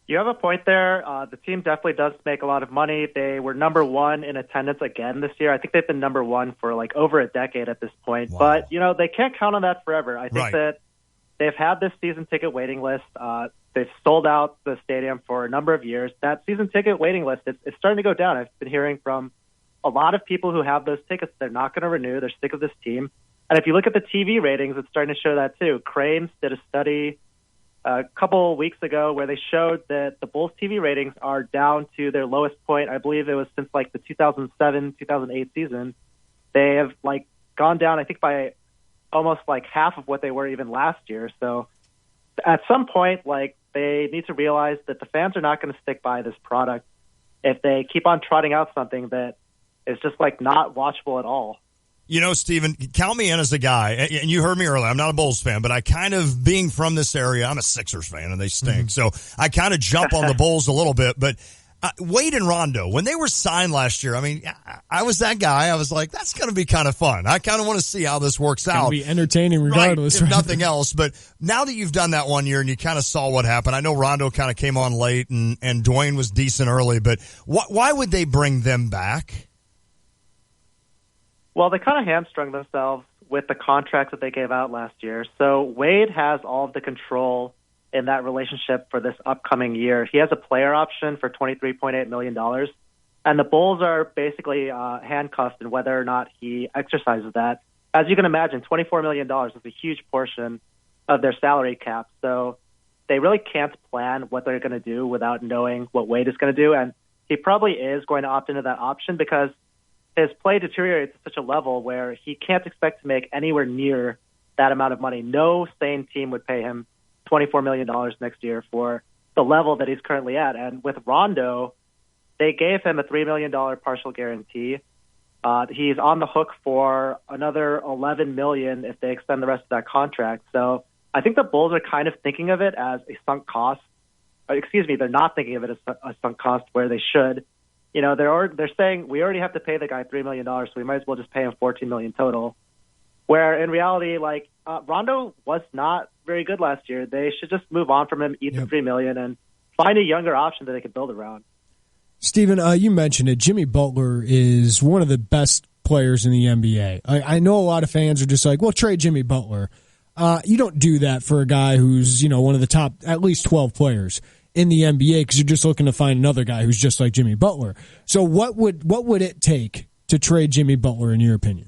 You have a point there. The team definitely does make a lot of money. They were number one in attendance again this year. I think they've been number one for like over a decade at this point. Wow. But, you know, they can't count on that forever. I think that they've had this season ticket waiting list. They've sold out the stadium for a number of years. That season ticket waiting list, it's starting to go down. I've been hearing from a lot of people who have those tickets. They're not going to renew. They're sick of this team. And if you look at the TV ratings, it's starting to show that too. Cranes did a study a couple weeks ago where they showed that the Bulls TV ratings are down to their lowest point. I believe it was since like the 2007-2008 season. They have like gone down, I think, by almost like half of what they were even last year. So at some point, like, they need to realize that the fans are not going to stick by this product if they keep on trotting out something that is just like not watchable at all. You know, Stephen, count me in as a guy, and you heard me earlier, I'm not a Bulls fan, but I kind of, being from this area, I'm a Sixers fan, and they stink, so I kind of jump on the Bulls a little bit, but Wade and Rondo, when they were signed last year, I mean, I was that guy. I was like, that's going to be kind of fun. I kind of want to see how this works out. It'll be entertaining regardless. Right, if nothing else, but now that you've done that 1 year and you kind of saw what happened, I know Rondo kind of came on late, and Dwayne was decent early, but why would they bring them back? Well, they kind of hamstrung themselves with the contracts that they gave out last year. So Wade has all of the control in that relationship for this upcoming year. He has a player option for $23.8 million, and the Bulls are basically handcuffed in whether or not he exercises that. As you can imagine, $24 million is a huge portion of their salary cap. So they really can't plan what they're going to do without knowing what Wade is going to do, and he probably is going to opt into that option because his play deteriorates at such a level where he can't expect to make anywhere near that amount of money. No sane team would pay him $24 million next year for the level that he's currently at. And with Rondo, they gave him a $3 million partial guarantee. He's on the hook for another $11 million if they extend the rest of that contract. So I think the Bulls are kind of thinking of it as a sunk cost. They're not thinking of it as a sunk cost where they should. You know, they're saying we already have to pay the guy $3 million, so we might as well just pay him $14 million total. Where in reality, like, Rondo was not very good last year. They should just move on from him, eat the $3 million, and find a younger option that they could build around. Stephen, you mentioned it. Jimmy Butler is one of the best players in the NBA. I know a lot of fans are just like, well, trade Jimmy Butler. You don't do that for a guy who's, you know, one of the top at least 12 players in the NBA because you're just looking to find another guy who's just like Jimmy Butler. So what would it take to trade Jimmy Butler, in your opinion?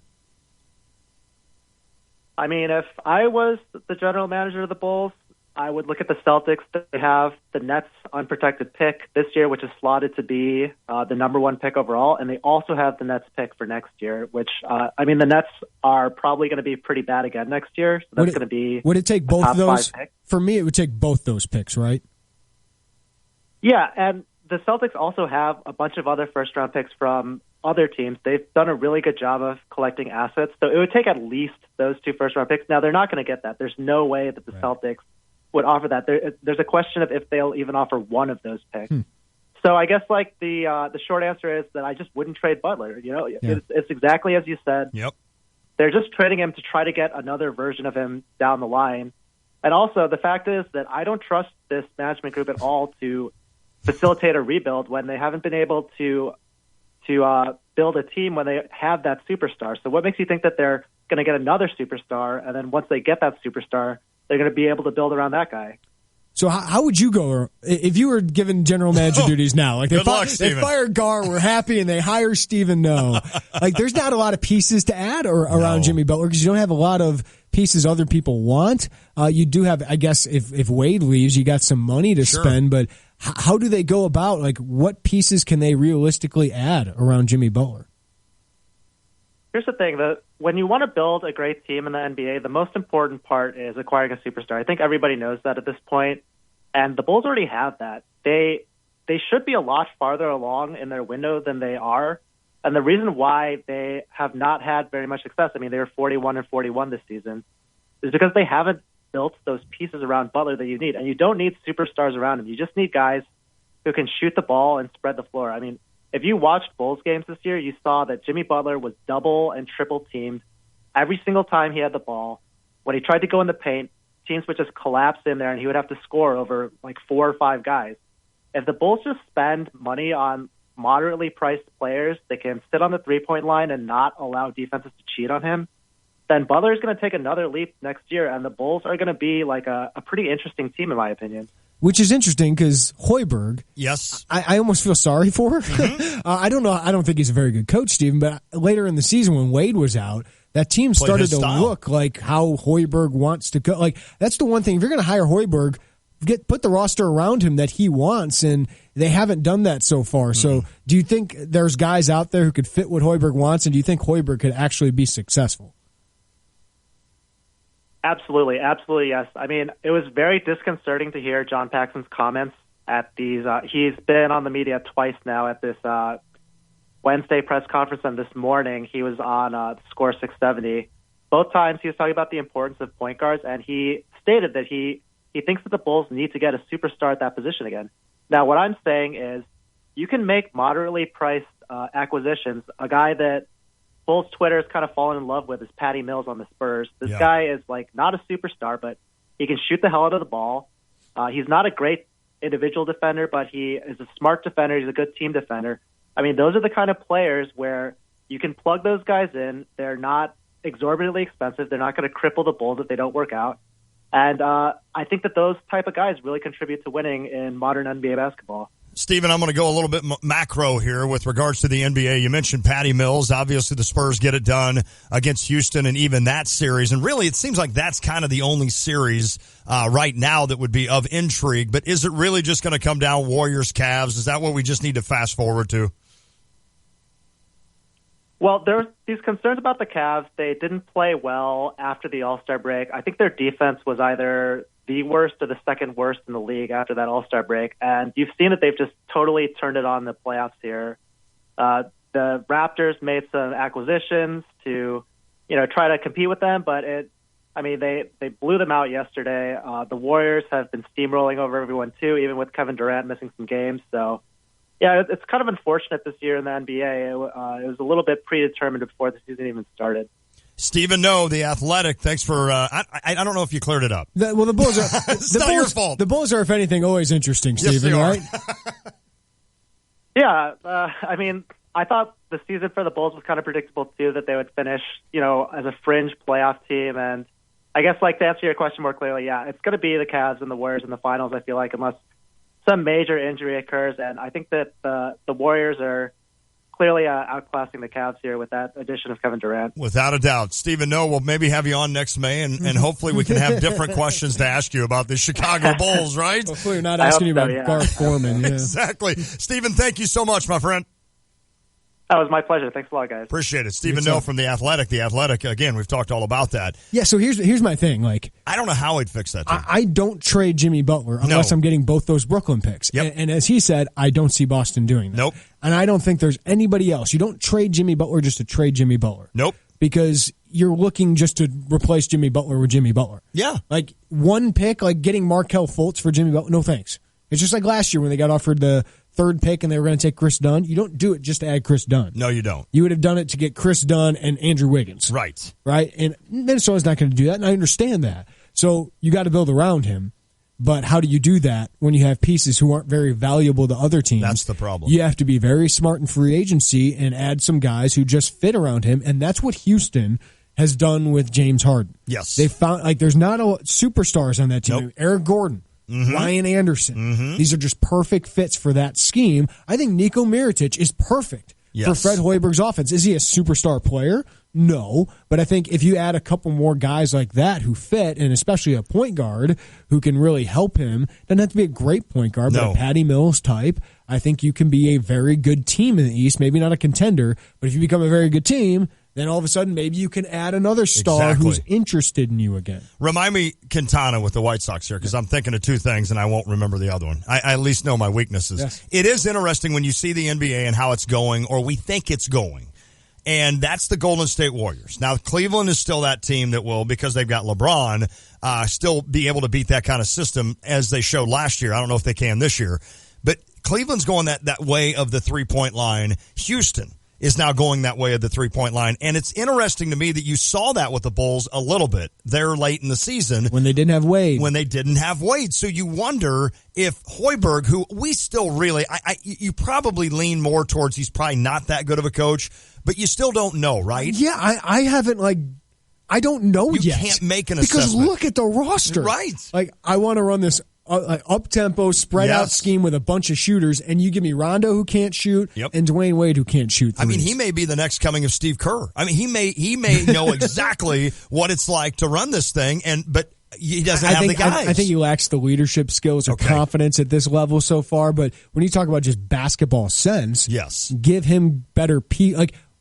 I mean, if I was the general manager of the Bulls, I would look at the Celtics. They have the Nets' unprotected pick this year, which is slotted to be the number one pick overall, and they also have the Nets' pick for next year, which, I mean, the Nets are probably going to be pretty bad again next year, so that's going to be Would it take both of those? For me, it would take both those picks, right? Yeah, and the Celtics also have a bunch of other first-round picks from other teams. They've done a really good job of collecting assets, so it would take at least those two first-round picks. Now, they're not going to get that. There's no way that the Celtics would offer that. There's a question of if they'll even offer one of those picks. So I guess like the short answer is that I just wouldn't trade Butler. You know, it's exactly as you said. Yep. They're just trading him to try to get another version of him down the line. And also, the fact is that I don't trust this management group at all to facilitate a rebuild when they haven't been able to build a team when they have that superstar. So what makes you think that they're going to get another superstar, and then once they get that superstar, they're going to be able to build around that guy? So how would you go if you were given general manager duties now? Like they fired Gar, we're happy, and they hire Stephen No. Like there's not a lot of pieces to add around Jimmy Butler because you don't have a lot of pieces other people want. You do have, I guess, if Wade leaves, you got some money to spend. But how do they go about, like, what pieces can they realistically add around Jimmy Butler? Here's the thing, when you want to build a great team in the NBA, the most important part is acquiring a superstar. I think everybody knows that at this point, and the Bulls already have that. They should be a lot farther along in their window than they are, and the reason why they have not had very much success, I mean, they were 41-41 this season, is because they haven't built those pieces around Butler that you need, and you don't need superstars around him. You just need guys who can shoot the ball and spread the floor. I mean, if you watched Bulls games this year, you saw that Jimmy Butler was double and triple teamed every single time he had the ball. When he tried to go in the paint, teams would just collapse in there and he would have to score over like 4 or 5 guys. If the Bulls just spend money on moderately priced players that can sit on the three-point line and not allow defenses to cheat on him, then Butler is going to take another leap next year, and the Bulls are going to be like a pretty interesting team, in my opinion. Which is interesting because Hoiberg, yes, I almost feel sorry for. I don't know. I don't think he's a very good coach, Stephen. But later in the season, when Wade was out, that team started to look like how Hoiberg wants to go. Like that's the one thing. If you're going to hire Hoiberg, put the roster around him that he wants, and they haven't done that so far. So, do you think there's guys out there who could fit what Hoiberg wants, and do you think Hoiberg could actually be successful? Absolutely, yes. I mean, it was very disconcerting to hear John Paxson's comments at these. He's been on the media twice now at this Wednesday press conference, and this morning he was on Score 670. Both times he was talking about the importance of point guards, and he stated that he thinks that the Bulls need to get a superstar at that position again. Now, what I'm saying is you can make moderately priced acquisitions. A guy that Bulls Twitter has kind of fallen in love with is Patty Mills on the Spurs. This guy is like not a superstar, but he can shoot the hell out of the ball. He's not a great individual defender, but he is a smart defender. He's a good team defender. I mean, those are the kind of players where you can plug those guys in. They're not exorbitantly expensive. They're not going to cripple the Bulls if they don't work out. And I think that those type of guys really contribute to winning in modern NBA basketball. Stephen, I'm going to go a little bit macro here with regards to the NBA. You mentioned Patty Mills. Obviously, the Spurs get it done against Houston and even that series. And really, it seems like that's kind of the only series right now that would be of intrigue. But is it really just going to come down Warriors-Cavs? Is that what we just need to fast forward to? Well, there's these concerns about the Cavs. They didn't play well after the All-Star break. I think their defense was either the worst or the second worst in the league after that All-Star break. And you've seen that they've just totally turned it on in the playoffs here. The Raptors made some acquisitions to, try to compete with them, but they blew them out yesterday. The Warriors have been steamrolling over everyone too, even with Kevin Durant missing some games. So, yeah, it's kind of unfortunate this year in the NBA. It was a little bit predetermined before the season even started. Stephen No, The Athletic. Thanks for. I don't know if you cleared it up. The Bulls are. It's not your fault. The Bulls are, if anything, always interesting, Stephen. Right? Yeah, I thought the season for the Bulls was kind of predictable too. That they would finish, as a fringe playoff team. And I guess, to answer your question more clearly, yeah, it's going to be the Cavs and the Warriors in the finals. I feel like unless some major injury occurs, and I think that the Warriors are clearly outclassing the Cavs here with that addition of Kevin Durant. Without a doubt. Stephen No, we'll maybe have you on next May, and hopefully we can have different questions to ask you about the Chicago Bulls, right? Hopefully you're not asking you about Garth Foreman. Yeah. Exactly. Stephen, thank you so much, my friend. That was my pleasure. Thanks a lot, guys. Appreciate it. Stephen No from The Athletic. The Athletic, again, we've talked all about that. Yeah, so here's my thing. I don't know how he'd fix that team. I don't trade Jimmy Butler unless I'm getting both those Brooklyn picks. Yep. And as he said, I don't see Boston doing that. Nope. And I don't think there's anybody else. You don't trade Jimmy Butler just to trade Jimmy Butler. Nope. Because you're looking just to replace Jimmy Butler with Jimmy Butler. Yeah. One pick, getting Markelle Fultz for Jimmy Butler, no thanks. It's just like last year when they got offered the third pick and they were going to take Chris Dunn. You don't do it just to add Chris Dunn. No, you don't. You would have done it to get Chris Dunn and Andrew Wiggins. Right. And Minnesota's not going to do that, and I understand that. So you got to build around him. But how do you do that when you have pieces who aren't very valuable to other teams? That's the problem. You have to be very smart in free agency and add some guys who just fit around him, and that's what Houston has done with James Harden. Yes. They found, there's not superstars on that team. Nope. Eric Gordon, Ryan Anderson. These are just perfect fits for that scheme. I think Niko Mirotic is perfect for Fred Hoiberg's offense. Is he a superstar player? No, but I think if you add a couple more guys like that who fit, and especially a point guard who can really help him, doesn't have to be a great point guard, but a Patty Mills type, I think you can be a very good team in the East. Maybe not a contender, but if you become a very good team, then all of a sudden maybe you can add another star who's interested in you again. Remind me Quintana with the White Sox here, because I'm thinking of two things and I won't remember the other one. I at least know my weaknesses. Yes. It is interesting when you see the NBA and how it's going, or we think it's going. And that's the Golden State Warriors. Now, Cleveland is still that team that will, because they've got LeBron, still be able to beat that kind of system as they showed last year. I don't know if they can this year. But Cleveland's going that way of the three-point line. Houston is now going that way of the three-point line. And it's interesting to me that you saw that with the Bulls a little bit there late in the season. When they didn't have Wade. So you wonder if Hoiberg, who we still really, you probably lean more towards he's probably not that good of a coach, but you still don't know, right? Yeah, I haven't, I don't know yet. You can't make an assessment. Because look at the roster. Right. I want to run this up-tempo, spread-out scheme with a bunch of shooters, and you give me Rondo who can't shoot and Dwayne Wade who can't shoot threes. I mean, he may be the next coming of Steve Kerr. I mean, he may know exactly what it's like to run this thing, but he doesn't have the guys. I think he lacks the leadership skills or confidence at this level so far, but when you talk about just basketball sense, give him better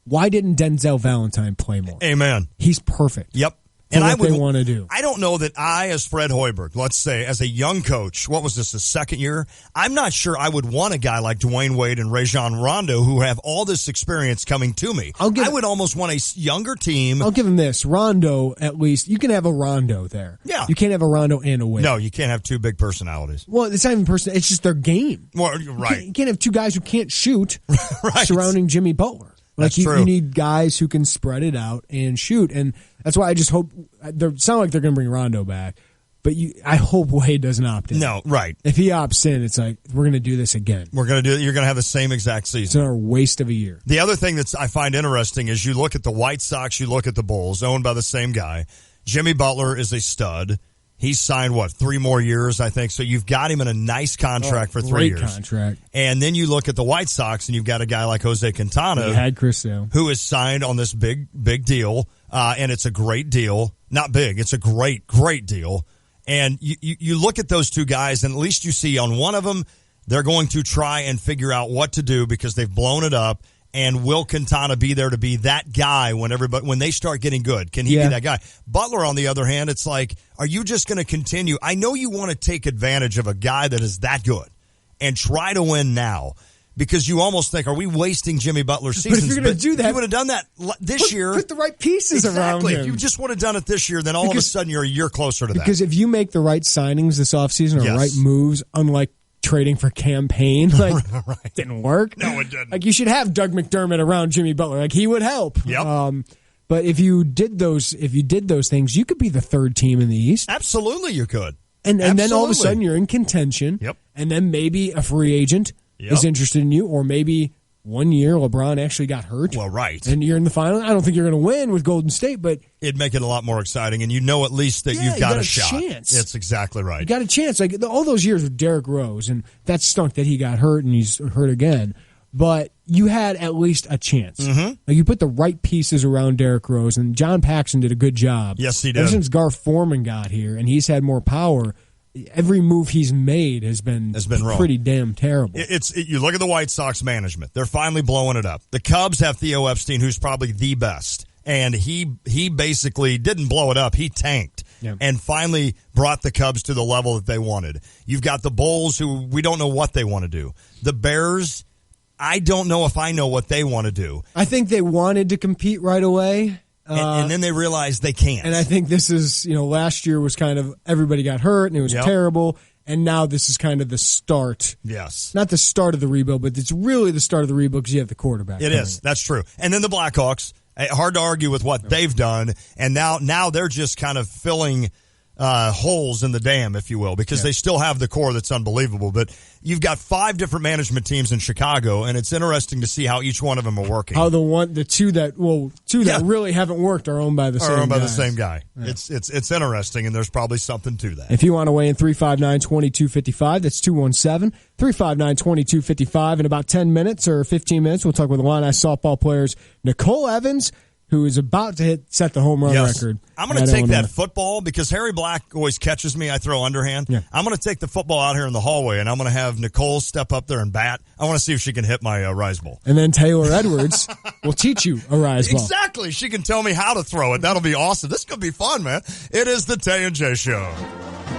why didn't Denzel Valentine play more? Amen. He's perfect. Yep. And I would want to do. I don't know that as Fred Hoiberg, let's say, as a young coach, what was this, his second year? I'm not sure I would want a guy like Dwayne Wade and Rajon Rondo who have all this experience coming to me. I would almost want a younger team. I'll give him this. Rondo, at least, you can have a Rondo there. Yeah. You can't have a Rondo and a Wade. No, you can't have two big personalities. Well, it's not even it's just their game. Well, right. You can't have two guys who can't shoot right. surrounding Jimmy Butler. That's true. You need guys who can spread it out and shoot, and that's why I just hope they sound like they're going to bring Rondo back, but I hope Wade doesn't opt in. No, right. If he opts in, it's like we're going to do this again. You're going to have the same exact season. It's another waste of a year. The other thing that I find interesting is you look at the White Sox, you look at the Bulls, owned by the same guy. Jimmy Butler is a stud. He's signed, 3 more years, I think. So you've got him in a nice contract for 3 years. Great contract. And then you look at the White Sox, and you've got a guy like Jose Quintana. He had Chris Sale. Who is signed on this big deal. And it's a great deal. Not big. It's a great deal. And you look at those two guys, and at least you see on one of them, they're going to try and figure out what to do because they've blown it up. And will Quintana be there to be that guy when they start getting good? Can he be that guy? Butler, on the other hand, it's like, are you just going to continue? I know you want to take advantage of a guy that is that good and try to win now because you almost think, are we wasting Jimmy Butler's seasons? But if you're going to do that, you would have done that this year. Put the right pieces around him. If you just would have done it this year, then all of a sudden you're a year closer to that. Because if you make the right signings this offseason or right moves, unlike trading for campaign, didn't work. No, it didn't. You should have Doug McDermott around Jimmy Butler. He would help. Yep. But if you did those things, you could be the third team in the East. Absolutely, you could. And then all of a sudden you're in contention. Yep. And then maybe a free agent is interested in you, or maybe 1 year LeBron actually got hurt. Well, right. And you're in the final. I don't think you're going to win with Golden State, but it'd make it a lot more exciting, and at least that you've got a shot. Chance. That's exactly right. You got a chance. All those years with Derrick Rose, and that stunk that he got hurt and he's hurt again. But you had at least a chance. Mm-hmm. You put the right pieces around Derrick Rose, and John Paxson did a good job. Yes, he did. Ever since Garth Foreman got here, and he's had more power, every move he's made has been wrong. Pretty damn terrible. You look at the White Sox management; they're finally blowing it up. The Cubs have Theo Epstein, who's probably the best, and he basically didn't blow it up; he tanked, and finally brought the Cubs to the level that they wanted. You've got the Bulls, who we don't know what they want to do. The Bears, I don't know if I know what they want to do. I think they wanted to compete right away. And then they realized they can't. And I think this is, last year was kind of everybody got hurt and it was terrible. And now this is kind of the start. Yes. Not the start of the rebuild, but it's really the start of the rebuild because you have the quarterback. It is. That's true. And then the Blackhawks, hard to argue with what they've done. And now they're just kind of filling holes in the dam, if you will, because they still have the core that's unbelievable. But you've got 5 different management teams in Chicago, and it's interesting to see how each one of them are working. How the two that really haven't worked are owned by the same guy. Yeah. It's interesting, and there's probably something to that. If you want to weigh in, 359-2255, that's 217-359-2255. In about 10 minutes or 15 minutes, we'll talk with Illini softball players Nicole Evans, who is about to set the home run record. I'm going to take that football because Harry Black always catches me. I throw underhand. Yeah. I'm going to take the football out here in the hallway, and I'm going to have Nicole step up there and bat. I want to see if she can hit my rise ball. And then Taylor Edwards will teach you a rise ball. Exactly. She can tell me how to throw it. That'll be awesome. This could be fun, man. It is the Tay and J Show.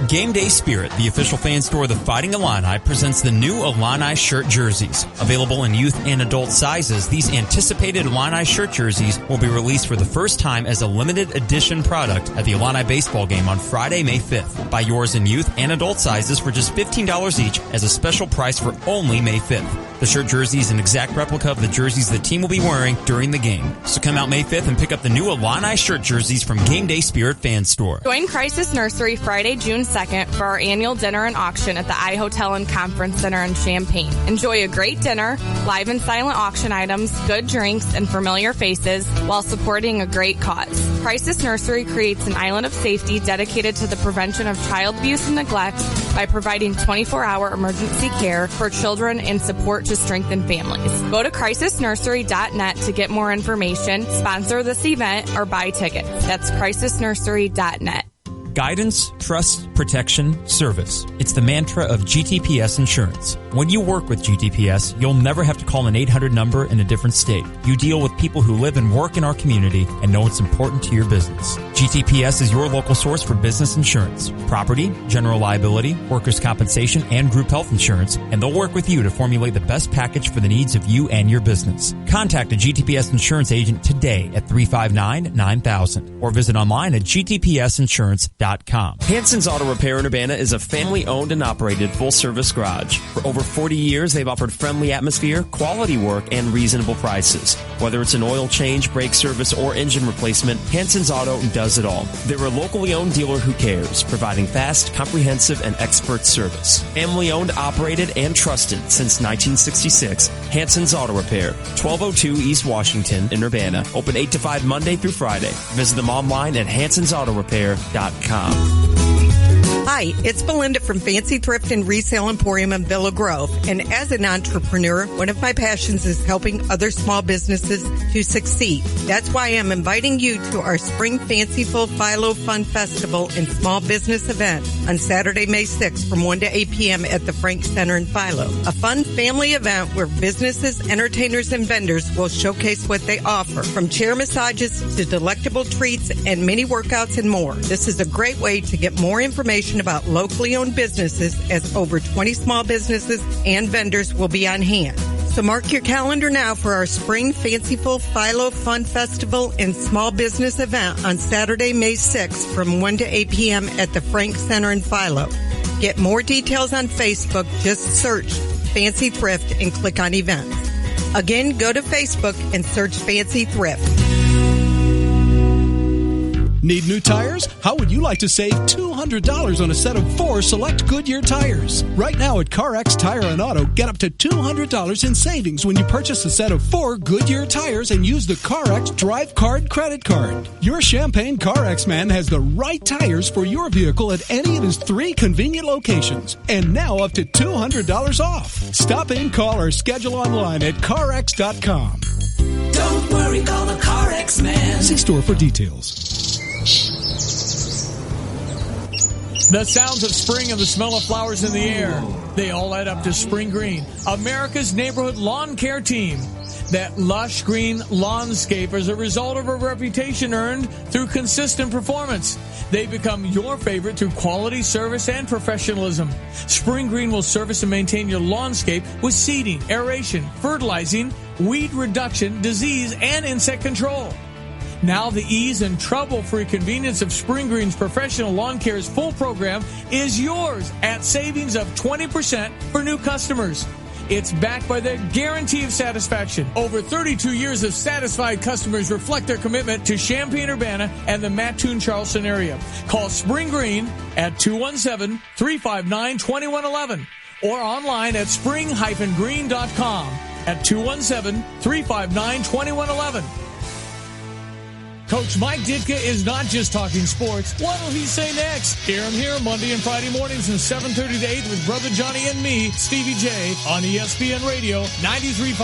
Game Day Spirit, the official fan store of the Fighting Illini, presents the new Illini shirt jerseys. Available in youth and adult sizes, these anticipated Illini shirt jerseys will be released for the first time as a limited edition product at the Illini baseball game on Friday, May 5th. Buy yours in youth and adult sizes for just $15 each as a special price for only May 5th. The shirt jersey is an exact replica of the jerseys the team will be wearing during the game. So come out May 5th and pick up the new Illini shirt jerseys from Game Day Spirit Fan Store. Join Crisis Nursery Friday, June 2nd for our annual dinner and auction at the iHotel and Conference Center in Champaign. Enjoy a great dinner, live and silent auction items, good drinks, and familiar faces while supporting a great cause. Crisis Nursery creates an island of safety dedicated to the prevention of child abuse and neglect by providing 24-hour emergency care for children and support to strengthen families. Go to crisisnursery.net to get more information, sponsor this event, or buy tickets. That's crisisnursery.net. Guidance, trust, protection, service. It's the mantra of GTPS Insurance. When you work with GTPS, you'll never have to call an 800 number in a different state. You deal with people who live and work in our community and know it's important to your business. GTPS is your local source for business insurance, property, general liability, workers' compensation, and group health insurance, and they'll work with you to formulate the best package for the needs of you and your business. Contact a GTPS insurance agent today at 359-9000 or visit online at gtpsinsurance.com. Hanson's Auto Repair in Urbana is a family-owned and operated full-service garage. For over 40 years, they've offered friendly atmosphere, quality work, and reasonable prices. Whether it's an oil change, brake service, or engine replacement, Hanson's Auto does it all. They're a locally owned dealer who cares, providing fast, comprehensive, and expert service. Family-owned, operated, and trusted since 1966. Hanson's Auto Repair, 1202 East Washington in Urbana. Open 8 to 5 Monday through Friday. Visit them online at hansonsautorepair.com. Hi, it's Belinda from Fancy Thrift and Resale Emporium in Villa Grove. And as an entrepreneur, one of my passions is helping other small businesses to succeed. That's why I'm inviting you to our Spring Fanciful Philo Fun Festival and Small Business event on Saturday, May 6th from 1 to 8 p.m. at the Frank Center in Philo. A fun family event where businesses, entertainers, and vendors will showcase what they offer, from chair massages to delectable treats and mini workouts and more. This is a great way to get more information about locally owned businesses, as over 20 small businesses and vendors will be on hand. So mark your calendar now for our Spring Fanciful Philo Fun Festival and Small Business event on Saturday, May 6th from 1 to 8 p.m. at the Frank Center in Philo. Get more details on Facebook. Just search Fancy Thrift and click on events. Again, go to Facebook and search Fancy Thrift. Need new tires? How would you like to save $200 on a set of 4 select Goodyear tires? Right now at CarX Tire and Auto, get up to $200 in savings when you purchase a set of 4 Goodyear tires and use the CarX Drive Card credit card. Your Champaign CarX man has the right tires for your vehicle at any of his 3 convenient locations. And now up to $200 off. Stop in, call, or schedule online at CarX.com. Don't worry, call the CarX man. See store for details. The sounds of spring and the smell of flowers in the air, they all add up to Spring Green, America's neighborhood lawn care team. That lush green lawnscape is a result of a reputation earned through consistent performance. They become your favorite through quality service and professionalism. Spring Green will service and maintain your lawnscape with seeding, aeration, fertilizing, weed reduction, disease, and insect control. Now the ease and trouble-free convenience of Spring Green's professional lawn care's full program is yours at savings of 20% for new customers. It's backed by the guarantee of satisfaction. Over 32 years of satisfied customers reflect their commitment to Champaign-Urbana and the Mattoon-Charleston area. Call Spring Green at 217-359-2111 or online at spring-green.com at 217-359-2111. Coach Mike Ditka is not just talking sports. What will he say next? Hear him here Monday and Friday mornings from 7:30 to 8 with Brother Johnny and me, Stevie J, on ESPN Radio 93.5.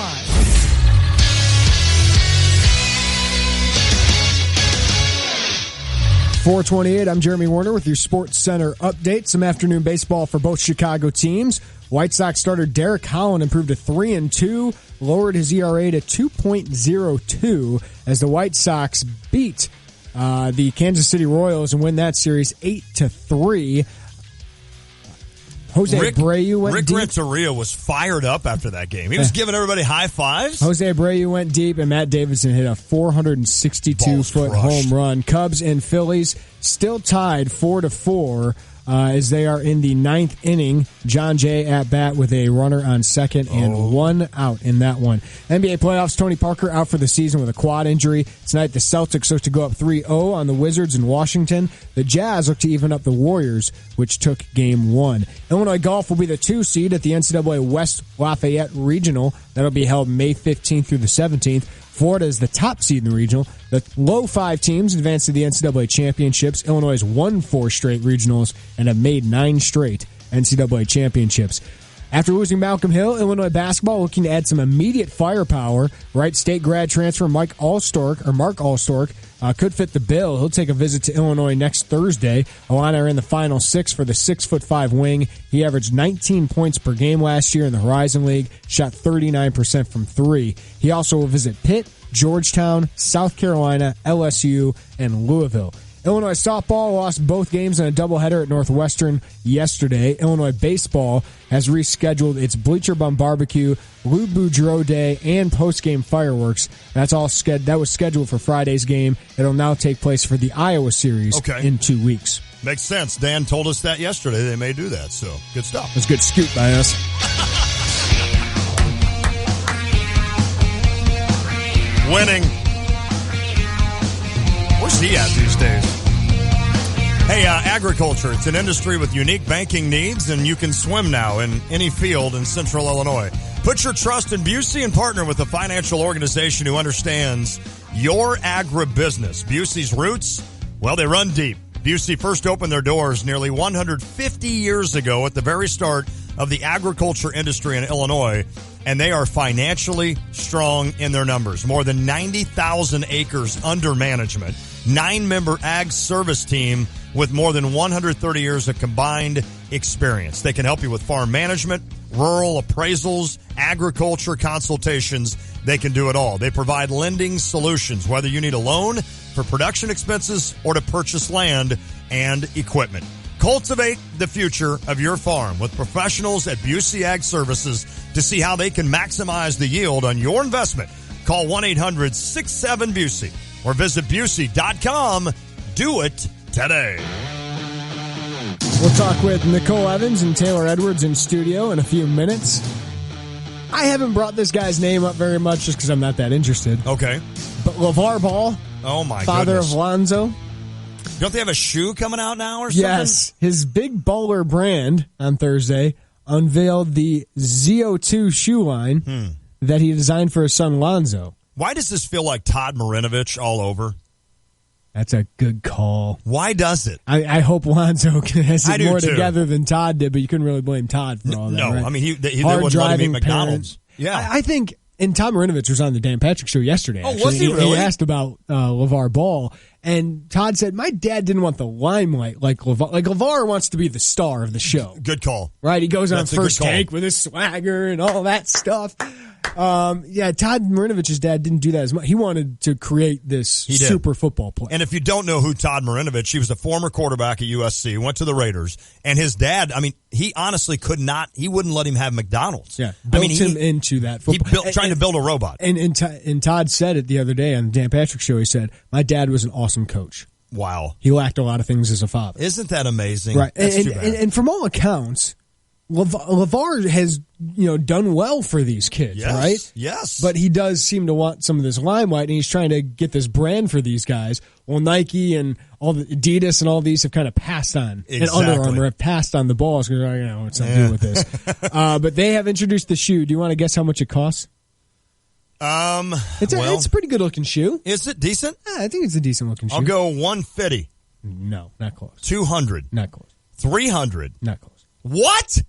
428, I'm Jeremy Warner with your Sports Center update. Some afternoon baseball for both Chicago teams. White Sox starter Derek Holland improved to 3-2, lowered his ERA to 2.02 as the White Sox beat the Kansas City Royals and win that series 8-3. Rick Renteria was fired up after that game. He was giving everybody high fives. Jose Abreu went deep, and Matt Davidson hit a 462-foot home run. Cubs and Phillies still tied 4-4 as they are in the ninth inning. John Jay at bat with a runner on second and one out in that one. NBA playoffs, Tony Parker out for the season with a quad injury. Tonight the Celtics look to go up 3-0 on the Wizards in Washington. The Jazz look to even up the Warriors, which took game one. Illinois golf will be the 2 seed at the NCAA West Lafayette Regional. That'll be held May 15th through the 17th. Florida is the top seed in the regional. The low 5 teams advance to the NCAA championships. Illinois has won 4 straight regionals and have made 9 straight NCAA championships. After losing Malcolm Hill, Illinois basketball looking to add some immediate firepower. Wright State grad transfer Mark Allstork could fit the bill. He'll take a visit to Illinois next Thursday. Illini are in the Final 6 for the 6'5" wing. He averaged 19 points per game last year in the Horizon League, shot 39% from 3. He also will visit Pitt, Georgetown, South Carolina, LSU, and Louisville. Illinois softball lost both games in a doubleheader at Northwestern yesterday. Illinois baseball has rescheduled its Bleacher Bum Barbecue, Lou Boudreau Day, and post-game fireworks. That was scheduled for Friday's game. It'll now take place for the Iowa series in 2 weeks. Makes sense. Dan told us that yesterday. They may do that, so good stuff. That's a good scoop by us. Winning. Where's he at these days? Hey, agriculture. It's an industry with unique banking needs, and you can swim now in any field in central Illinois. Put your trust in Busey and partner with a financial organization who understands your agribusiness. Busey's roots, well, they run deep. Busey first opened their doors nearly 150 years ago at the very start of the agriculture industry in Illinois, and they are financially strong in their numbers. More than 90,000 acres under management. 9-member ag service team with more than 130 years of combined experience. They can help you with farm management, rural appraisals, agriculture consultations. They can do it all. They provide lending solutions, whether you need a loan for production expenses or to purchase land and equipment. Cultivate the future of your farm with professionals at Busey Ag Services to see how they can maximize the yield on your investment. Call 1-800-67-BUSEY or visit Busey.com. Do it today. We'll talk with Nicole Evans and Taylor Edwards in studio in a few minutes. I haven't brought this guy's name up very much just because I'm not that interested. Okay. But LeVar Ball, father of Lonzo. Don't they have a shoe coming out now or something? Yes. His Big Baller brand on Thursday unveiled the ZO2 shoe line that he designed for his son Lonzo. Why does this feel like Todd Marinovich all over? That's a good call. Why does it? I hope Lonzo has it more together than Todd did, but you couldn't really blame Todd for all that. No, right? I mean, they wouldn't let him eat McDonald's. Yeah. I think, and Todd Marinovich was on the Dan Patrick Show yesterday. Oh, was he really? He asked about LeVar Ball, and Todd said, my dad didn't want the limelight like LeVar. Like, LeVar wants to be the star of the show. Good call. Right? He goes on First Take with his swagger and all that stuff. Todd Marinovich's dad didn't do that as much. He wanted to create this super football play. And if you don't know who Todd Marinovich, he was a former quarterback at USC, went to the Raiders, and his dad, I mean, he honestly he wouldn't let him have McDonald's. Yeah, built him into that football. Trying to build a robot. And Todd said it the other day on the Dan Patrick Show. He said, my dad was an awesome coach. Wow. He lacked a lot of things as a father. Isn't that amazing? Right. That's too bad. And from all accounts, LeVar has, done well for these kids, Yes, right? yes. But he does seem to want some of this limelight, and he's trying to get this brand for these guys. Well, Nike and all the Adidas and all these have kind of passed on, Exactly. and Under Armour have passed on the balls because what's up to do with this. But they have introduced the shoe. Do you want to guess how much it costs? It's a pretty good looking shoe. Is it decent? I think it's a decent looking shoe. I'll go 150. No, not close. 200. Not close. 300. Not close. What?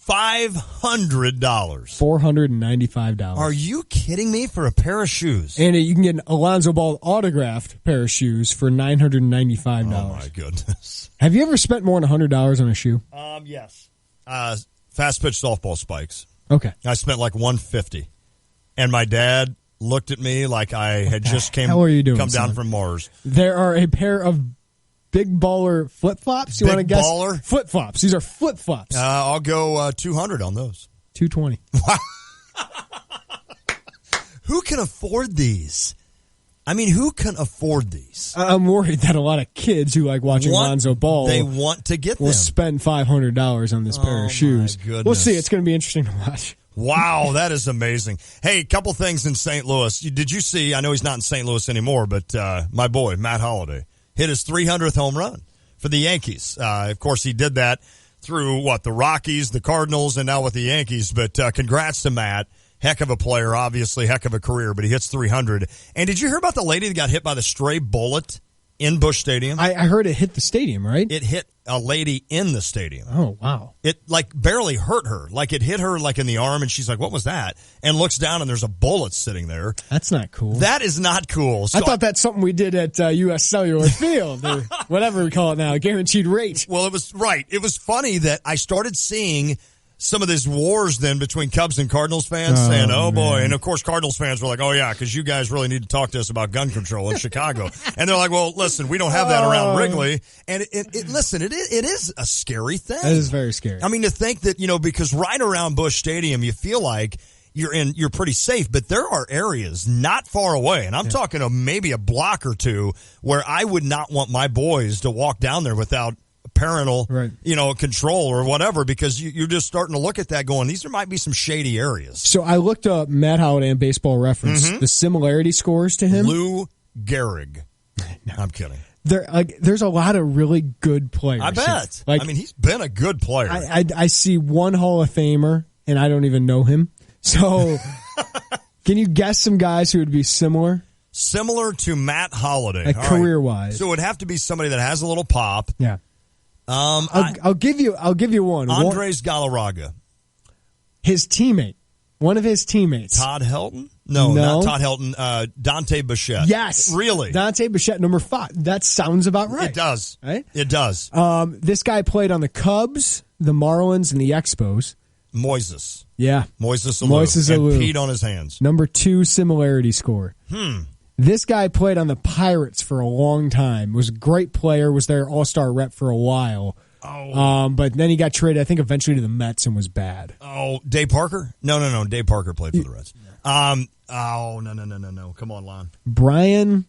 $500. $495. Are you kidding me for a pair of shoes? And you can get an Alonzo Ball autographed pair of shoes for $995. Oh my goodness. Have you ever spent more than $100 on a shoe? Yes. Fast pitch softball spikes. Okay. I spent like $150. And my dad looked at me like I had just come down from Mars. There are a pair of Big Baller flip-flops. You want to guess? Baller? Flip-flops. These are flip-flops. I'll go 200 on those. 220. Who can afford these? I mean, who can afford these? I'm worried that a lot of kids who like watching Lonzo Ball they want to get will them. spend $500 on this pair of shoes. Goodness. We'll see. It's going to be interesting to watch. Wow, that is amazing. Hey, a couple things in St. Louis. Did you see, I know he's not in St. Louis anymore, but my boy, Matt Holliday, hit his 300th home run for the Yankees. Of course, he did that through, the Rockies, the Cardinals, and now with the Yankees. But congrats to Matt. Heck of a player, obviously, heck of a career, but he hits 300. And did you hear about the lady that got hit by the stray bullet in Busch Stadium? I heard it hit the stadium, right? It hit a lady in the stadium. Oh, wow. It, barely hurt her. It hit her, in the arm, and she's like, what was that? And looks down, and there's a bullet sitting there. That's not cool. That is not cool. So I thought that's something we did at U.S. Cellular Field, or whatever we call it now, guaranteed rate. Well, it was right. It was funny that I started seeing some of these wars then between Cubs and Cardinals fans saying, oh, boy. And, of course, Cardinals fans were like, oh, yeah, because you guys really need to talk to us about gun control in Chicago. And they're like, well, listen, we don't have that around Wrigley. And, it is a scary thing. It is very scary. I mean, to think that, because right around Busch Stadium, you feel like you're pretty safe, but there are areas not far away, and I'm talking maybe a block or two, where I would not want my boys to walk down there without parental, control or whatever, because you're just starting to look at that going, these might be some shady areas. So I looked up Matt Holliday and Baseball Reference, the similarity scores to him. Lou Gehrig. No. I'm kidding. There's a lot of really good players. I bet. He's been a good player. I see one Hall of Famer, and I don't even know him. So can you guess some guys who would be similar? Similar to Matt Holliday. Career-wise. So it would have to be somebody that has a little pop. Yeah. I'll give you one. Andres Galarraga. His teammate. One of his teammates. Todd Helton? No, not Todd Helton. Dante Bichette. Yes. Really? Dante Bichette, number 5. That sounds about right. It does. Right? It does. This guy played on the Cubs, the Marlins, and the Expos. Moises. Yeah. Moises Alou. And peed on his hands. Number 2 similarity score. This guy played on the Pirates for a long time. Was a great player. Was their all-star rep for a while. But then he got traded, I think, eventually to the Mets and was bad. Oh, Dave Parker? No. Dave Parker played for the Reds. No. Come on, Lon. Brian.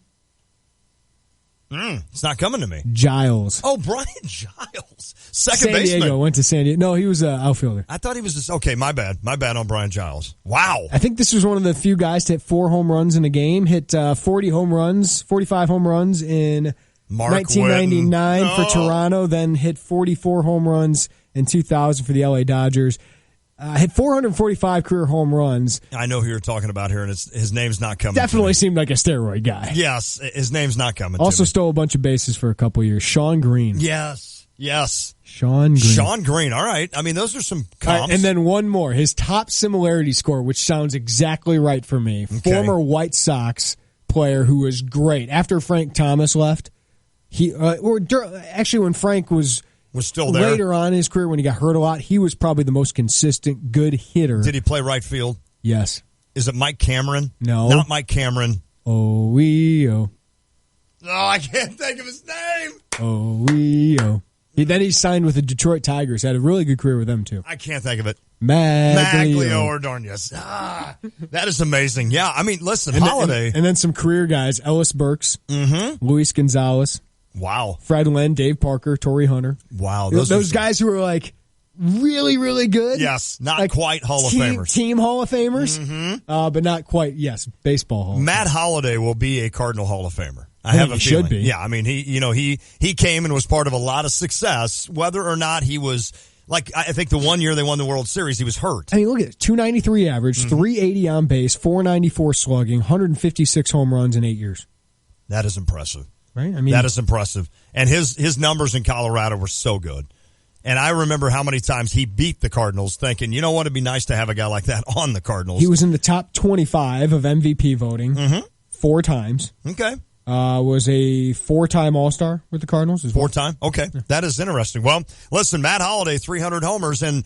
It's not coming to me. Giles. Oh, Brian Giles. San Diego. Went to San Diego. No, he was an outfielder. I thought he was just, okay, my bad. My bad on Brian Giles. Wow. I think this was one of the few guys to hit 4 home runs in a game. Hit 45 home runs in 1999 for Toronto. Then hit 44 home runs in 2000 for the LA Dodgers. Hit 445 career home runs. I know who you're talking about here, and his name's not coming. Definitely seemed like a steroid guy. Yes, his name's not coming. Also stole a bunch of bases for a couple years. Sean Green. Yes. Sean Green. All right. I mean, those are some comps. Right, and then one more. His top similarity score, which sounds exactly right for me. Okay. Former White Sox player who was great. After Frank Thomas left, actually when Frank was still there. Later on in his career, when he got hurt a lot, he was probably the most consistent, good hitter. Did he play right field? Yes. Is it Mike Cameron? No. Not Mike Cameron. Oh, I can't think of his name. Oh. Then he signed with the Detroit Tigers. Had a really good career with them, too. I can't think of it. Maglio Ordonez. That is amazing. Yeah, I mean, listen, Holiday. And then some career guys. Ellis Burks. Luis Gonzalez. Wow. Fred Lynn, Dave Parker, Torrey Hunter. Wow. Those guys who were like really, really good. Yes, not quite Hall of Famers. Team Hall of Famers, but not quite, baseball Hall of Famers. Matt Holliday will be a Cardinal Hall of Famer. I have a feeling. Should be. Yeah, I mean, he came and was part of a lot of success, whether or not he was, like, I think the one year they won the World Series, he was hurt. I mean, look at it. 293 average, 380 on base, 494 slugging, 156 home runs in 8 years. That is impressive. Right? I mean, that is impressive. And his numbers in Colorado were so good. And I remember how many times he beat the Cardinals thinking, you know what, it'd be nice to have a guy like that on the Cardinals. He was in the top 25 of MVP voting 4 times. Okay. Was a 4-time All-Star with the Cardinals as well. 4-time? Okay. Yeah. That is interesting. Well, listen, Matt Holliday, 300 homers, and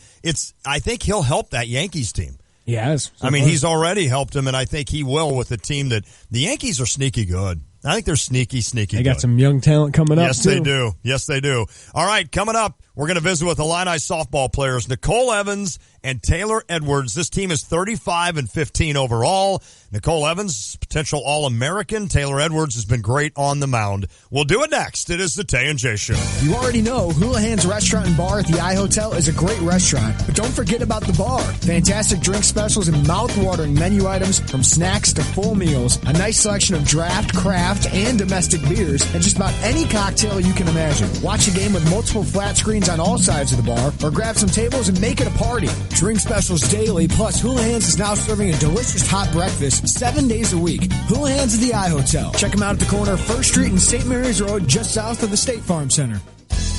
I think he'll help that Yankees team. He has. I mean, he's already helped him, and I think he will with the team that the Yankees are sneaky good. I think they're sneaky They got some young talent coming up, Yes, they do. Yes, they do. All right, coming up, we're going to visit with Illini softball players Nicole Evans and Taylor Edwards. This team is 35-15 overall. Nicole Evans, potential All-American. Taylor Edwards has been great on the mound. We'll do it next. It is the Tay and J Show. You already know Houlihan's Restaurant and Bar at the iHotel is a great restaurant, but don't forget about the bar. Fantastic drink specials and mouth-watering menu items from snacks to full meals. A nice selection of draft, craft, and domestic beers, and just about any cocktail you can imagine. Watch a game with multiple flat screens on all sides of the bar, or grab some tables and make it a party. Drink specials daily, plus Houlihan's is now serving a delicious hot breakfast 7 days a week. Houlihan's at the iHotel. Check them out at the corner of 1st Street and St. Mary's Road, just south of the State Farm Center.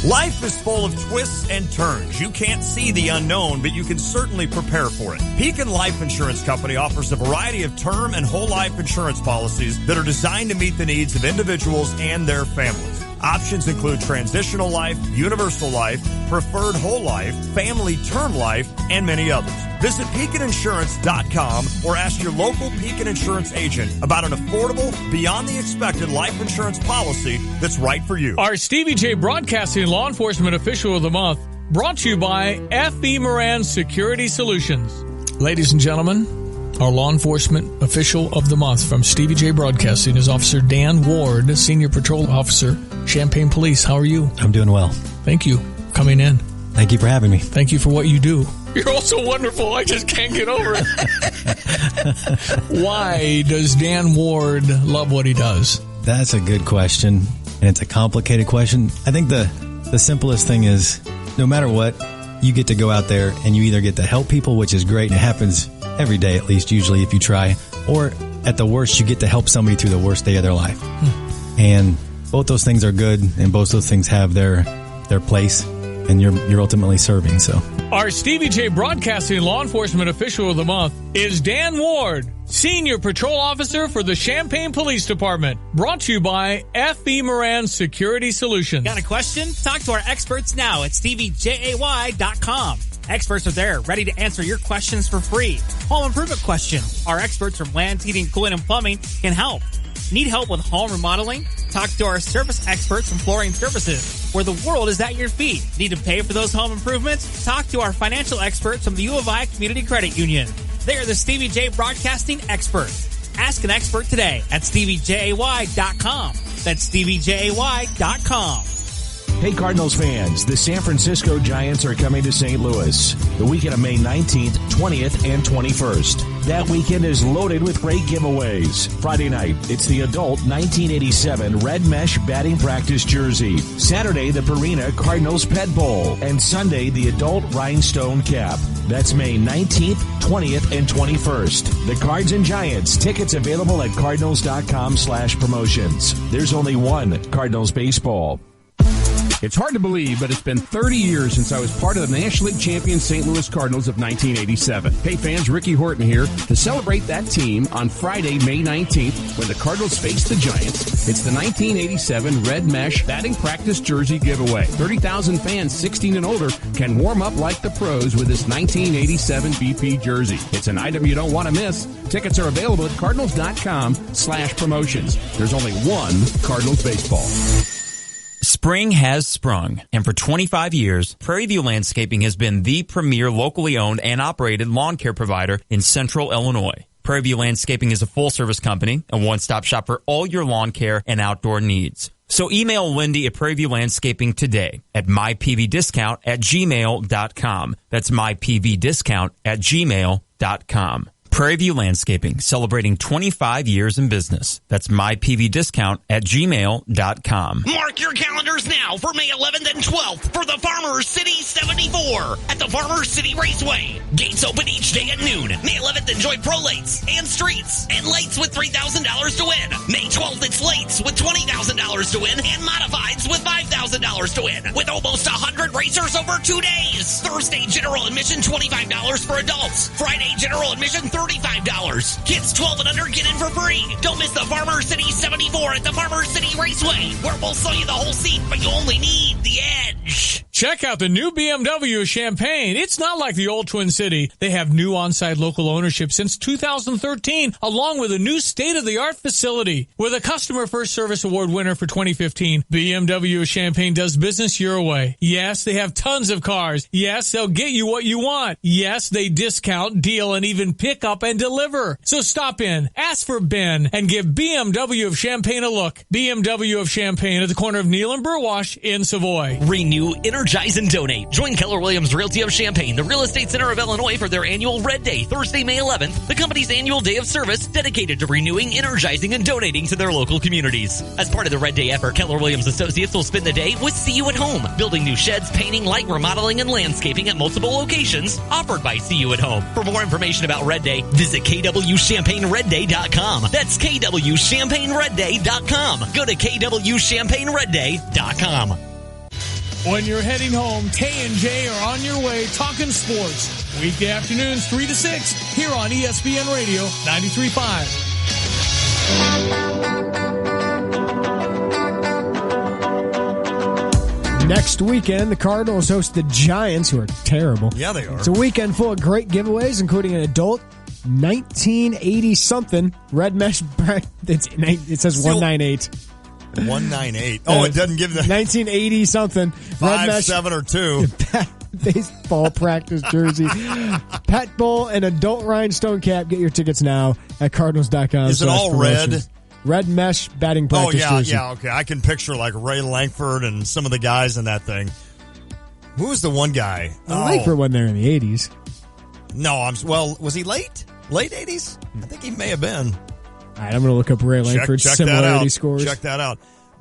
Life is full of twists and turns. You can't see the unknown, but you can certainly prepare for it. Pekin Life Insurance Company offers a variety of term and whole life insurance policies that are designed to meet the needs of individuals and their families. Options include transitional life, universal life, preferred whole life, family term life, and many others. Visit PekinInsurance.com or ask your local Pekin Insurance agent about an affordable, beyond the expected life insurance policy that's right for you. Our Stevie J Broadcasting Law Enforcement Official of the Month, brought to you by F.E. Moran Security Solutions. Ladies and gentlemen, our Law Enforcement Official of the Month from Stevie J Broadcasting is Officer Dan Ward, Senior Patrol Officer, Champaign Police. How are you? I'm doing well. Thank you for coming in. Thank you for having me. Thank you for what you do. You're also wonderful. I just can't get over it. Why does Dan Ward love what he does? That's a good question, and it's a complicated question. I think the simplest thing is, no matter what, you get to go out there and you either get to help people, which is great, and it happens every day at least, usually if you try, or at the worst, you get to help somebody through the worst day of their life. And both those things are good, and both those things have their place, and you're ultimately serving. So our Stevie J Broadcasting Law Enforcement Official of the Month is Dan Ward, Senior Patrol Officer for the Champaign Police Department. Brought to you by F.E. Moran Security Solutions. Got a question? Talk to our experts now at StevieJay.com. Experts are there, ready to answer your questions for free. Home improvement question. Our experts from Land, Heating, Cooling, and Plumbing can help. Need help with home remodeling? Talk to our service experts from Flooring Services, where the world is at your feet. Need to pay for those home improvements? Talk to our financial experts from the U of I Community Credit Union. They are the Stevie J Broadcasting experts. Ask an expert today at StevieJay.com. That's StevieJay.com. Hey Cardinals fans, the San Francisco Giants are coming to St. Louis the weekend of May 19th, 20th, and 21st. That weekend is loaded with great giveaways. Friday night, it's the adult 1987 red mesh batting practice jersey. Saturday, the Purina Cardinals Pet Bowl. And Sunday, the adult rhinestone cap. That's May 19th, 20th, and 21st. The Cards and Giants. Tickets available at cardinals.com/promotions. There's only one Cardinals baseball. It's hard to believe, but it's been 30 years since I was part of the National League champion St. Louis Cardinals of 1987. Hey fans, Ricky Horton here to celebrate that team on Friday, May 19th, when the Cardinals face the Giants. It's the 1987 red mesh batting practice jersey giveaway. 30,000 fans 16 and older can warm up like the pros with this 1987 BP jersey. It's an item you don't want to miss. Tickets are available at cardinals.com/promotions. There's only one Cardinals baseball. Spring has sprung, and for 25 years, Prairie View Landscaping has been the premier locally owned and operated lawn care provider in central Illinois. Prairie View Landscaping is a full-service company, a one-stop shop for all your lawn care and outdoor needs. So email Wendy at Prairie View Landscaping today at mypvdiscount@gmail.com. That's mypvdiscount@gmail.com. Prairie View Landscaping, celebrating 25 years in business. That's mypvdiscount@gmail.com. Mark your calendars now for May 11th and 12th for the Farmers City 74 at the Farmers City Raceway. Gates open each day at noon. May 11th, enjoy pro lates and streets and lates with $3,000 to win. May 12th, it's lates with $20,000 to win and modifieds with $5,000 to win. With almost 100 racers over 2 days. Thursday, general admission $25 for adults. Friday, general admission $35. Kids 12 and under get in for free. Don't miss the Farmers City 74 at the Farmers City Raceway, where we'll sell you the whole seat, but you only need the edge. Check out the new BMW of Champaign. It's not like the old Twin City. They have new on-site local ownership since 2013, along with a new state-of-the-art facility. With a Customer First Service Award winner for 2015, BMW of Champaign does business your way. Yes, they have tons of cars. Yes, they'll get you what you want. Yes, they discount, deal, and even pick up and deliver. So stop in, ask for Ben, and give BMW of Champaign a look. BMW of Champaign at the corner of Neal and Burwash in Savoy. Renew, energize, and donate. Join Keller Williams Realty of Champaign, the Real Estate Center of Illinois, for their annual Red Day, Thursday, May 11th, the company's annual day of service dedicated to renewing, energizing, and donating to their local communities. As part of the Red Day effort, Keller Williams Associates will spend the day with See You at Home, building new sheds, painting, light remodeling, and landscaping at multiple locations offered by See You at Home. For more information about Red Day, visit kwchampagneredday.com. That's kwchampagneredday.com. Go to kwchampagneredday.com. When you're heading home, Tay and J are on your way talking sports. Weekday afternoons 3 to 6 here on ESPN Radio 93.5. Next weekend, the Cardinals host the Giants, who are terrible. Yeah, they are. It's a weekend full of great giveaways, including an adult 1980-something red mesh. It says 198. 198. Oh, it doesn't give the 1980-something. 5, 7, or 2. Baseball practice jersey. Pet Bowl and adult rhinestone cap. Get your tickets now at Cardinals.com. Is it all red? Red mesh batting practice jersey. Yeah, okay. I can picture like Ray Langford and some of the guys in that thing. Who was the one guy? Langford wasn't there in the 80s. No, was he late? Late 80s? I think he may have been. All right, I'm going to look up Ray Langford's similarity scores. Check that out.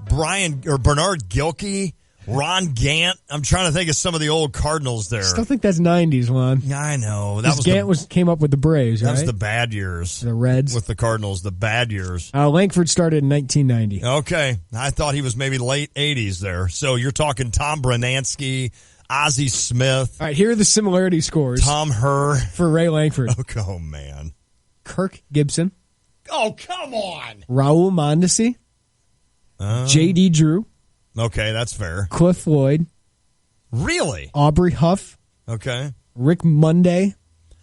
Bernard Gilkey, Ron Gant. I'm trying to think of some of the old Cardinals there. I still think that's 90s, Lon. Yeah, I know. Gant came up with the Braves, right? That was the bad years. The Reds. With the Cardinals, the bad years. Langford started in 1990. Okay. I thought he was maybe late 80s there. So you're talking Tom Brunansky, Ozzie Smith. All right, here are the similarity scores. Tom Herr. For Ray Langford. Oh, man. Kirk Gibson. Oh, come on. Raul Mondesi. J.D. Drew. Okay, that's fair. Cliff Floyd. Really? Aubrey Huff. Okay. Rick Monday.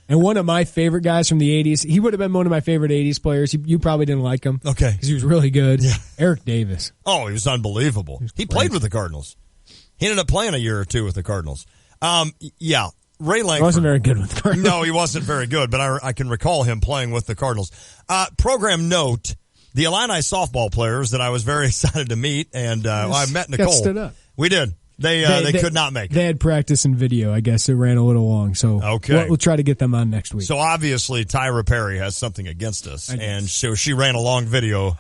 And one of my favorite guys from the 80s. He would have been one of my favorite 80s players. You probably didn't like him. Okay. Because he was really good. Yeah. Eric Davis. Oh, he was unbelievable. He played with the Cardinals. He ended up playing a year or two with the Cardinals. Yeah. Ray Langford. He wasn't very good with the Cardinals. No, he wasn't very good, but I can recall him playing with the Cardinals. Program note, the Illini softball players that I was very excited to meet, and I met Nicole. Stood up. We did. They could not make it. They had practice and video. I guess it ran a little long, so okay. We'll try to get them on next week. So obviously Tyra Perry has something against us, and so she ran a long video.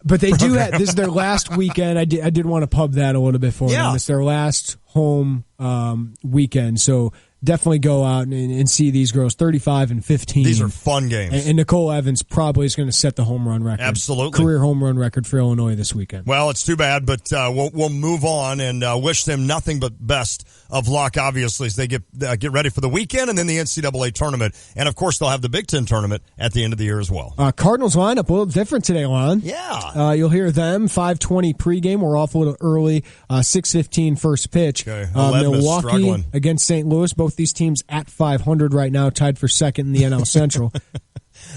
But they do have, this is their last weekend. I did want to pub that a little bit for them. It's their last home weekend, so definitely go out and see these girls. 35-15. These are fun games. And Nicole Evans probably is going to set the home run record. Absolutely. Career home run record for Illinois this weekend. Well, it's too bad, but we'll move on and wish them nothing but best of luck, obviously, as they get ready for the weekend and then the NCAA tournament. And, of course, they'll have the Big Ten tournament at the end of the year as well. Cardinals lineup a little different today, Lon. Yeah. You'll hear them, 5:20 pregame. We're off a little early, 6:15 first pitch. Okay. Milwaukee against St. Louis. Both these teams at 500 right now, tied for second in the NL Central.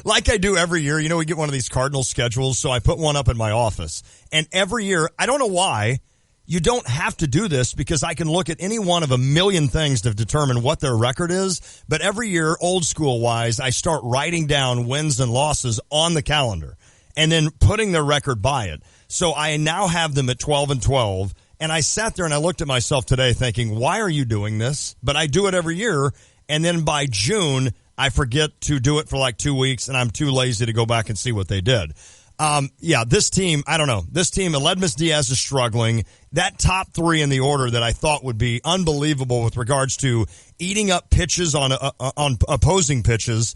Like I do every year, we get one of these Cardinals schedules, so I put one up in my office. And every year, I don't know why, you don't have to do this because I can look at any one of a million things to determine what their record is. But every year, old school wise, I start writing down wins and losses on the calendar and then putting their record by it. So I now have them at 12-12. And I sat there and I looked at myself today thinking, why are you doing this? But I do it every year. And then by June, I forget to do it for like 2 weeks, and I'm too lazy to go back and see what they did. This team, I don't know. This team, Aledmus Diaz is struggling. That top three in the order that I thought would be unbelievable with regards to eating up pitches on opposing pitchers,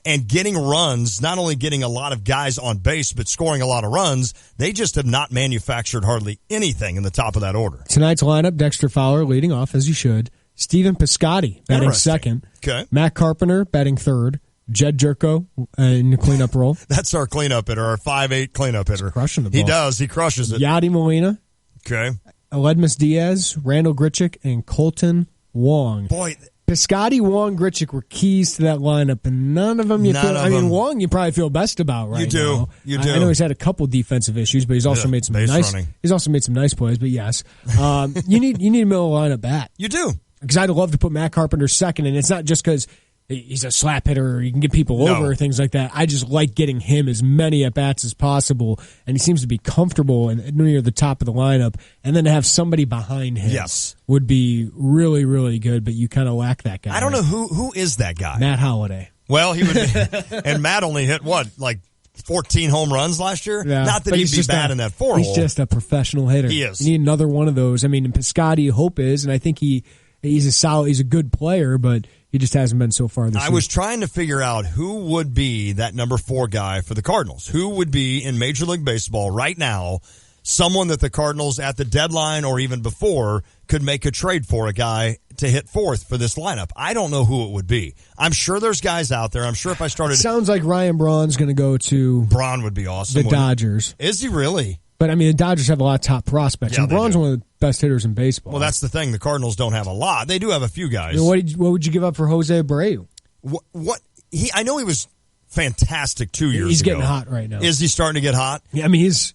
and getting runs, not only getting a lot of guys on base, but scoring a lot of runs. They just have not manufactured hardly anything in the top of that order. Tonight's lineup, Dexter Fowler leading off, as you should. Steven Piscotty batting second. Okay. Matt Carpenter batting third. Jed Jerko in the cleanup role. That's our cleanup hitter, our 5'8" cleanup hitter. He's crushing the ball. He does. He crushes it. Yadi Molina. Okay. Aledmus Diaz, Randall Grichuk, and Colton Wong. Boy. Piscotty, Wong, Grichuk were keys to that lineup, and none of them Wong you probably feel best about right now. You do. I know he's had a couple defensive issues, but he's also made some nice running. He's also made some nice plays, but yes. You need a middle lineup bat. You do. Because I'd love to put Matt Carpenter second, and it's not just because he's a slap hitter or he can get people over or things like that. I just like getting him as many at-bats as possible, and he seems to be comfortable and near the top of the lineup. And then to have somebody behind him would be really, really good, but you kind of lack that guy. I don't know who is that guy. Matt Holliday. Well, he would be. And Matt only hit, 14 home runs last year? Yeah, not that he'd be bad in that four-hole. He's just a professional hitter. He is. You need another one of those. I mean, in Piscotty, hope is, and I think he's a good player, but he just hasn't been so far this year. I was trying to figure out who would be that number 4 guy for the Cardinals. Who would be in Major League Baseball right now, someone that the Cardinals at the deadline or even before could make a trade for, a guy to hit fourth for this lineup. I don't know who it would be. I'm sure there's guys out there. I'm sure if I started... It sounds like Ryan Braun's going to go to... Braun would be awesome. The Dodgers. Is he really? But, I mean, the Dodgers have a lot of top prospects, and Braun's one of the best hitters in baseball. Well, that's the thing. The Cardinals don't have a lot. They do have a few guys. I mean, what would you give up for Jose Abreu? I know he was fantastic 2 years ago. He's getting hot right now. Is he starting to get hot? Yeah, I mean, he's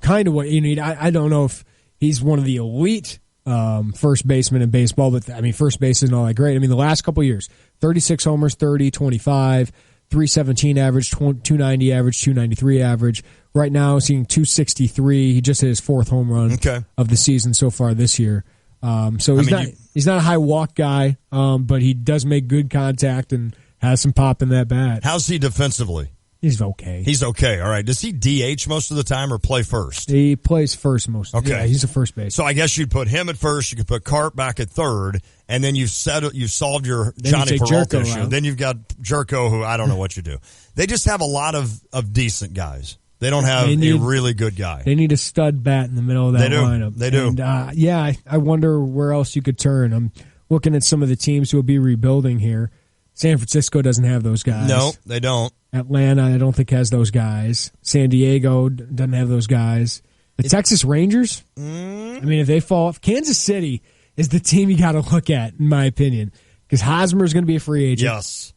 kind of what you need. I don't know if he's one of the elite first basemen in baseball, but, I mean, first base isn't all that great. I mean, the last couple of years, 36 homers, 30, 25, 317 average, 290 average, 293 average. Right now, seeing 263. He just hit his 4th home run of the season so far this year. So he's not a high walk guy, but he does make good contact and has some pop in that bat. How's he defensively? He's okay. He's okay. All right. Does he DH most of the time or play first? He plays first most of the time. Yeah, he's a first base. So I guess you'd put him at first. You could put Carp back at third, and then you've solved your Johnny Peralta issue. Out. Then you've got Jerko, who I don't know what you do. They just have a lot of decent guys. They don't have a really good guy. They need a stud bat in the middle of that lineup. They do. And, I wonder where else you could turn. I'm looking at some of the teams who will be rebuilding here. San Francisco doesn't have those guys. No, they don't. Atlanta, I don't think, has those guys. San Diego doesn't have those guys. The Texas Rangers, I mean, if they fall off, Kansas City is the team you got to look at, in my opinion, because Hosmer's going to be a free agent. Yes.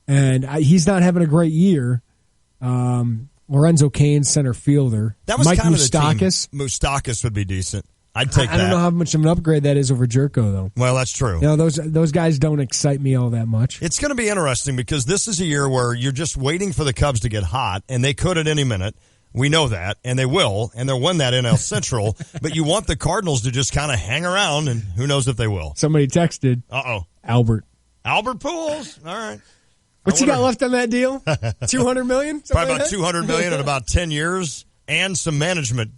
And he's not having a great year. Lorenzo Cain, center fielder. That was Mike kind Moustakas. of the team. Moustakas would be decent. I'd take that. I don't know how much of an upgrade that is over Jerko, though. Well, that's true. You know, those guys don't excite me all that much. It's going to be interesting because this is a year where you're just waiting for the Cubs to get hot, and they could at any minute. We know that, and they will, and they'll win that NL Central. But you want the Cardinals to just kind of hang around, and who knows if they will. Somebody texted. Albert Pujols. All right. What's he got left on that deal? $200 million? Probably about $200 million in about 10 years, and some management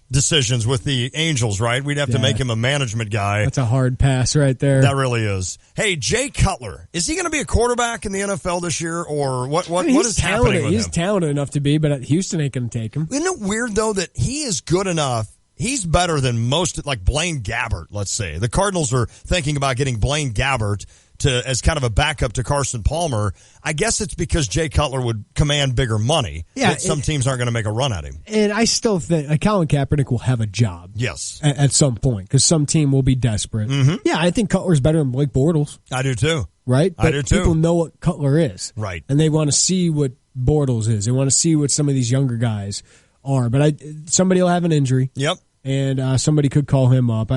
decisions with the Angels, right? We'd have to make him a management guy. That's a hard pass right there. That really is. Hey, Jay Cutler, is he going to be a quarterback in the NFL this year, or what is happening with him? He's talented enough to be, but Houston ain't going to take him. Isn't it weird, though, that he is good enough? He's better than most, like Blaine Gabbert, let's say. The Cardinals are thinking about getting Blaine Gabbert as kind of a backup to Carson Palmer. I guess it's because Jay Cutler would command bigger money. Yeah, that some teams aren't going to make a run at him. And I still think Colin Kaepernick will have a job. Yes. At some point, because some team will be desperate. Mm-hmm. Yeah, I think Cutler's better than Blake Bortles. I do too. Right? I do too. People know what Cutler is. Right. And they want to see what Bortles is. They want to see what some of these younger guys are. But somebody will have an injury. Yep. And somebody could call him up.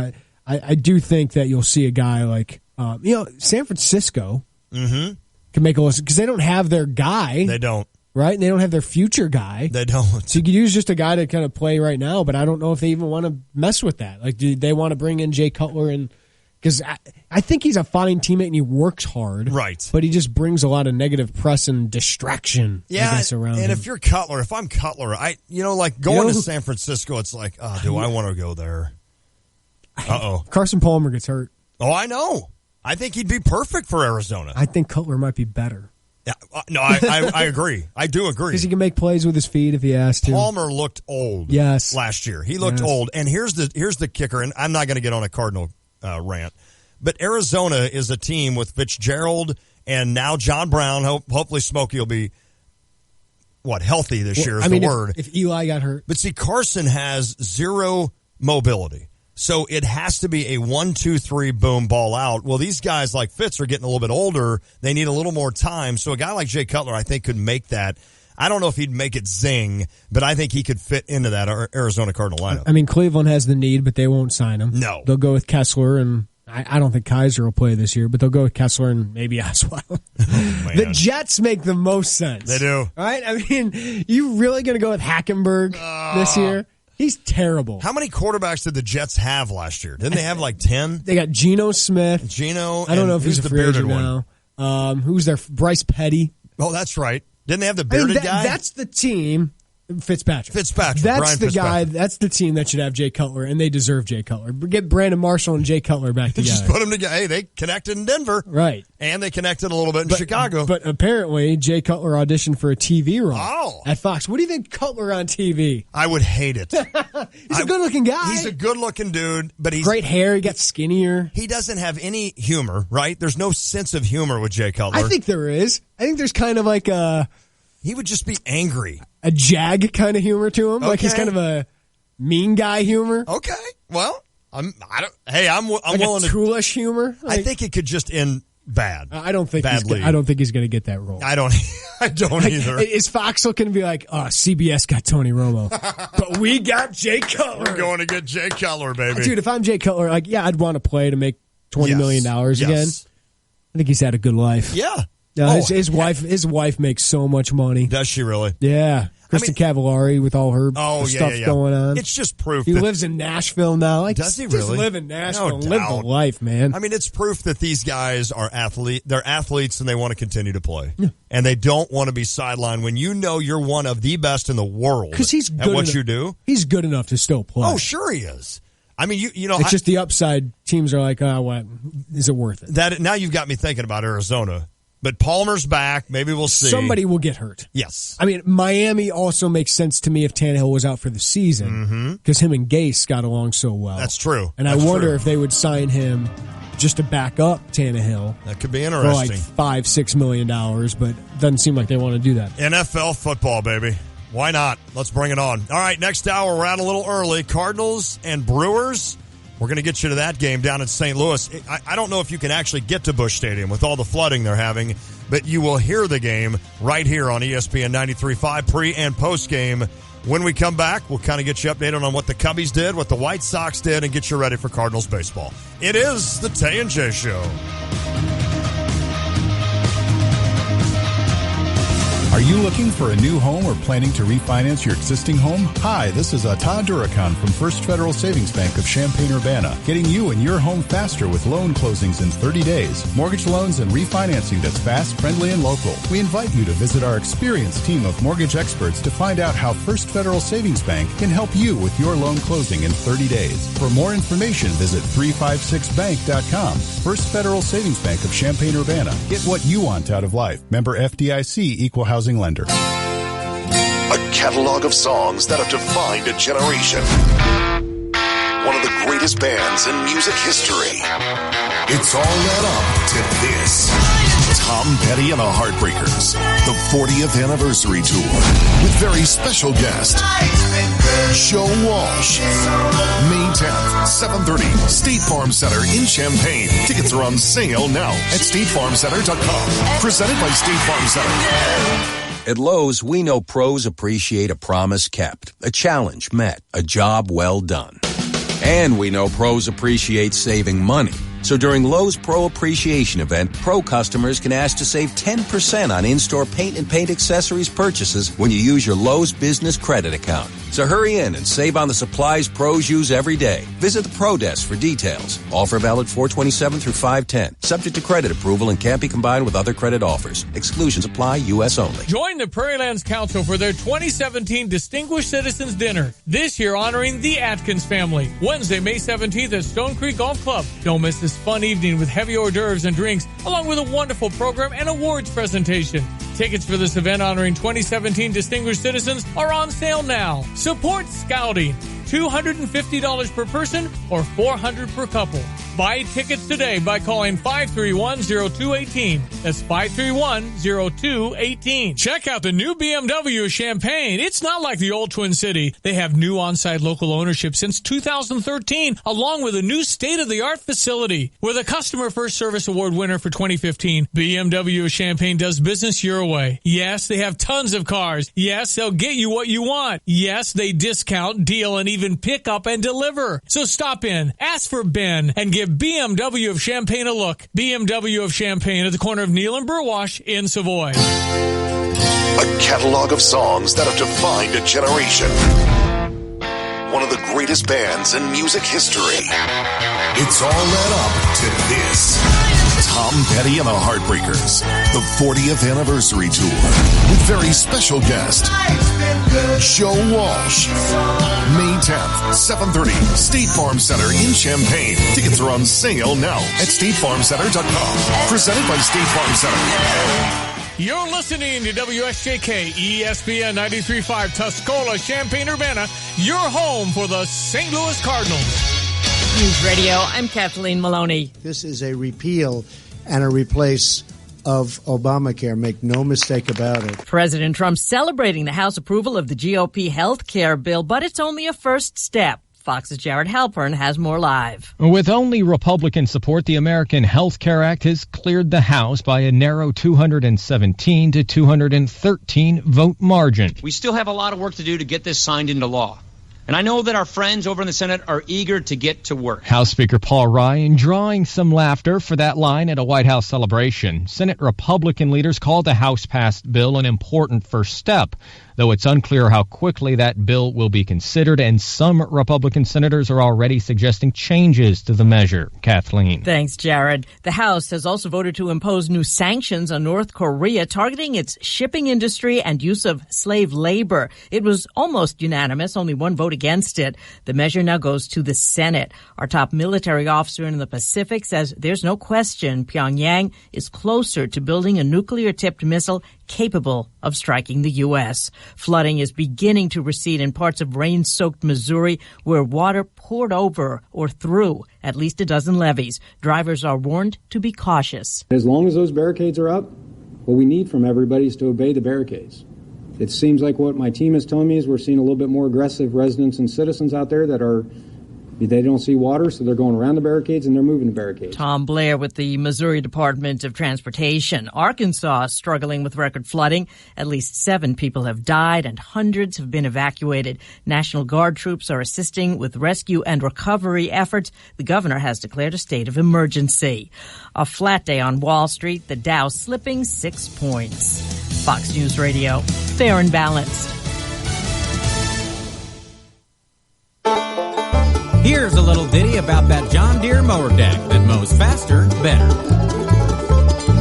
I do think that you'll see a guy like, San Francisco can make a list because they don't have their guy. They don't. right? And they don't have their future guy. They don't. So you could use just a guy to kind of play right now, but I don't know if they even want to mess with that. Like, do they want to bring in Jay Cutler? And because I think he's a fine teammate and he works hard. Right. But he just brings a lot of negative press and distraction, I guess, around him. And if you're Cutler, if I'm Cutler, going to San Francisco, it's like, do I want to go there? Uh-oh. Carson Palmer gets hurt. Oh, I know. I think he'd be perfect for Arizona. I think Cutler might be better. Yeah, no, I agree. I do agree. Because he can make plays with his feet if he has to. Palmer looked old last year. He looked old. And here's the kicker, and I'm not going to get on a Cardinal rant, but Arizona is a team with Fitzgerald and now John Brown. Hopefully Smokey will be, healthy this year is the word. If Eli got hurt. But see, Carson has zero mobility. So it has to be a 1-2-3 boom ball out. Well, these guys like Fitz are getting a little bit older. They need a little more time. So a guy like Jay Cutler, I think, could make that. I don't know if he'd make it zing, but I think he could fit into that Arizona Cardinal lineup. I mean, Cleveland has the need, but they won't sign him. No. They'll go with Kessler, and I don't think Kaiser will play this year, but they'll go with Kessler and maybe Osweiler. Oh, the Jets make the most sense. They do. All right? I mean, you really going to go with Hackenberg this year? He's terrible. How many quarterbacks did the Jets have last year? Didn't they have like 10? They got Geno Smith. I don't know if he's a free agent now. Who's there? Bryce Petty. Oh, that's right. Didn't they have the bearded guy? That's the team. Fitzpatrick. That's Brian the Fitzpatrick. guy. That's the team that should have Jay Cutler, and they deserve Jay Cutler. Get Brandon Marshall and Jay Cutler back together. Just put them together. Hey, they connected in Denver. Right. And they connected a little bit in Chicago. But apparently, Jay Cutler auditioned for a TV role at Fox. What do you think Cutler on TV? I would hate it. He's a good-looking guy. He's a good-looking dude, but he's great hair. He gets skinnier. He doesn't have any humor, right? There's no sense of humor with Jay Cutler. I think there is. I think there's kind of like he would just be angry. A jag kind of humor to him. Okay. Like he's kind of a mean guy humor. Okay. Well, I'm like willing a toolish humor. I think it could just end bad. I don't think he's going to get that role. I don't either. Is Fox looking to be like, CBS got Tony Romo, but we got Jay Cutler. We're going to get Jay Cutler, baby. Dude, if I'm Jay Cutler, I'd want to play to make $20 million again. I think he's had a good life. Yeah. His wife makes so much money. Does she really? Yeah. Kristen Cavallari with all her stuff going on. It's just proof. He lives in Nashville now. Does he really? Just live in Nashville and No live the life, man. I mean, it's proof that these guys are they're athletes and they want to continue to play. Yeah. And they don't want to be sidelined when you know you're one of the best in the world because he's good at what enough, you do. He's good enough to still play. Oh, sure he is. I mean, you know, it's just the upside. Teams are like, what is it worth it? Now you've got me thinking about Arizona. But Palmer's back. Maybe we'll see. Somebody will get hurt. Yes. I mean, Miami also makes sense to me if Tannehill was out for the season because him and Gase got along so well. That's true. And I wonder if they would sign him just to back up Tannehill. That could be interesting. For like $5-6 million, but doesn't seem like they want to do that. NFL football, baby. Why not? Let's bring it on. All right, next hour, we're out a little early. Cardinals and Brewers. We're going to get you to that game down in St. Louis. I don't know if you can actually get to Busch Stadium with all the flooding they're having, but you will hear the game right here on ESPN 93.5 pre- and post-game. When we come back, we'll kind of get you updated on what the Cubbies did, what the White Sox did, and get you ready for Cardinals baseball. It is the Tay and J Show. Are you looking for a new home or planning to refinance your existing home? Hi, this is Todd Duracon from First Federal Savings Bank of Champaign-Urbana, getting you and your home faster with loan closings in 30 days, mortgage loans and refinancing that's fast, friendly, and local. We invite you to visit our experienced team of mortgage experts to find out how First Federal Savings Bank can help you with your loan closing in 30 days. For more information, visit 356bank.com. First Federal Savings Bank of Champaign-Urbana. Get what you want out of life. Member FDIC, Equal Housing Lender. A catalog of songs that have defined a generation. One of the greatest bands in music history. It's all led up to this. Tom Petty and the Heartbreakers, the 40th anniversary tour with very special guest Joe Walsh. May 10th, 7:30, State Farm Center in Champaign. Tickets are on sale now at statefarmcenter.com. Presented by State Farm Center. At Lowe's, we know pros appreciate a promise kept, a challenge met, a job well done. And we know pros appreciate saving money. So during Lowe's Pro Appreciation Event, Pro customers can ask to save 10% on in-store paint and paint accessories purchases when you use your Lowe's Business Credit account. So hurry in and save on the supplies pros use every day. Visit the Pro Desk for details. Offer valid 4/27 through 5/10. Subject to credit approval and can't be combined with other credit offers. Exclusions apply. U.S. only. Join the Prairie Lands Council for their 2017 Distinguished Citizens Dinner. This year honoring the Atkins family. Wednesday, May 17th at Stone Creek Golf Club. Don't miss this fun evening with heavy hors d'oeuvres and drinks, along with a wonderful program and awards presentation. Tickets for this event honoring 2017 Distinguished Citizens are on sale now. Support Scouting. $250 per person or $400 per couple. Buy tickets today by calling 531-0218. That's 531-0218. Check out the new BMW of Champaign. It's not like the old Twin City. They have new on-site local ownership since 2013, along with a new state-of-the-art facility. With a Customer First Service Award winner for 2015, BMW of Champaign does business your way. Yes, they have tons of cars. Yes, they'll get you what you want. Yes, they discount, deal, and even pick up and deliver. So stop in, ask for Ben, and give BMW of Champaign a look. BMW of Champaign at the corner of Neal and Burwash in Savoy. A catalog of songs that have defined a generation. One of the greatest bands in music history. It's all led up to this. Tom Petty and the Heartbreakers, the 40th anniversary tour with very special guest Joe Walsh. May 10th, 7:30, State Farm Center in Champaign. Tickets are on sale now at statefarmcenter.com. Presented by State Farm Center. You're listening to WSJK ESPN 93.5 Tuscola, Champaign-Urbana, your home for the St. Louis Cardinals. News Radio, I'm Kathleen Maloney. This is a repeal and a replace of Obamacare. Make no mistake about it. President Trump celebrating the House approval of the GOP health care bill, but it's only a first step. Fox's Jared Halpern has more live. With only Republican support, the American Health Care Act has cleared the House by a narrow 217 to 213 vote margin. We still have a lot of work to do to get this signed into law. And I know that our friends over in the Senate are eager to get to work. House Speaker Paul Ryan drawing some laughter for that line at a White House celebration. Senate Republican leaders called the House-passed bill an important first step, though it's unclear how quickly that bill will be considered, and some Republican senators are already suggesting changes to the measure. Kathleen. Thanks, Jared. The House has also voted to impose new sanctions on North Korea, targeting its shipping industry and use of slave labor. It was almost unanimous, only one vote against it. The measure now goes to the Senate. Our top military officer in the Pacific says there's no question Pyongyang is closer to building a nuclear-tipped missile capable of striking the U.S. Flooding is beginning to recede in parts of rain-soaked Missouri, where water poured over or through at least a dozen levees. Drivers are warned to be cautious. As long as those barricades are up, what we need from everybody is to obey the barricades. It seems like what my team is telling me is we're seeing a little bit more aggressive residents and citizens out there that they don't see water, so they're going around the barricades and they're moving the barricades. Tom Blair with the Missouri Department of Transportation. Arkansas is struggling with record flooding. At least 7 people have died and hundreds have been evacuated. National Guard troops are assisting with rescue and recovery efforts. The governor has declared a state of emergency. A flat day on Wall Street, the Dow slipping 6 points. Fox News Radio, fair and balanced. Here's a little ditty about that John Deere mower deck that mows faster, better.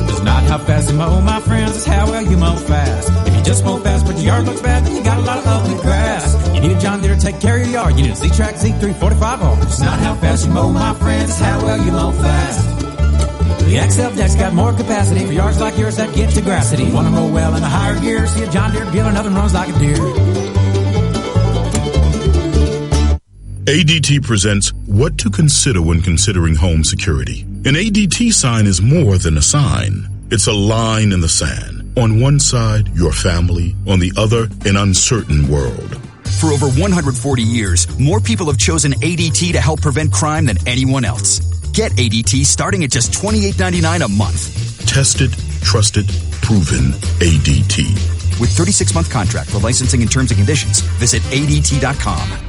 It's not how fast you mow, my friends, it's how well you mow fast. If you just mow fast but your yard looks bad, then you got a lot of ugly grass. You need a John Deere to take care of your yard. You need a Z-Track Z3 45R. It's not how fast you mow, my friends, it's how well you mow fast. The XL deck's got more capacity for yards like yours that get to grassity. Want to mow well in a higher gear? See a John Deere dealer, nothing runs like a deer. ADT presents What to Consider When Considering Home Security. An ADT sign is more than a sign. It's a line in the sand. On one side, your family. On the other, an uncertain world. For over 140 years, more people have chosen ADT to help prevent crime than anyone else. Get ADT starting at just $28.99 a month. Tested, trusted, proven ADT. With 36-month contract for licensing and terms and conditions, visit ADT.com.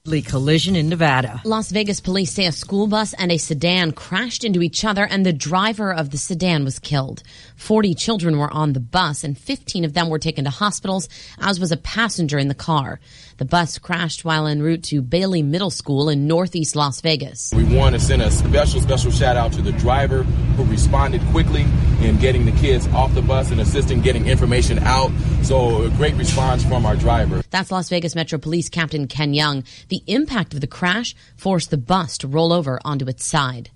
deadly collision in Nevada. Las Vegas police say a school bus and a sedan crashed into each other, and the driver of the sedan was killed. 40 children were on the bus, and 15 of them were taken to hospitals, as was a passenger in the car. The bus crashed while en route to Bailey Middle School in northeast Las Vegas. We want to send a special shout out to the driver who responded quickly in getting the kids off the bus and assisting getting information out. So a great response from our driver. That's Las Vegas Metro Police Captain Ken Young. The impact of the crash forced the bus to roll over onto its side.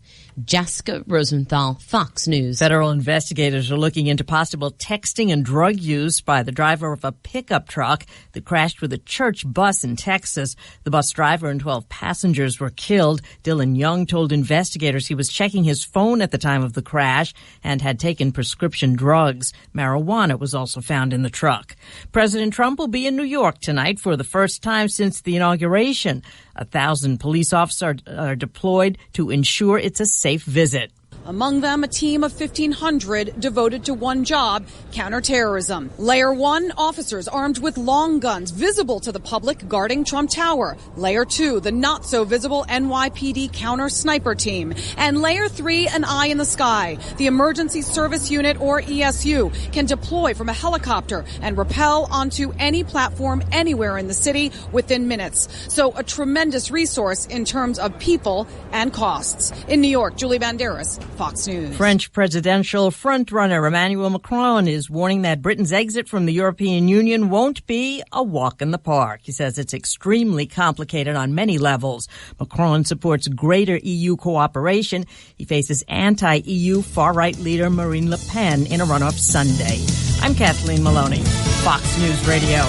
Jessica Rosenthal, Fox News. Federal investigators are looking into possible texting and drug use by the driver of a pickup truck that crashed with a church bus in Texas. The bus driver and 12 passengers were killed. Dylan Young told investigators he was checking his phone at the time of the crash and had taken prescription drugs. Marijuana was also found in the truck. President Trump will be in New York tonight for the first time since the inauguration. 1,000 police officers are deployed to ensure it's a safe visit. Among them, a team of 1,500 devoted to one job, counterterrorism. Layer 1, officers armed with long guns visible to the public guarding Trump Tower. Layer 2, the not-so-visible NYPD counter-sniper team. And Layer 3, an eye in the sky. The Emergency Service Unit, or ESU, can deploy from a helicopter and rappel onto any platform anywhere in the city within minutes. So a tremendous resource in terms of people and costs. In New York, Julie Banderas, Fox News. French presidential frontrunner Emmanuel Macron is warning that Britain's exit from the European Union won't be a walk in the park. He says it's extremely complicated on many levels. Macron supports greater EU cooperation. He faces anti-EU far-right leader Marine Le Pen in a runoff Sunday. I'm Kathleen Maloney, Fox News Radio.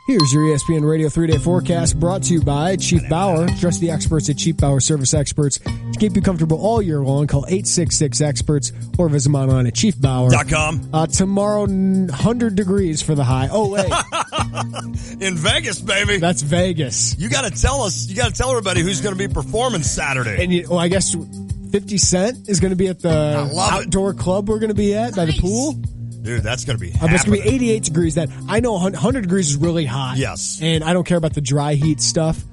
Here's your ESPN Radio 3-day forecast brought to you by Chief Bauer. Trust the experts at Chief Bauer Service Experts to keep you comfortable all year long. Call 866-EXPERTS or visit them online at chiefbauer.com. Tomorrow, 100 degrees for the high. Oh, wait. In Vegas, baby. That's Vegas. You got to tell us. You got to tell everybody who's going to be performing Saturday. And I guess 50 Cent is going to be at the outdoor club we're going to be at by the pool. Dude, that's going to be It's going to be 88 degrees. That I know 100 degrees is really hot. Yes. And I don't care about the dry heat stuff,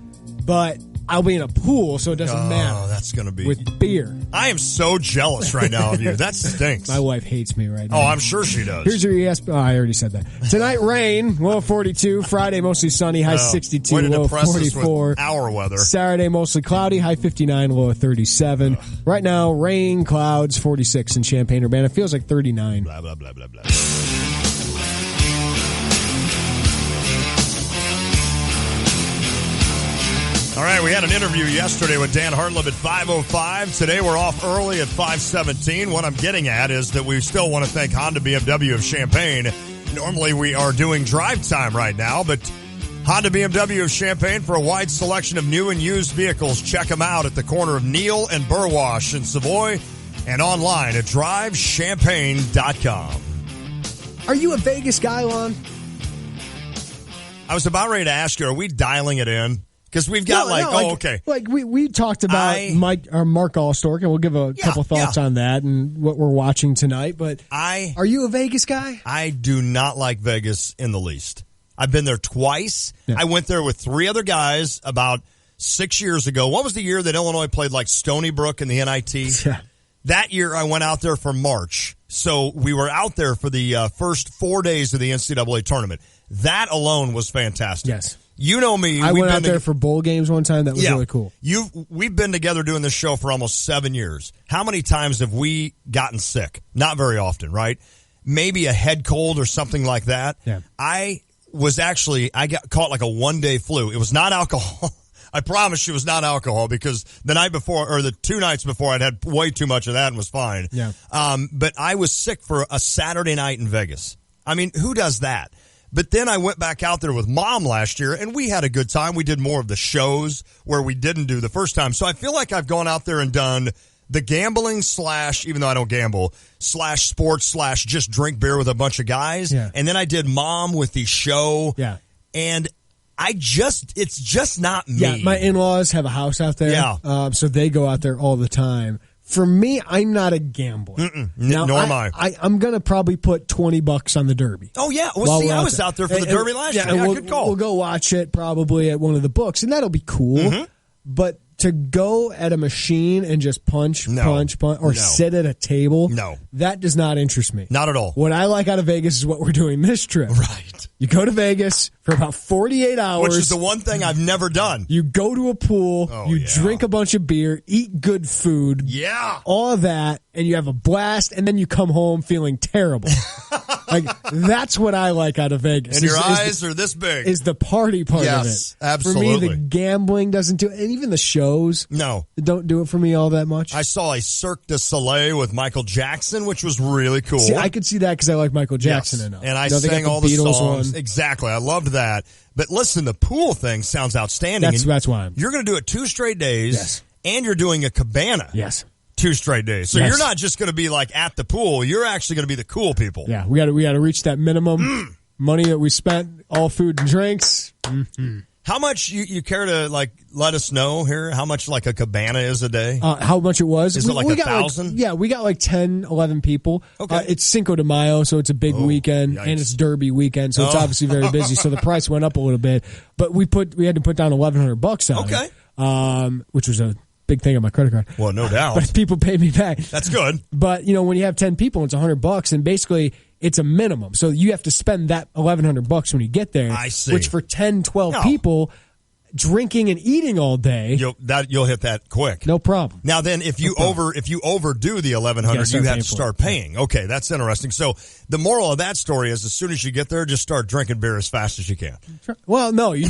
but I'll be in a pool, so it doesn't matter. Oh, that's going to be. With beer. I am so jealous right now of you. That stinks. My wife hates me right now. Oh, I'm sure she does. Here's your ESPN. Oh, I already said that. Tonight, rain, low 42. Friday, mostly sunny, high 62, way to low depress 44. Us with our weather. Saturday, mostly cloudy, high 59, low 37. Right now, rain, clouds, 46 in Champaign-Urbana. Feels like 39. Blah, blah, blah, blah, blah. All right, we had an interview yesterday with Dan Hartleb at 5:05. Today we're off early at 5:17. What I'm getting at is that we still want to thank Honda BMW of Champaign. Normally we are doing drive time right now, but Honda BMW of Champaign for a wide selection of new and used vehicles. Check them out at the corner of Neal and Burwash in Savoy and online at drivechampaign.com. Are you a Vegas guy, Lon? I was about ready to ask you, are we dialing it in? Because we've got okay. Like we talked about Mark Allstork, and we'll give a couple thoughts on that and what we're watching tonight. But are you a Vegas guy? I do not like Vegas in the least. I've been there twice. Yeah. I went there with 3 other guys about 6 years ago. What was the year that Illinois played like Stony Brook in the NIT? Yeah. That year I went out there for March. So we were out there for the first 4 days of the NCAA tournament. That alone was fantastic. Yes. You know me. I went out there for bowl games one time. That was really cool. We've been together doing this show for almost 7 years. How many times have we gotten sick? Not very often, right? Maybe a head cold or something like that. Yeah. I got caught like a 1-day flu. It was not alcohol. I promise you it was not alcohol because the night before or the 2 nights before I'd had way too much of that and was fine. Yeah. But I was sick for a Saturday night in Vegas. I mean, who does that? But then I went back out there with Mom last year, and we had a good time. We did more of the shows where we didn't do the first time. So I feel like I've gone out there and done the gambling / even though I don't gamble, / sports / just drink beer with a bunch of guys. Yeah. And then I did Mom with the show. Yeah. And it's just not me. Yeah, my in-laws have a house out there. Yeah. So they go out there all the time For me, I'm not a gambler. Nor am I. I'm going to probably put $20 on the Derby. Oh, yeah. Well, see, I was out there for the Derby last year. Yeah, good call. We'll go watch it probably at one of the books, and that'll be cool. But to go at a machine and just punch, or sit at a table, that does not interest me. Not at all. What I like out of Vegas is what we're doing this trip. Right. You go to Vegas for about 48 hours. Which is the one thing I've never done. You go to a pool, drink a bunch of beer, eat good food. Yeah. All of that, and you have a blast, and then you come home feeling terrible. Like, that's what I like out of Vegas. And your eyes are this big. Is the party part of it. Yes, absolutely. For me, the gambling doesn't do it. And even the shows don't do it for me all that much. I saw a Cirque du Soleil with Michael Jackson, which was really cool. See, I could see that because I like Michael Jackson enough. And I sang all the songs. Exactly. I loved that. But listen, the pool thing sounds outstanding. That's why you're going to do it 2 straight days, and you're doing a cabana. Yes. 2 straight days. So you're not just going to be like at the pool. You're actually going to be the cool people. Yeah, we got to reach that minimum money that we spent, all food and drinks. How much you care to let us know here? How much like a cabana is a day? How much it was? Is it like 1,000? We got like 10, 11 people. Okay. It's Cinco de Mayo, so it's a big weekend, and it's Derby weekend, so it's obviously very busy. So the price went up a little bit, but we had to put down $1,100 on it, which was a big thing on my credit card. Well, no doubt. But people paid me back. That's good. But when you have 10 people, it's $100, and basically it's a minimum. So you have to spend that $1,100 when you get there. I see. Which for 10, 12 people, drinking and eating all day, you'll hit that quick. No problem. Now then, if you overdo the $1,100, you have to start paying. Okay, that's interesting. So the moral of that story is, as soon as you get there, just start drinking beer as fast as you can. Well, no, you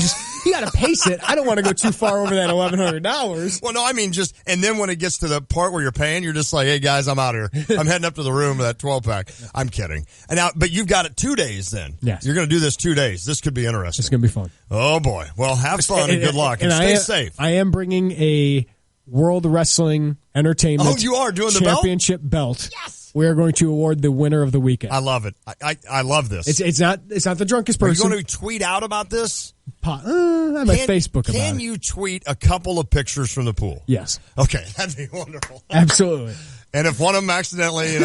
got to pace it. I don't want to go too far over that $1,100. Well, no, I mean and then when it gets to the part where you're paying, you're just like, hey guys, I'm out here. I'm heading up to the room with that 12-pack. I'm kidding. And now, but you've got it 2 days then. Yes. You're going to do this 2 days. This could be interesting. It's going to be fun. Oh boy. Well, have fun and good luck and stay safe. I am bringing a World Wrestling Entertainment you are doing the championship belt. Yes. We are going to award the winner of the weekend. I love it. I love this. It's not the drunkest person. Are you going to tweet out about this? On my Facebook about it. Can you tweet a couple of pictures from the pool? Yes. Okay, that'd be wonderful. Absolutely. And if one of them accidentally,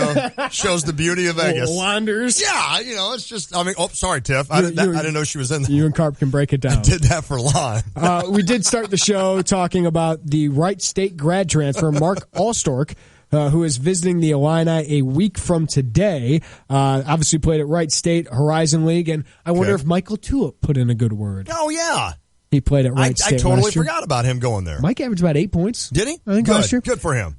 shows the beauty of Vegas. Wanders. Yeah, it's just, sorry, Tiff. I didn't know she was in there. You and Carp can break it down. I did that for Lon. We did start the show talking about the Wright State grad transfer, Mark Allstork, who is visiting the Illini a week from today. Obviously played at Wright State, Horizon League, and I wonder if Michael Tulip put in a good word. Oh, yeah. He played at Wright State. I totally forgot about him going there. Mike averaged about 8 points. Did he? I think last year. Good for him.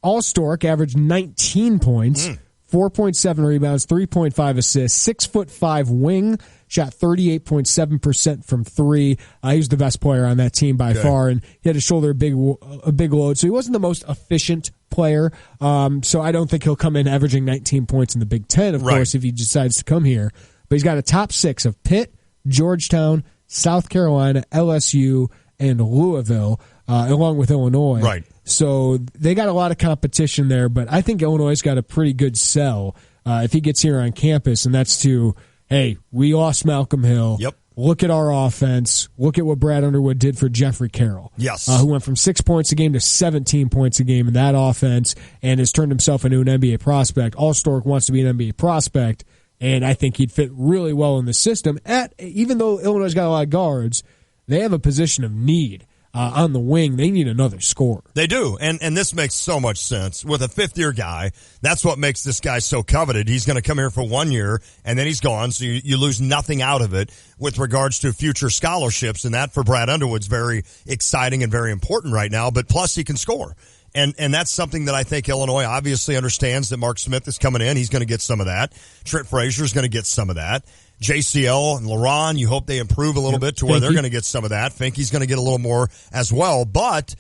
Allstork averaged 19 points, 4.7 rebounds, 3.5 assists, 6'5" wing, shot 38.7% from three. He was the best player on that team by far, and he had to shoulder a big load. So he wasn't the most efficient player. So I don't think he'll come in averaging 19 points in the Big Ten, of course, if he decides to come here. But he's got a top 6 of Pitt, Georgetown, South Carolina, LSU, and Louisville, along with Illinois. Right. So they got a lot of competition there, but I think Illinois' got a pretty good sell if he gets here on campus, and that's to, hey, we lost Malcolm Hill. Yep. Look at our offense. Look at what Brad Underwood did for Jeffrey Carroll. Yes. Who went from 6 points a game to 17 points a game in that offense and has turned himself into an NBA prospect. Allstork wants to be an NBA prospect, and I think he'd fit really well in the system. Even though Illinois' got a lot of guards, they have a position of need. On the wing, they need another scorer. They do, and this makes so much sense. With a fifth-year guy, that's what makes this guy so coveted. He's going to come here for 1 year, and then he's gone, so you lose nothing out of it with regards to future scholarships, and that for Brad Underwood's very exciting and very important right now, but plus he can score. And that's something that I think Illinois obviously understands, that Mark Smith is coming in. He's going to get some of that. Trent Frazier's going to get some of that. JCL and LaRon, you hope they improve a little bit to where they're going to get some of that. Finke's going to get a little more as well. But,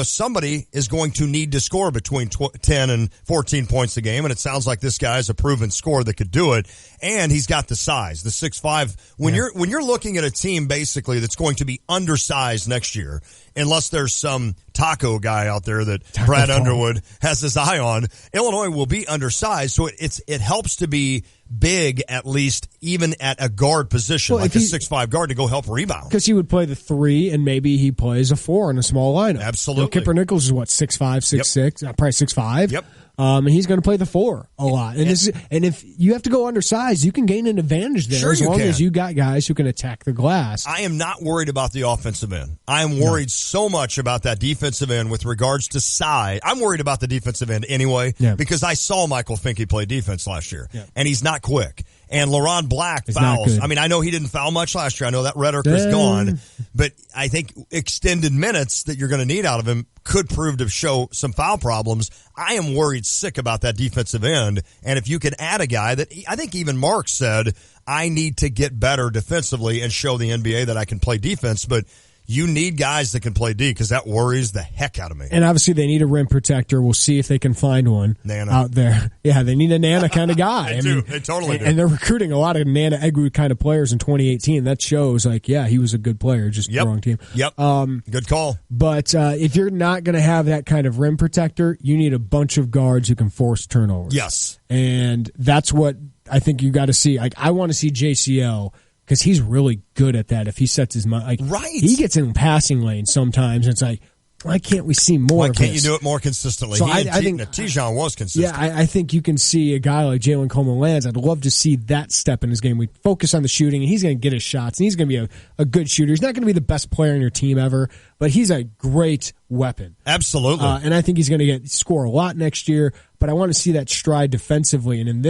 somebody is going to need to score between 10 and 14 points a game, and it sounds like this guy is a proven scorer that could do it. And he's got the size, the 6'5". When you're looking at a team basically that's going to be undersized next year, unless there's some taco guy out there that Brad Underwood has his eye on, Illinois will be undersized. So it helps to be big, at least, even at a guard position, like a 6'5" guard to go help rebound. Because he would play the 3, and maybe he plays a 4 in a small lineup. Absolutely. Kipper Nichols is what, 6'5", 6'6", probably 6'5". Yep. And he's going to play the 4 a lot. And if you have to go undersized, you can gain an advantage there as long as you got guys who can attack the glass. I am not worried about the offensive end. I am worried so much about that defensive end with regards to size. I'm worried about the defensive end anyway because I saw Michael Finke play defense last year, and he's not quick. And LaRon Black fouls. I mean, I know he didn't foul much last year. I know that rhetoric is gone. But I think extended minutes that you're going to need out of him could prove to show some foul problems. I am worried sick about that defensive end. And if you can add a guy that I think even Mark said, I need to get better defensively and show the NBA that I can play defense. But you need guys that can play D because that worries the heck out of me. And obviously they need a rim protector. We'll see if they can find one out there. Yeah, they need a Nana kind of guy. They totally do. And they're recruiting a lot of Nana Egu kind of players in 2018. That shows, he was a good player, just the wrong team. Yep. Good call. But if you're not going to have that kind of rim protector, you need a bunch of guards who can force turnovers. Yes. And that's what I think you got to see. Like, I want to see JCL, because he's really good at that if he sets his mind. He gets in passing lane sometimes, and it's like, why can't we see more of this? Why can't you do it more consistently? So I think Tijon was consistent. Yeah, I think you can see a guy like Jalen Coleman-Lands. I'd love to see that step in his game. We focus on the shooting, and he's going to get his shots, and he's going to be a good shooter. He's not going to be the best player in your team ever, but he's a great weapon. Absolutely. And I think he's going to score a lot next year, but I want to see that stride defensively. And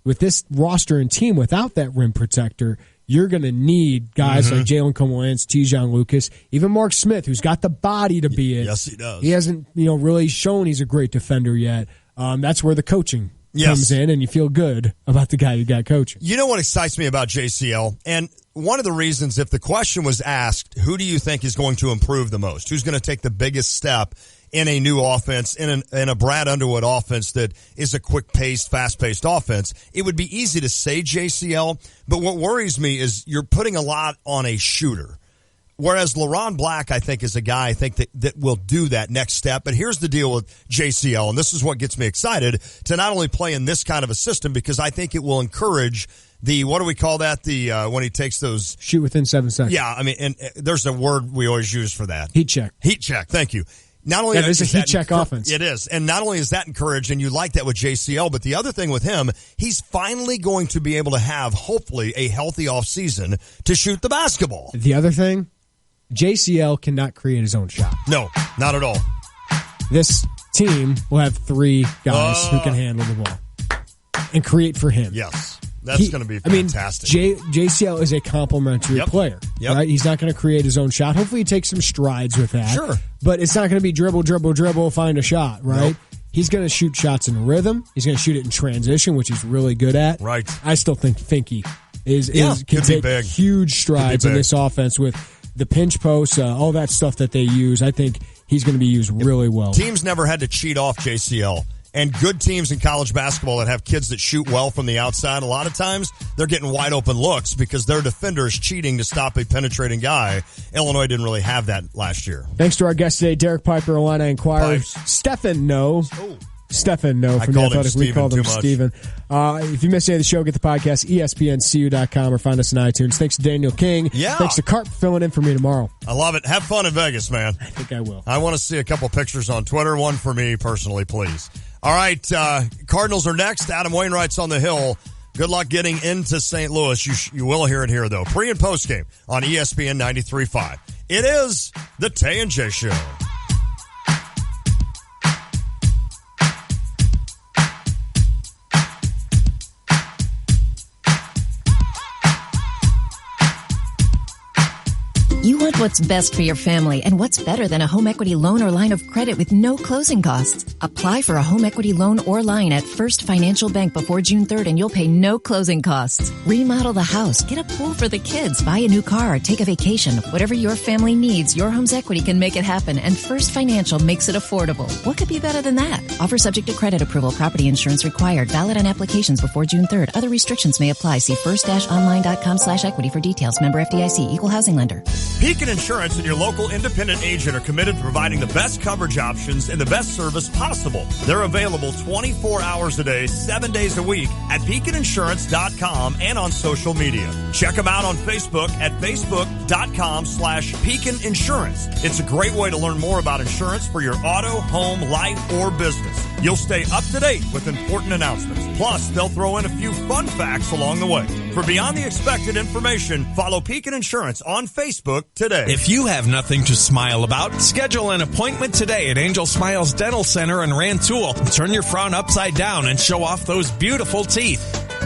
with this roster and team without that rim protector, you're going to need guys like Jalen Coleman-Lands, Tijon Lucas, even Mark Smith, who's got the body to be it. Yes, he does. He hasn't, really shown he's a great defender yet. That's where the coaching comes in, and you feel good about the guy you got coaching. You know what excites me about JCL? And one of the reasons, if the question was asked, who do you think is going to improve the most? Who's going to take the biggest step in a new offense, in a Brad Underwood offense that is a quick-paced, fast-paced offense? It would be easy to say JCL, but what worries me is you're putting a lot on a shooter. Whereas LaRon Black, I think, is a guy that will do that next step. But here's the deal with JCL, and this is what gets me excited to not only play in this kind of a system, because I think it will encourage what do we call that? When he takes those... Shoot within 7 seconds. Yeah, I mean, and there's a word we always use for that. Heat check. Heat check, thank you. Not only is a heat check offense. It is. And not only is that encouraged, and you like that with JCL, but the other thing with him, he's finally going to be able to have, hopefully, a healthy offseason to shoot the basketball. The other thing, JCL cannot create his own shot. No, not at all. This team will have 3 guys who can handle the ball and create for him. Yes. That's going to be fantastic. JCL is a complimentary player. Right? He's not going to create his own shot. Hopefully he takes some strides with that. Sure. But it's not going to be dribble, find a shot, right? Nope. He's going to shoot shots in rhythm. He's going to shoot it in transition, which he's really good at. Right. I still think Finke can take huge strides in this offense with the pinch post, all that stuff that they use. I think he's going to be used really well. Teams never had to cheat off JCL. And good teams in college basketball that have kids that shoot well from the outside, a lot of times they're getting wide open looks because their defender is cheating to stop a penetrating guy. Illinois didn't really have that last year. Thanks to our guest today, Derek Piper, Illini Inquirer. Stefan No from The Athletic. We called him Steven. If you missed any of the show, get the podcast, ESPNCU.com, or find us on iTunes. Thanks to Daniel King. Yeah. Thanks to Carp for filling in for me tomorrow. I love it. Have fun in Vegas, man. I think I will. I want to see a couple pictures on Twitter. One for me personally, please. All right, Cardinals are next. Adam Wainwright's on the hill. Good luck getting into St. Louis. You will hear it here, though. Pre- and post-game on ESPN 93.5. It is the Tay and J Show. You want what's best for your family, and what's better than a home equity loan or line of credit with no closing costs? Apply for a home equity loan or line at First Financial Bank before June 3rd, and you'll pay no closing costs. Remodel the house, get a pool for the kids, buy a new car, take a vacation. Whatever your family needs, your home's equity can make it happen, and First Financial makes it affordable. What could be better than that? Offer subject to credit approval. Property insurance required. Valid on applications before June 3rd. Other restrictions may apply. See first-online.com/equity for details. Member FDIC. Equal housing lender. Peek Pekin Insurance and your local independent agent are committed to providing the best coverage options and the best service possible. They're available 24 hours a day, 7 days a week at PekinInsurance.com and on social media. Check them out on Facebook at Facebook.com/Pekin Insurance. It's a great way to learn more about insurance for your auto, home, life, or business. You'll stay up to date with important announcements. Plus, they'll throw in a few fun facts along the way. For beyond the expected information, follow Pekin Insurance on Facebook today. If you have nothing to smile about, schedule an appointment today at Angel Smiles Dental Center in Rantoul. Turn your frown upside down and show off those beautiful teeth.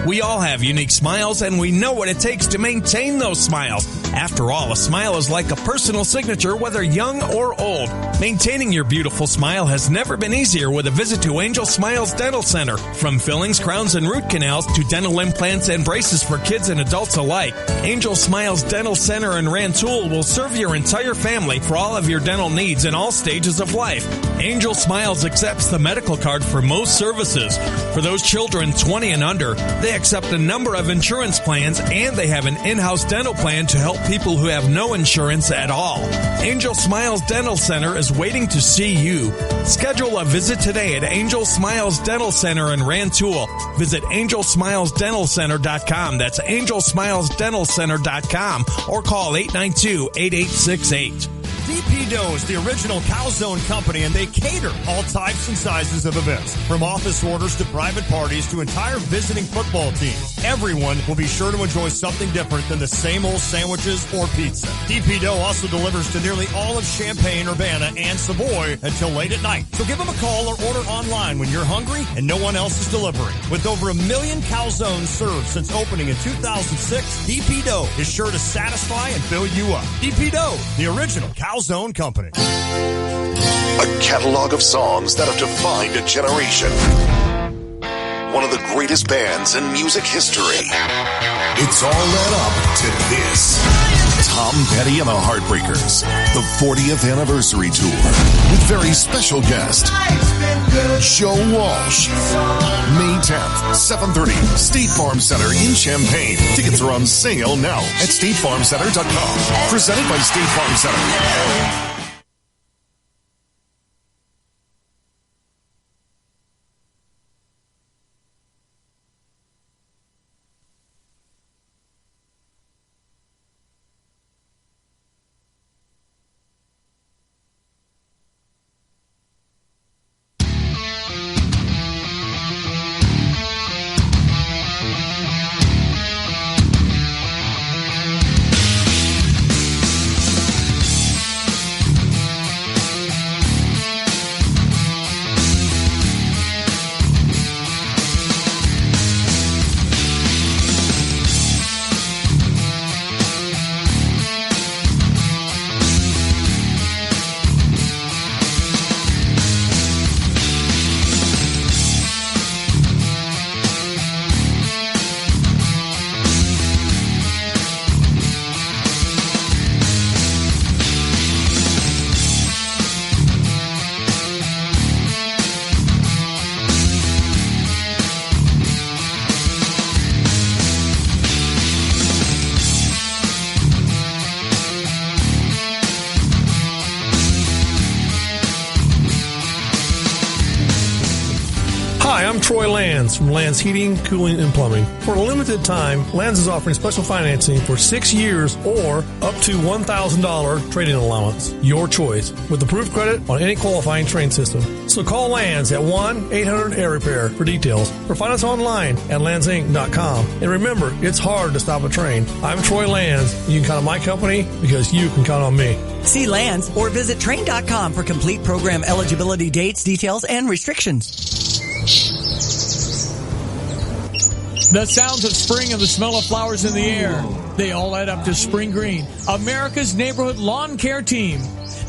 We all have unique smiles, and we know what it takes to maintain those smiles. After all, a smile is like a personal signature, whether young or old. Maintaining your beautiful smile has never been easier with a visit to Angel Smiles Dental Center. From fillings, crowns, and root canals to dental implants and braces for kids and adults alike, Angel Smiles Dental Center in Rantoul will serve your entire family for all of your dental needs in all stages of life. Angel Smiles accepts the medical card for most services. For those children 20 and under, they accept a number of insurance plans, and they have an in-house dental plan to help people who have no insurance at all. Angel Smiles Dental Center is waiting to see you. Schedule a visit today at Angel Smiles Dental Center in Rantoul. Visit angelsmilesdentalcenter.com. That's angelsmilesdentalcenter.com, or call 892-8868. DP Dough is the original Calzone company, and they cater all types and sizes of events, from office orders to private parties to entire visiting football teams. Everyone will be sure to enjoy something different than the same old sandwiches or pizza. DP Dough also delivers to nearly all of Champaign-Urbana and Savoy until late at night. So give them a call or order online when you're hungry and no one else is delivering. With over 1 million calzones served since opening in 2006, DP Dough is sure to satisfy and fill you up. DP Dough, the original Calzone company. A catalog of songs that have defined a generation. One of the greatest bands in music history. It's all led up to this. Tom Petty and the Heartbreakers, the 40th anniversary tour, with very special guest, Joe Walsh. May 10th, 7:30, State Farm Center in Champaign. Tickets are on sale now at statefarmcenter.com. Presented by State Farm Center. I'm Troy Lands from Lands Heating, Cooling, and Plumbing. For a limited time, Lands is offering special financing for 6 years or up to $1,000 trade-in allowance. Your choice, with approved credit on any qualifying trade system. So call Lands at 1-800-AIR-REPAIR for details, or find us online at landsinc.com. And remember, it's hard to stop a train. I'm Troy Lands, and you can count on my company because you can count on me. See Lands or visit train.com for complete program eligibility dates, details, and restrictions. The sounds of spring and the smell of flowers in the air, they all add up to Spring Green, America's neighborhood lawn care team.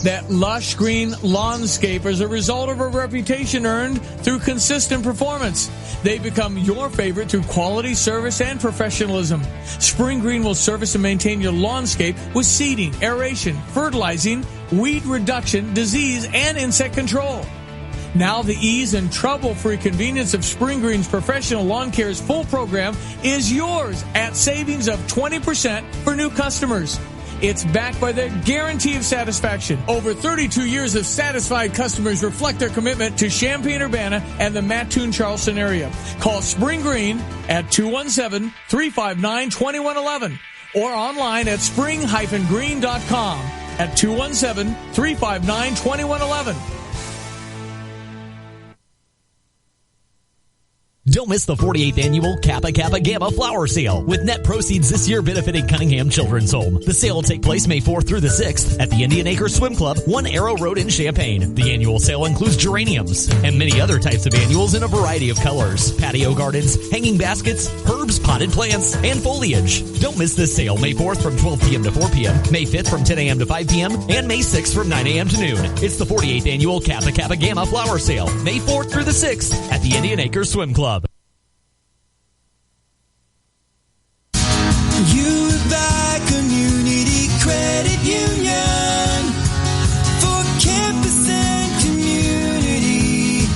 That lush green lawnscape is a result of a reputation earned through consistent performance. They become your favorite through quality service and professionalism. Spring Green will service and maintain your lawnscape with seeding, aeration, fertilizing, weed reduction, disease, and insect control. Now the ease and trouble-free convenience of Spring Green's professional lawn care's full program is yours at savings of 20% for new customers. It's backed by their guarantee of satisfaction. Over 32 years of satisfied customers reflect their commitment to Champaign-Urbana and the Mattoon-Charleston area. Call Spring Green at 217-359-2111 or online at spring-green.com at 217-359-2111. Don't miss the 48th annual Kappa Kappa Gamma Flower Sale, with net proceeds this year benefiting Cunningham Children's Home. The sale will take place May 4th through the 6th at the Indian Acres Swim Club, 1 Arrow Road in Champaign. The annual sale includes geraniums and many other types of annuals in a variety of colors, patio gardens, hanging baskets, herbs, potted plants, and foliage. Don't miss this sale May 4th from 12 p.m. to 4 p.m., May 5th from 10 a.m. to 5 p.m., and May 6th from 9 a.m. to noon. It's the 48th annual Kappa Kappa Gamma Flower Sale, May 4th through the 6th at the Indian Acres Swim Club. Community Credit Union for campus and community.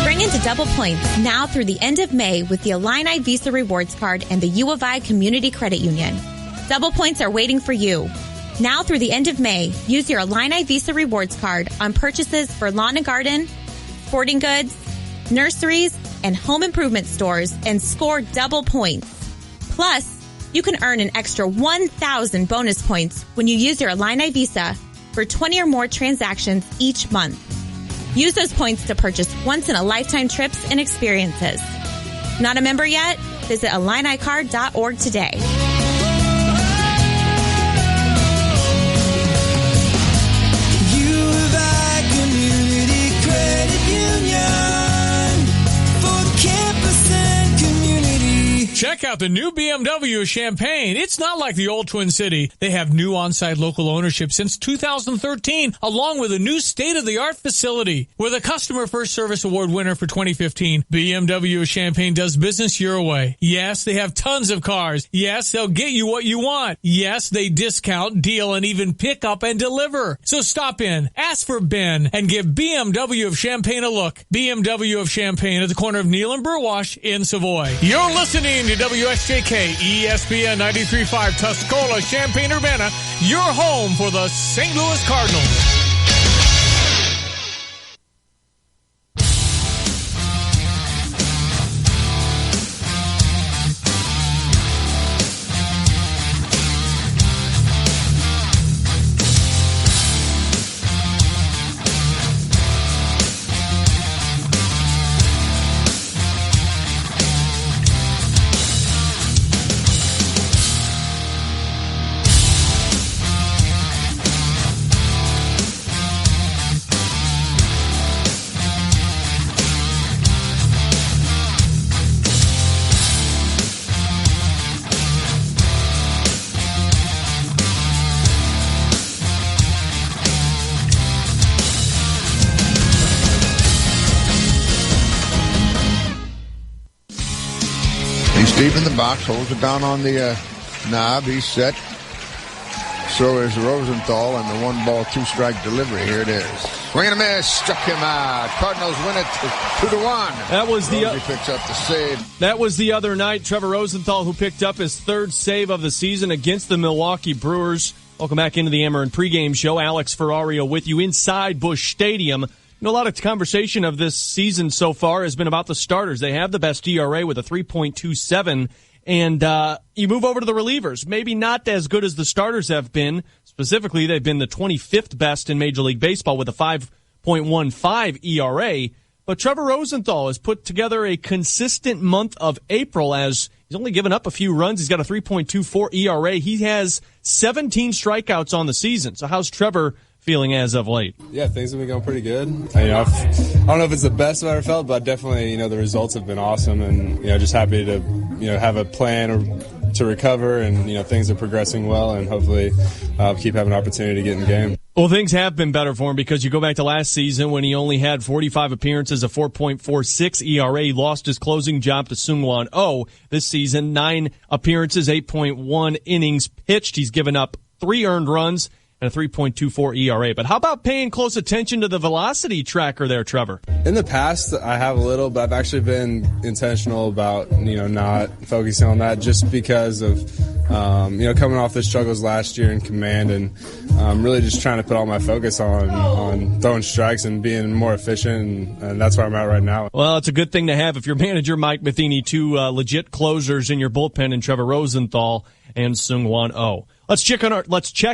Bring into double points now through the end of May with the Illini Visa Rewards Card and the U of I Community Credit Union. Double points are waiting for you. Now through the end of May, use your Illini Visa Rewards Card on purchases for lawn and garden, sporting goods, nurseries, and home improvement stores and score double points. Plus, you can earn an extra 1,000 bonus points when you use your Illini Visa for 20 or more transactions each month. Use those points to purchase once-in-a-lifetime trips and experiences. Not a member yet? Visit IlliniCard.org today. Check out the new BMW of Champaign. It's not like the old Twin City. They have new on-site local ownership since 2013, along with a new state-of-the-art facility. With a Customer First Service Award winner for 2015, BMW of Champaign does business your way. Yes, they have tons of cars. Yes, they'll get you what you want. Yes, they discount, deal, and even pick up and deliver. So stop in, ask for Ben, and give BMW of Champaign a look. BMW of Champaign at the corner of Neal and Burwash in Savoy. You're listening to WSJK ESPN 93.5 Tuscola, Champaign-Urbana, your home for the St. Louis Cardinals. Deep in the box, holds it down on the knob. He's set. So is Rosenthal, and the 1-ball, 2-strike delivery. Here it is. Swing and a miss. Struck him out. Cardinals win it 2-1. That was Rosie picks up the save. That was the other night. Trevor Rosenthal, who picked up his third save of the season against the Milwaukee Brewers. Welcome back into the Amarin pregame show. Alex Ferrario with you inside Busch Stadium. You know, a lot of conversation of this season so far has been about the starters. They have the best ERA with a 3.27, and you move over to the relievers. Maybe not as good as the starters have been. Specifically, they've been the 25th best in Major League Baseball with a 5.15 ERA. But Trevor Rosenthal has put together a consistent month of April as he's only given up a few runs. He's got a 3.24 ERA. He has 17 strikeouts on the season. So how's Trevor feeling as of late? Yeah, things have been going pretty good. I don't know if it's the best I've ever felt, but definitely, the results have been awesome, and just happy to, have a plan to recover, and things are progressing well, and hopefully keep having an opportunity to get in the game. Well, things have been better for him because you go back to last season when he only had 45 appearances, a 4.46 ERA. He lost his closing job to Seung-Won Oh. This season, 9 appearances, 8.1 innings pitched. He's given up 3 earned runs, and a 3.24 ERA. But how about paying close attention to the velocity tracker there, Trevor? In the past, I have a little, but I've actually been intentional about, not focusing on that just because of, coming off the struggles last year in command and really just trying to put all my focus on throwing strikes and being more efficient, and that's where I'm at right now. Well, it's a good thing to have if you're manager Mike Matheny, two legit closers in your bullpen, and Trevor Rosenthal and Seung-Hwan Oh. Let's check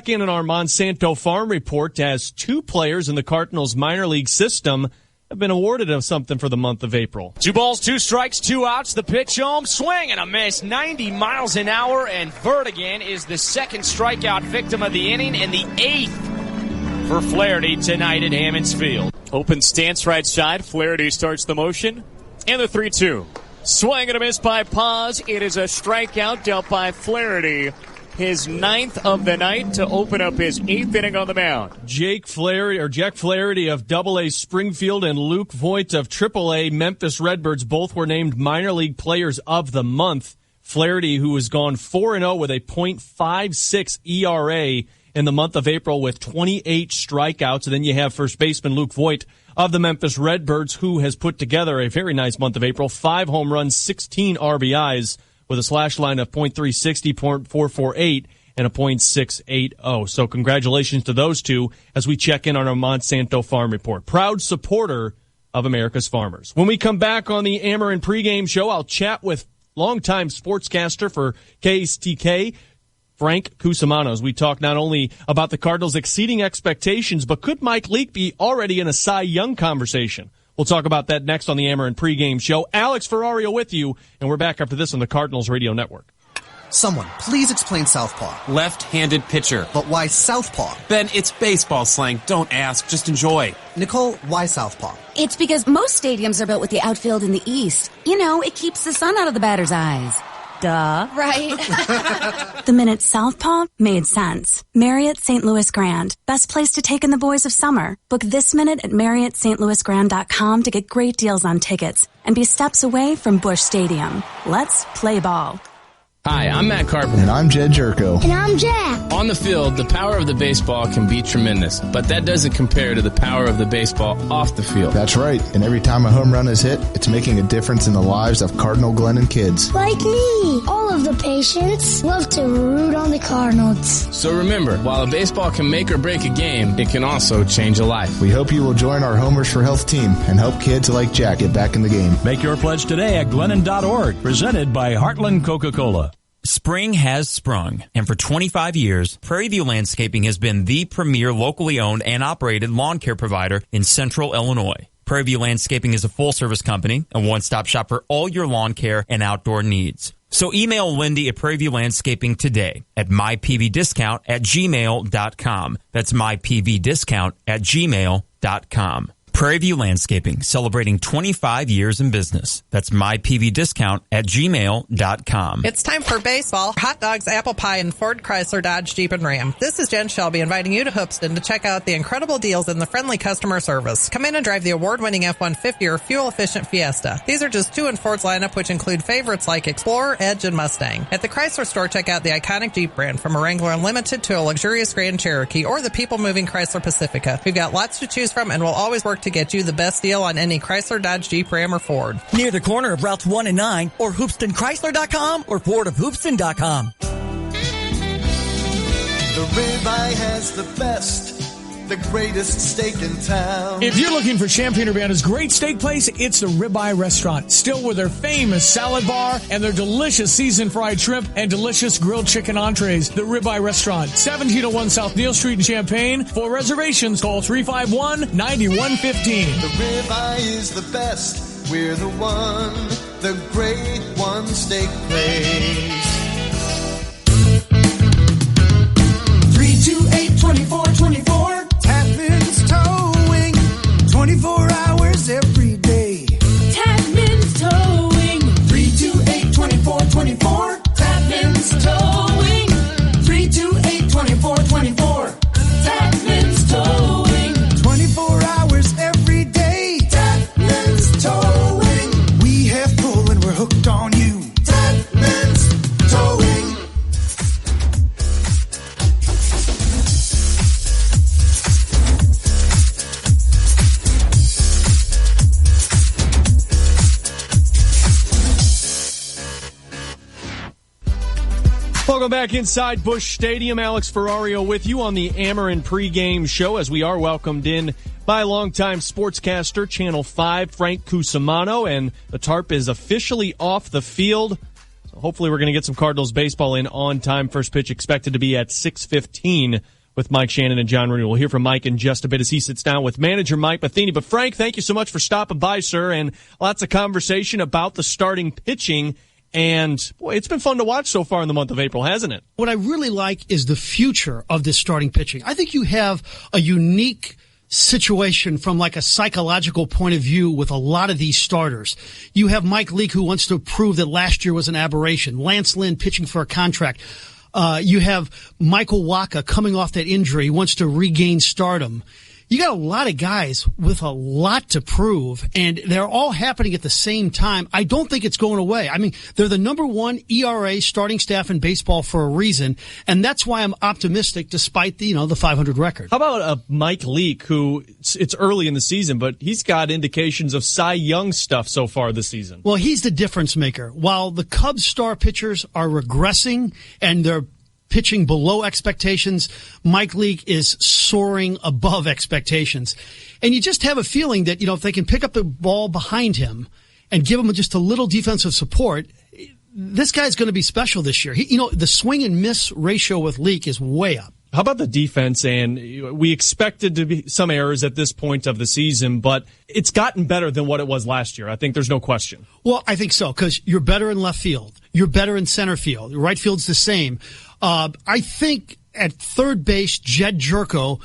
in on our Monsanto Farm Report, as two players in the Cardinals minor league system have been awarded of something for the month of April. 2 balls, 2 strikes, 2 outs. The pitch home, swing and a miss, 90 miles an hour, and Vertigan is the second strikeout victim of the inning and the 8th for Flaherty tonight at Hammons Field. Open stance right side. Flaherty starts the motion, and the 3-2. Swing and a miss by Paz. It is a strikeout dealt by Flaherty. His 9th of the night to open up his 8th inning on the mound. Jack Flaherty of Double-A Springfield and Luke Voigt of Triple-A Memphis Redbirds both were named minor league players of the month. Flaherty, who has gone 4-0 with a .56 ERA in the month of April with 28 strikeouts. And then you have first baseman Luke Voigt of the Memphis Redbirds, who has put together a very nice month of April. 5 home runs, 16 RBIs, with a slash line of .360, .448, and a .680. So congratulations to those two as we check in on our Monsanto Farm Report. Proud supporter of America's farmers. When we come back on the Amarin pregame show, I'll chat with longtime sportscaster for KSTK, Frank Cusimano, as we talk not only about the Cardinals exceeding expectations, but could Mike Leake be already in a Cy Young conversation? We'll talk about that next on the Amarin pregame show. Alex Ferrario with you, and we're back after this on the Cardinals Radio Network. Someone, please explain southpaw. Left-handed pitcher. But why southpaw? Ben, it's baseball slang. Don't ask, just enjoy. Nicole, why southpaw? It's because most stadiums are built with the outfield in the east. It keeps the sun out of the batter's eyes. Duh. Right? The minute Southpaw made sense. Marriott St. Louis Grand. Best place to take in the boys of summer. Book this minute at MarriottStLouisGrand.com to get great deals on tickets and be steps away from Busch Stadium. Let's play ball. Hi, I'm Matt Carpenter. And I'm Jed Jerko. And I'm Jack. On the field, the power of the baseball can be tremendous, but that doesn't compare to the power of the baseball off the field. That's right, and every time a home run is hit, it's making a difference in the lives of Cardinal Glennon kids. Like me. All of the patients love to root on the Cardinals. So remember, while a baseball can make or break a game, it can also change a life. We hope you will join our Homers for Health team and help kids like Jack get back in the game. Make your pledge today at Glennon.org, presented by Heartland Coca-Cola. Spring has sprung, and for 25 years, Prairie View Landscaping has been the premier locally owned and operated lawn care provider in Central Illinois. Prairie View Landscaping is a full-service company, a one-stop shop for all your lawn care and outdoor needs. So email Lindy at Prairie View Landscaping today at mypvdiscount@gmail.com. That's mypvdiscount@gmail.com. Prairie View Landscaping, celebrating 25 years in business. That's mypvdiscount@gmail.com. It's time for baseball, hot dogs, apple pie, and Ford, Chrysler, Dodge, Jeep, and Ram. This is Jen Shelby inviting you to Hoopston to check out the incredible deals and the friendly customer service. Come in and drive the award-winning F-150 or fuel-efficient Fiesta. These are just two in Ford's lineup, which include favorites like Explorer, Edge, and Mustang. At the Chrysler store, check out the iconic Jeep brand, from a Wrangler Unlimited to a luxurious Grand Cherokee or the people-moving Chrysler Pacifica. We've got lots to choose from, and we'll always work to get you the best deal on any Chrysler, Dodge, Jeep, Ram, or Ford. Near the corner of routes 1 and 9, or HoopstonChrysler.com, or FordofHoopston.com. The ribeye has the best, the greatest steak in town. If you're looking for Champaign-Urbana's great steak place, it's the Ribeye Restaurant. Still with their famous salad bar and their delicious seasoned fried shrimp and delicious grilled chicken entrees. The Ribeye Restaurant, 1701 South Neal Street in Champaign. For reservations, call 351-9115. The ribeye is the best. We're the one, the great one steak place. 328-2424. Tapman's Towing, 24 hours every day. Tapman's Towing, 328-2424. Tapman's Towing, 328-2424. Tapman's Towing, 24 hours every day. Tapman's Towing, we have pull and we're hooked on you. Tapman's Towing. Welcome back inside Busch Stadium. Alex Ferrario with you on the Ameren pregame show as we are welcomed in by longtime sportscaster, Channel 5, Frank Cusimano, and the tarp is officially off the field. So hopefully we're going to get some Cardinals baseball in on time. First pitch expected to be at 6:15 with Mike Shannon and John Rooney. We'll hear from Mike in just a bit as he sits down with manager Mike Matheny. But Frank, thank you so much for stopping by, sir, and lots of conversation about the starting pitching. And, boy, it's been fun to watch so far in the month of April, hasn't it? What I really like is the future of this starting pitching. I think you have a unique situation from like a psychological point of view with a lot of these starters. You have Mike Leake, who wants to prove that last year was an aberration. Lance Lynn pitching for a contract. You have Michael Wacha coming off that injury. He wants to regain stardom. You got a lot of guys with a lot to prove, and they're all happening at the same time. I don't think it's going away. I mean, they're the number one ERA starting staff in baseball for a reason, and that's why I'm optimistic despite the 500 record. How about Mike Leake, who it's early in the season, but he's got indications of Cy Young stuff so far this season? Well, he's the difference maker. While the Cubs star pitchers are regressing and they're pitching below expectations, Mike Leake is soaring above expectations. And you just have a feeling that, if they can pick up the ball behind him and give him just a little defensive support, this guy's going to be special this year. The swing and miss ratio with Leake is way up. How about the defense? And we expected to be some errors at this point of the season, but it's gotten better than what it was last year. I think there's no question. Well, I think so, because you're better in left field. You're better in center field. Right field's the same. I think at third base, Jed Jerko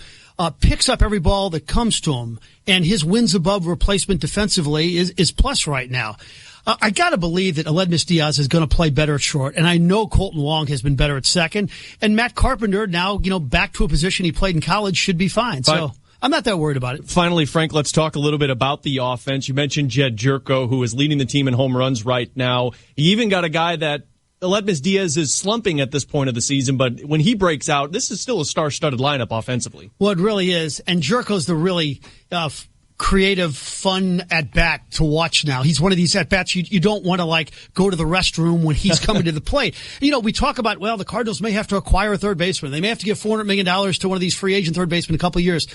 picks up every ball that comes to him, and his wins above replacement defensively is plus right now. I got to believe that Aledmys Diaz is going to play better at short, and I know Colton Wong has been better at second, and Matt Carpenter now, back to a position he played in college, should be fine. So I'm not that worried about it. Finally, Frank, let's talk a little bit about the offense. You mentioned Jed Jerko, who is leading the team in home runs right now. You even got a guy that Aledmys Diaz is slumping at this point of the season, but when he breaks out, this is still a star-studded lineup offensively. Well, it really is, and Jerko's the really creative, fun at-bat to watch now. He's one of these at-bats you don't want to, go to the restroom when he's coming to the plate. We talk about, the Cardinals may have to acquire a third baseman. They may have to give $400 million to one of these free agent third basemen in a couple of years.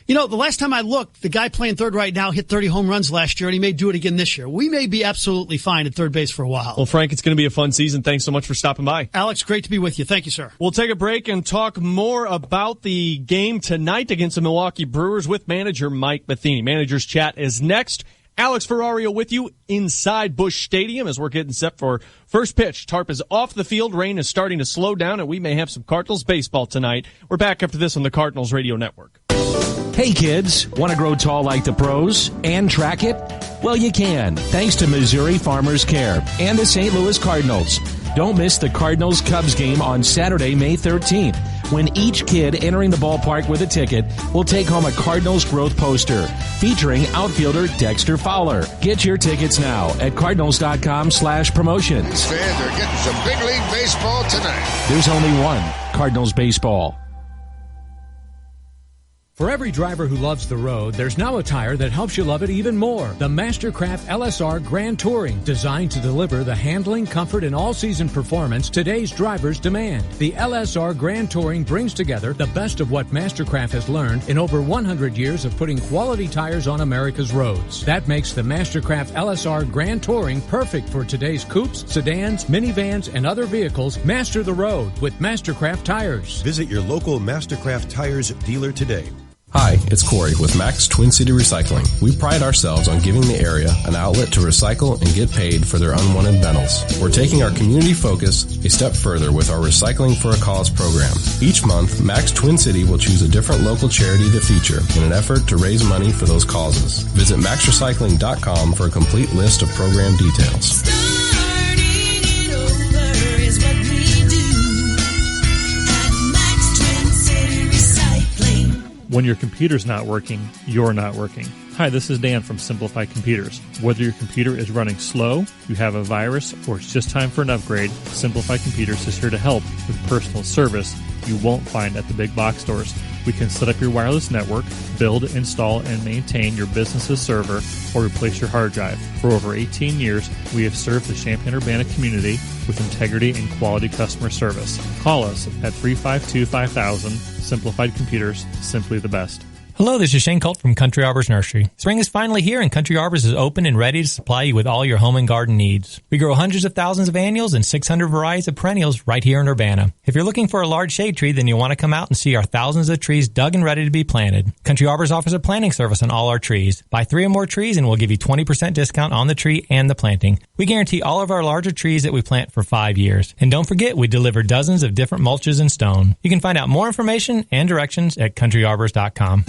The last time I looked, the guy playing third right now hit 30 home runs last year, and he may do it again this year. We may be absolutely fine at third base for a while. Well, Frank, it's going to be a fun season. Thanks so much for stopping by. Alex, great to be with you. Thank you, sir. We'll take a break and talk more about the game tonight against the Milwaukee Brewers with manager Mike Matheny. Manager's Chat is next. Alex Ferrario with you inside Busch Stadium as we're getting set for first pitch. Tarp is off the field. Rain is starting to slow down, and we may have some Cardinals baseball tonight. We're back after this on the Cardinals Radio Network. Hey kids, want to grow tall like the pros and track it? Well, you can, thanks to Missouri Farmers Care and the St. Louis Cardinals. Don't miss the Cardinals-Cubs game on Saturday, May 13th, when each kid entering the ballpark with a ticket will take home a Cardinals growth poster featuring outfielder Dexter Fowler. Get your tickets now at cardinals.com/promotions. Fans are getting some big league baseball tonight. There's only one Cardinals baseball. For every driver who loves the road, there's now a tire that helps you love it even more. The Mastercraft LSR Grand Touring, designed to deliver the handling, comfort, and all-season performance today's drivers demand. The LSR Grand Touring brings together the best of what Mastercraft has learned in over 100 years of putting quality tires on America's roads. That makes the Mastercraft LSR Grand Touring perfect for today's coupes, sedans, minivans, and other vehicles. Master the road with Mastercraft tires. Visit your local Mastercraft Tires dealer today. Hi, it's Corey with Max Twin City Recycling. We pride ourselves on giving the area an outlet to recycle and get paid for their unwanted metals. We're taking our community focus a step further with our Recycling for a Cause program. Each month, Max Twin City will choose a different local charity to feature in an effort to raise money for those causes. Visit maxrecycling.com for a complete list of program details. When your computer's not working, you're not working. Hi, this is Dan from Simplified Computers. Whether your computer is running slow, you have a virus, or it's just time for an upgrade, Simplified Computers is here to help with personal service you won't find at the big box stores. We can set up your wireless network, build, install, and maintain your business's server, or replace your hard drive. For over 18 years, we have served the Champaign-Urbana community with integrity and quality customer service. Call us at 352-5000. Simplified Computers, simply the best. Hello, this is Shane Colt from Country Arbors Nursery. Spring is finally here and Country Arbors is open and ready to supply you with all your home and garden needs. We grow hundreds of thousands of annuals and 600 varieties of perennials right here in Urbana. If you're looking for a large shade tree, then you'll want to come out and see our thousands of trees dug and ready to be planted. Country Arbors offers a planting service on all our trees. Buy 3 or more trees and we'll give you 20% discount on the tree and the planting. We guarantee all of our larger trees that we plant for 5 years. And don't forget, we deliver dozens of different mulches and stone. You can find out more information and directions at countryarbors.com.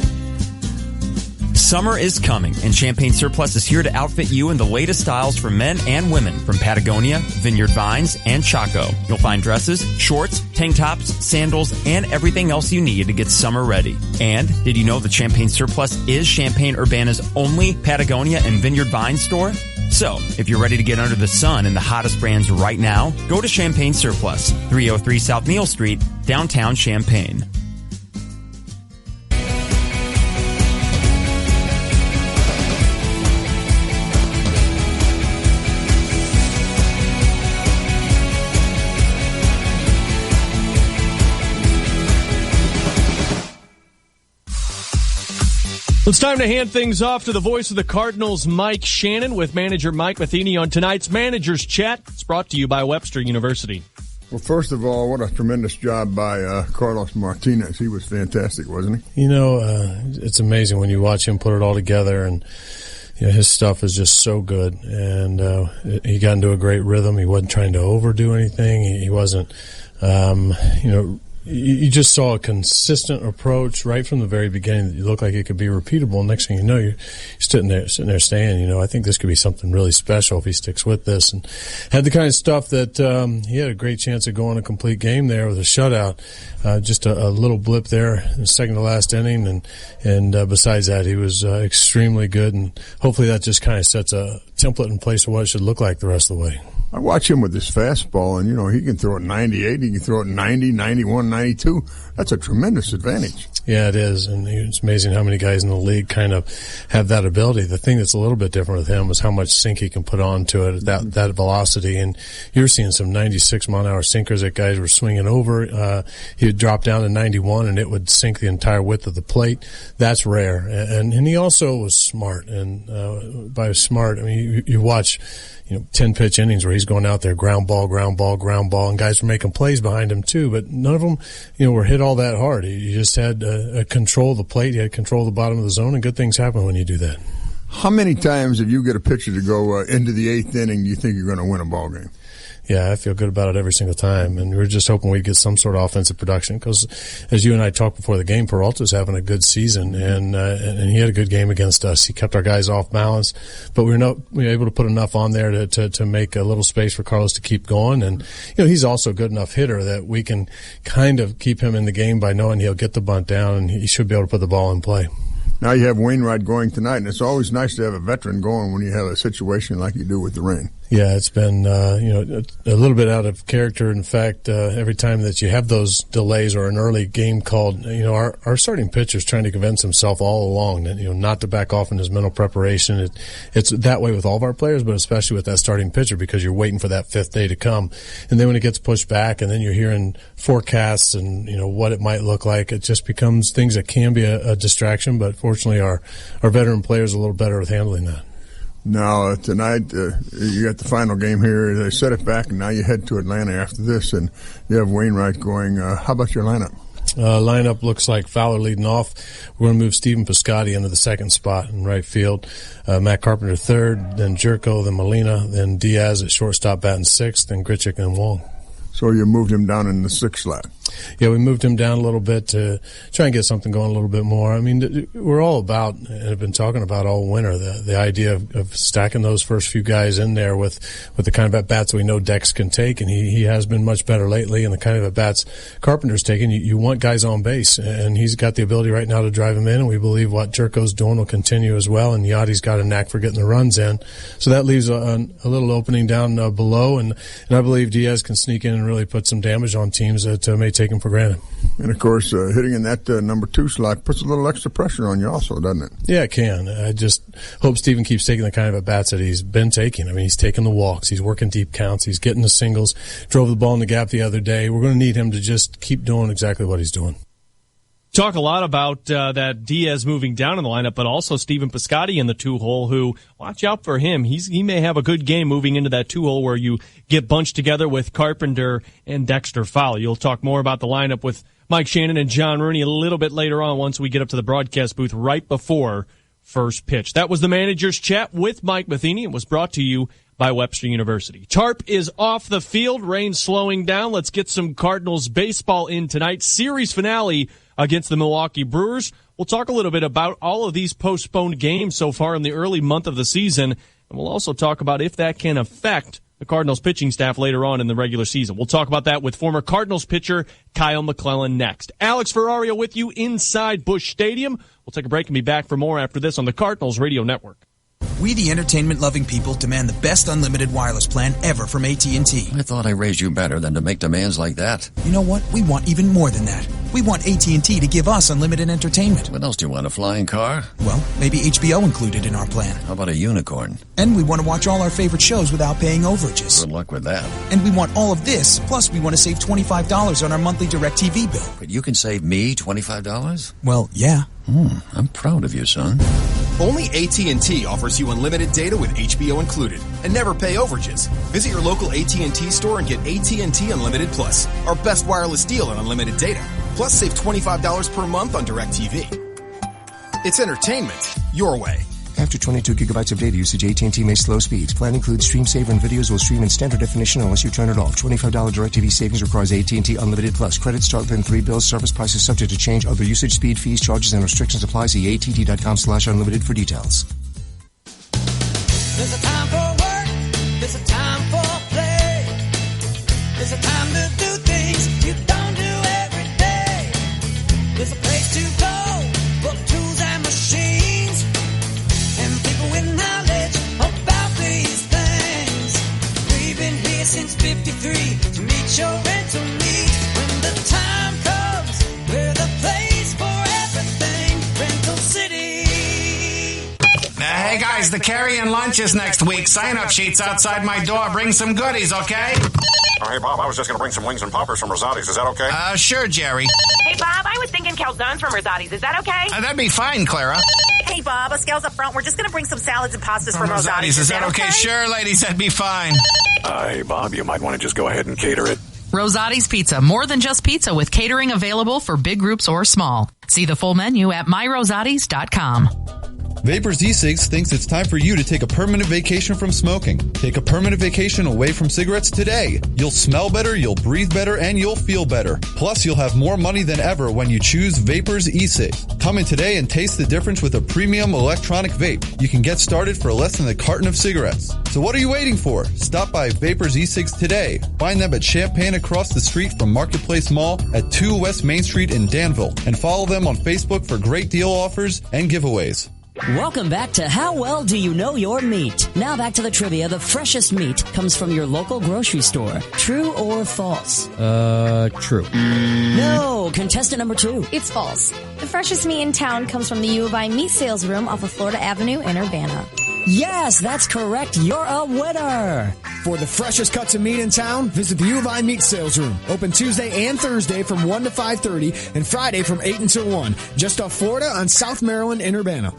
Summer is coming, and Champaign Surplus is here to outfit you in the latest styles for men and women from Patagonia, Vineyard Vines, and Chaco. You'll find dresses, shorts, tank tops, sandals, and everything else you need to get summer ready. And did you know that Champaign Surplus is Champaign-Urbana's only Patagonia and Vineyard Vines store? So, if you're ready to get under the sun in the hottest brands right now, go to Champaign Surplus, 303 South Neal Street, downtown Champaign. It's time to hand things off to the voice of the Cardinals, Mike Shannon, with manager Mike Matheny on tonight's Manager's Chat. It's brought to you by Webster University. Well, first of all, what a tremendous job by Carlos Martinez. He was fantastic, wasn't he? You know, it's amazing when you watch him put it all together, and you know, his stuff is just so good. And he got into a great rhythm. He wasn't trying to overdo anything. He wasn't, you just saw a consistent approach right from the very beginning that you looked like it could be repeatable. Next thing you know, you're sitting there saying, you know, I think this could be something really special if he sticks with this. And had the kind of stuff that he had a great chance of going a complete game there with a shutout. Just a little blip there in the second to last inning. And besides that, he was extremely good. And hopefully that just kind of sets a template in place of what it should look like the rest of the way. I watch him with his fastball, and, you know, he can throw it 98, he can throw it 90, 91, 92. That's a tremendous advantage. Yeah, it is, and it's amazing how many guys in the league kind of have that ability. The thing that's a little bit different with him is how much sink he can put onto it at that velocity, and you're seeing some 96-mile-an-hour sinkers that guys were swinging over. He would drop down to 91, and it would sink the entire width of the plate. That's rare, and he also was smart, and by smart, I mean, you watch 10-pitch innings where he's going out there, ground ball, and guys were making plays behind him too, but none of them, were hit all that hard. You just had control of the plate, you had control of the bottom of the zone, and good things happen when you do that. How many times if you get a pitcher to go into the eighth inning, do you think you're going to win a ball game? Yeah, I feel good about it every single time, and we're just hoping we get some sort of offensive production because, as you and I talked before the game, Peralta's having a good season, and he had a good game against us. He kept our guys off balance, but we were able to put enough on there to make a little space for Carlos to keep going, and he's also a good enough hitter that we can kind of keep him in the game by knowing he'll get the bunt down, and he should be able to put the ball in play. Now you have Wainwright going tonight, and it's always nice to have a veteran going when you have a situation like you do with the rain. Yeah, it's been a little bit out of character. In fact, every time that you have those delays or an early game called, our starting pitcher's trying to convince himself all along that not to back off in his mental preparation. It's that way with all of our players, but especially with that starting pitcher because you're waiting for that fifth day to come, and then when it gets pushed back, and then you're hearing forecasts and what it might look like, it just becomes things that can be a distraction. But fortunately, our veteran players are a little better with handling that. Now, tonight, you got the final game here. They set it back, and now you head to Atlanta after this, and you have Wainwright going. How about your lineup? Lineup looks like Fowler leading off. We're going to move Stephen Piscotty into the second spot in right field. Matt Carpenter third, then Jerko, then Molina, then Diaz at shortstop batting sixth, then Grichuk and Wong. So you moved him down in the 6th slot. Yeah, we moved him down a little bit to try and get something going a little bit more. I mean, we're all about, and have been talking about all winter, the idea of stacking those first few guys in there with the kind of at-bats we know Dex can take, and he has been much better lately, and the kind of at-bats Carpenter's taking, you want guys on base, and he's got the ability right now to drive them in, and we believe what Jerko's doing will continue as well, and Yachty's got a knack for getting the runs in. So that leaves a little opening down below, and I believe Diaz can sneak in and really put some damage on teams that may take him for granted. And, of course, hitting in that number 2 slot puts a little extra pressure on you also, doesn't it? Yeah, it can. I just hope Steven keeps taking the kind of at-bats that he's been taking. I mean, he's taking the walks. He's working deep counts. He's getting the singles. Drove the ball in the gap the other day. We're going to need him to just keep doing exactly what he's doing. Talk a lot about that Diaz moving down in the lineup, but also Stephen Piscotty in the 2-hole, who, watch out for him. He may have a good game moving into that 2-hole where you get bunched together with Carpenter and Dexter Fowler. You'll talk more about the lineup with Mike Shannon and John Rooney a little bit later on once we get up to the broadcast booth right before first pitch. That was the manager's chat with Mike Matheny. It was brought to you by Webster University. Tarp is off the field. Rain slowing down. Let's get some Cardinals baseball in tonight. Series finale against the Milwaukee Brewers. We'll talk a little bit about all of these postponed games so far in the early month of the season, and we'll also talk about if that can affect the Cardinals pitching staff later on in the regular season. We'll talk about that with former Cardinals pitcher Kyle McClellan next. Alex Ferrario with you inside Busch Stadium. We'll take a break and be back for more after this on the Cardinals Radio Network. We, the entertainment-loving people, demand the best unlimited wireless plan ever from AT&T. I thought I raised you better than to make demands like that. You know what? We want even more than that. We want AT&T to give us unlimited entertainment. What else do you want, a flying car? Well, maybe HBO included in our plan. How about a unicorn? And we want to watch all our favorite shows without paying overages. Good luck with that. And we want all of this, plus we want to save $25 on our monthly DirecTV bill. But you can save me $25? Well, yeah. I'm proud of you, son. Only AT&T offers you unlimited data with HBO included and never pay overages. Visit your local AT&T store and get AT&T Unlimited Plus, our best wireless deal on unlimited data. Plus, save $25 per month on DirecTV. It's entertainment your way. After 22 gigabytes of data usage, AT&T may slow speeds. Plan includes stream saver and videos will stream in standard definition unless you turn it off. $25 DirecTV savings requires AT&T Unlimited Plus. Credits start within 3 bills. Service prices subject to change. Other usage, speed, fees, charges, and restrictions apply. See att.com/unlimited for details. There's a time for work. There's a time for play. There's a time to do things you don't do every day. There's a place to go for tools and machines. And people with knowledge about these things. We've been here since 53 to meet your rental needs. When the time comes, we're the place for everything. Rental City. Hey guys, the carry-in lunch is next week. Sign-up sheets outside my door. Bring some goodies, okay? Oh, hey, Bob, I was just going to bring some wings and poppers from Rosati's. Is that okay? Sure, Jerry. Hey, Bob, I was thinking calzones from Rosati's. Is that okay? That'd be fine, Clara. Hey, Bob, a scales up front. We're just going to bring some salads and pastas from Rosati's. Is that okay? Sure, ladies, that'd be fine. Hey, Bob, you might want to just go ahead and cater it. Rosati's Pizza, more than just pizza, with catering available for big groups or small. See the full menu at myrosatis.com. Vapors E-Cigs thinks it's time for you to take a permanent vacation from smoking. Take a permanent vacation away from cigarettes today. You'll smell better, you'll breathe better, and you'll feel better. Plus, you'll have more money than ever when you choose Vapors E-Cigs. Come in today and taste the difference with a premium electronic vape. You can get started for less than a carton of cigarettes. So what are you waiting for? Stop by Vapors E-Cigs today. Find them at Champaign across the street from Marketplace Mall at 2 West Main Street in Danville. And follow them on Facebook for great deal offers and giveaways. Welcome back to How Well Do You Know Your Meat? Now back to the trivia. The freshest meat comes from your local grocery store. True or false? True. No. Contestant number 2. It's false. The freshest meat in town comes from the U of I Meat Sales Room off of Florida Avenue in Urbana. Yes, that's correct. You're a winner. For the freshest cuts of meat in town, visit the U of I Meat Sales Room. Open Tuesday and Thursday from 1 to 5:30 and Friday from 8 until 1. Just off Florida on South Maryland in Urbana.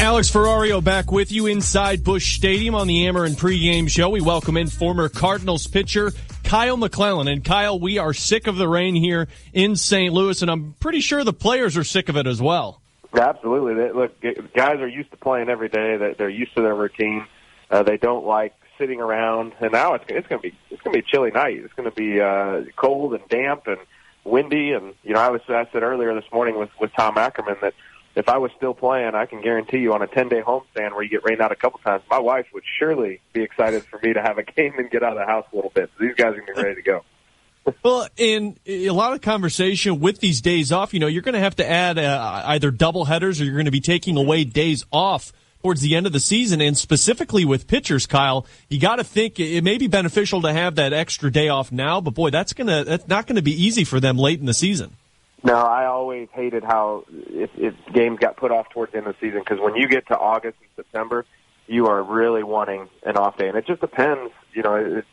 Alex Ferrario back with you inside Busch Stadium on the Ameren pregame show. We welcome in former Cardinals pitcher Kyle McClellan. And Kyle, we are sick of the rain here in St. Louis, and I'm pretty sure the players are sick of it as well. Absolutely. Look, guys are used to playing every day. They're used to their routine. They don't like sitting around. And now it's going to be a chilly night. It's going to be cold and damp and windy. And I said earlier this morning with Tom Ackerman that if I was still playing, I can guarantee you on a 10-day homestand where you get rained out a couple times, my wife would surely be excited for me to have a game and get out of the house a little bit. So these guys are going to be ready to go. Well, in a lot of conversation with these days off, you're going to have to add either double headers or you're going to be taking away days off towards the end of the season. And specifically with pitchers, Kyle, you got to think it may be beneficial to have that extra day off now. But boy, that's not going to be easy for them late in the season. No, I always hated how if games got put off towards the end of the season, because when you get to August and September, you are really wanting an off day. And it just depends. There's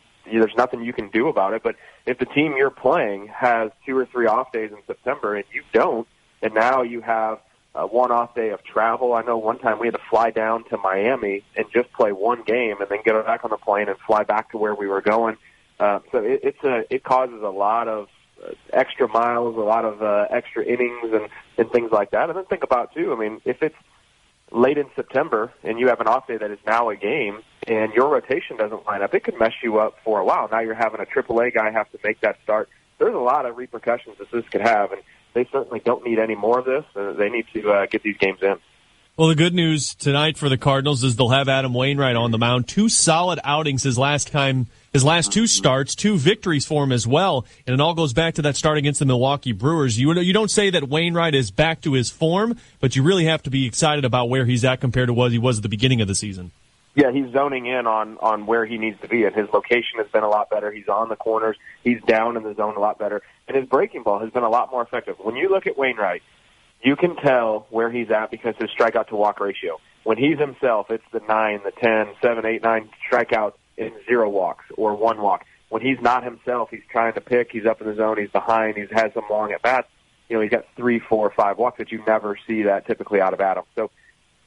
nothing you can do about it. But if the team you're playing has 2 or 3 off days in September and you don't, and now you have one off day of travel. I know one time we had to fly down to Miami and just play one game and then get back on the plane and fly back to where we were going. So it causes a lot of extra miles, a lot of extra innings and things like that. And then think about, too, if it's late in September and you have an off day that is now a game and your rotation doesn't line up, it could mess you up for a while. Now you're having a AAA guy have to make that start. There's a lot of repercussions that this could have, and they certainly don't need any more of this. They need to get these games in. Well, the good news tonight for the Cardinals is they'll have Adam Wainwright on the mound. 2 solid outings his last 2 starts, 2 victories for him as well. And it all goes back to that start against the Milwaukee Brewers. You don't say that Wainwright is back to his form, but you really have to be excited about where he's at compared to what he was at the beginning of the season. Yeah, he's zoning in on where he needs to be, and his location has been a lot better. He's on the corners. He's down in the zone a lot better. And his breaking ball has been a lot more effective. When you look at Wainwright, you can tell where he's at because his strikeout-to-walk ratio. When he's himself, it's the 9, the 10, 7, 8, 9 strikeouts and 0 walks or 1 walk. When he's not himself, he's trying to pick, he's up in the zone, he's behind, he's had some long at-bats. He's got 3, 4, 5 walks, but you never see that typically out of Adam. So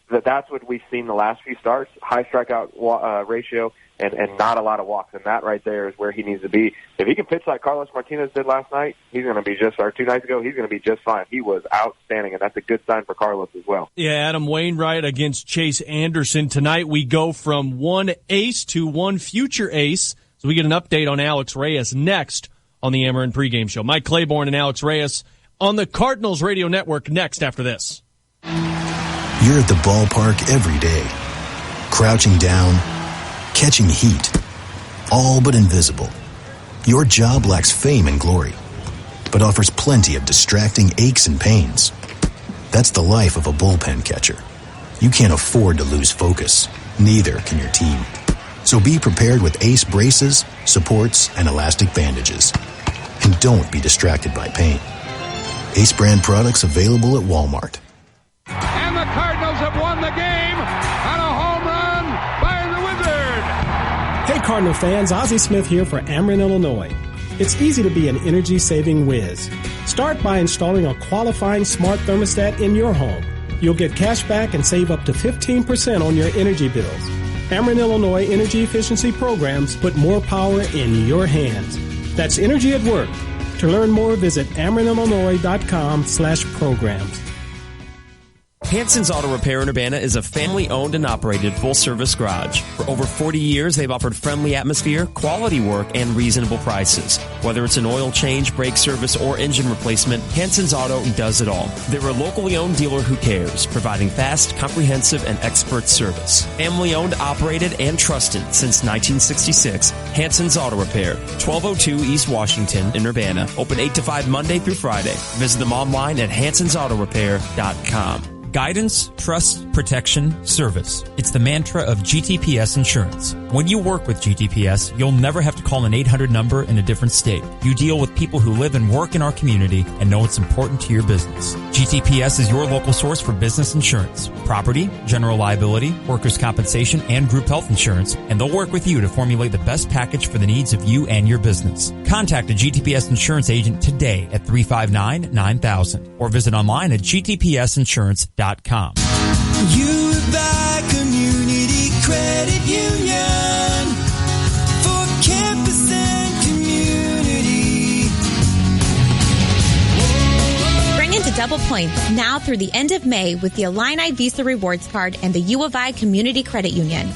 that's what we've seen the last few starts, high strikeout ratio and not a lot of walks. And that right there is where he needs to be. If he can pitch like Carlos Martinez did last night, he's going to be 2 nights ago, he's going to be just fine. He was outstanding, and that's a good sign for Carlos as well. Yeah, Adam Wainwright against Chase Anderson. Tonight we go from one ace to one future ace. So we get an update on Alex Reyes next on the Ameren pregame show. Mike Claiborne and Alex Reyes on the Cardinals radio network next after this. You're at the ballpark every day, crouching down, catching heat, all but invisible. Your job lacks fame and glory, but offers plenty of distracting aches and pains. That's the life of a bullpen catcher. You can't afford to lose focus. Neither can your team. So be prepared with Ace braces, supports, and elastic bandages. And don't be distracted by pain. Ace brand products available at Walmart. And the Cardinals have won the game on a home run by the Wizard. Hey Cardinal fans, Ozzie Smith here for Ameren, Illinois. It's easy to be an energy-saving whiz. Start by installing a qualifying smart thermostat in your home. You'll get cash back and save up to 15% on your energy bills. Ameren, Illinois energy efficiency programs put more power in your hands. That's energy at work. To learn more, visit amerenillinois.com/programs. Hanson's Auto Repair in Urbana is a family-owned and operated full-service garage. For over 40 years, they've offered friendly atmosphere, quality work, and reasonable prices. Whether it's an oil change, brake service, or engine replacement, Hanson's Auto does it all. They're a locally owned dealer who cares, providing fast, comprehensive, and expert service. Family-owned, operated, and trusted since 1966. Hanson's Auto Repair, 1202 East Washington in Urbana. Open 8 to 5 Monday through Friday. Visit them online at hansonsautorepair.com. Guidance, trust, protection, service. It's the mantra of GTPS Insurance. When you work with GTPS, you'll never have to call an 800 number in a different state. You deal with people who live and work in our community and know it's important to your business. GTPS is your local source for business insurance, property, general liability, workers' compensation, and group health insurance, and they'll work with you to formulate the best package for the needs of you and your business. Contact a GTPS insurance agent today at 359-9000 or visit online at gtpsinsurance.com. You double points now through the end of May with the Illini Visa Rewards Card and the U of I Community Credit Union.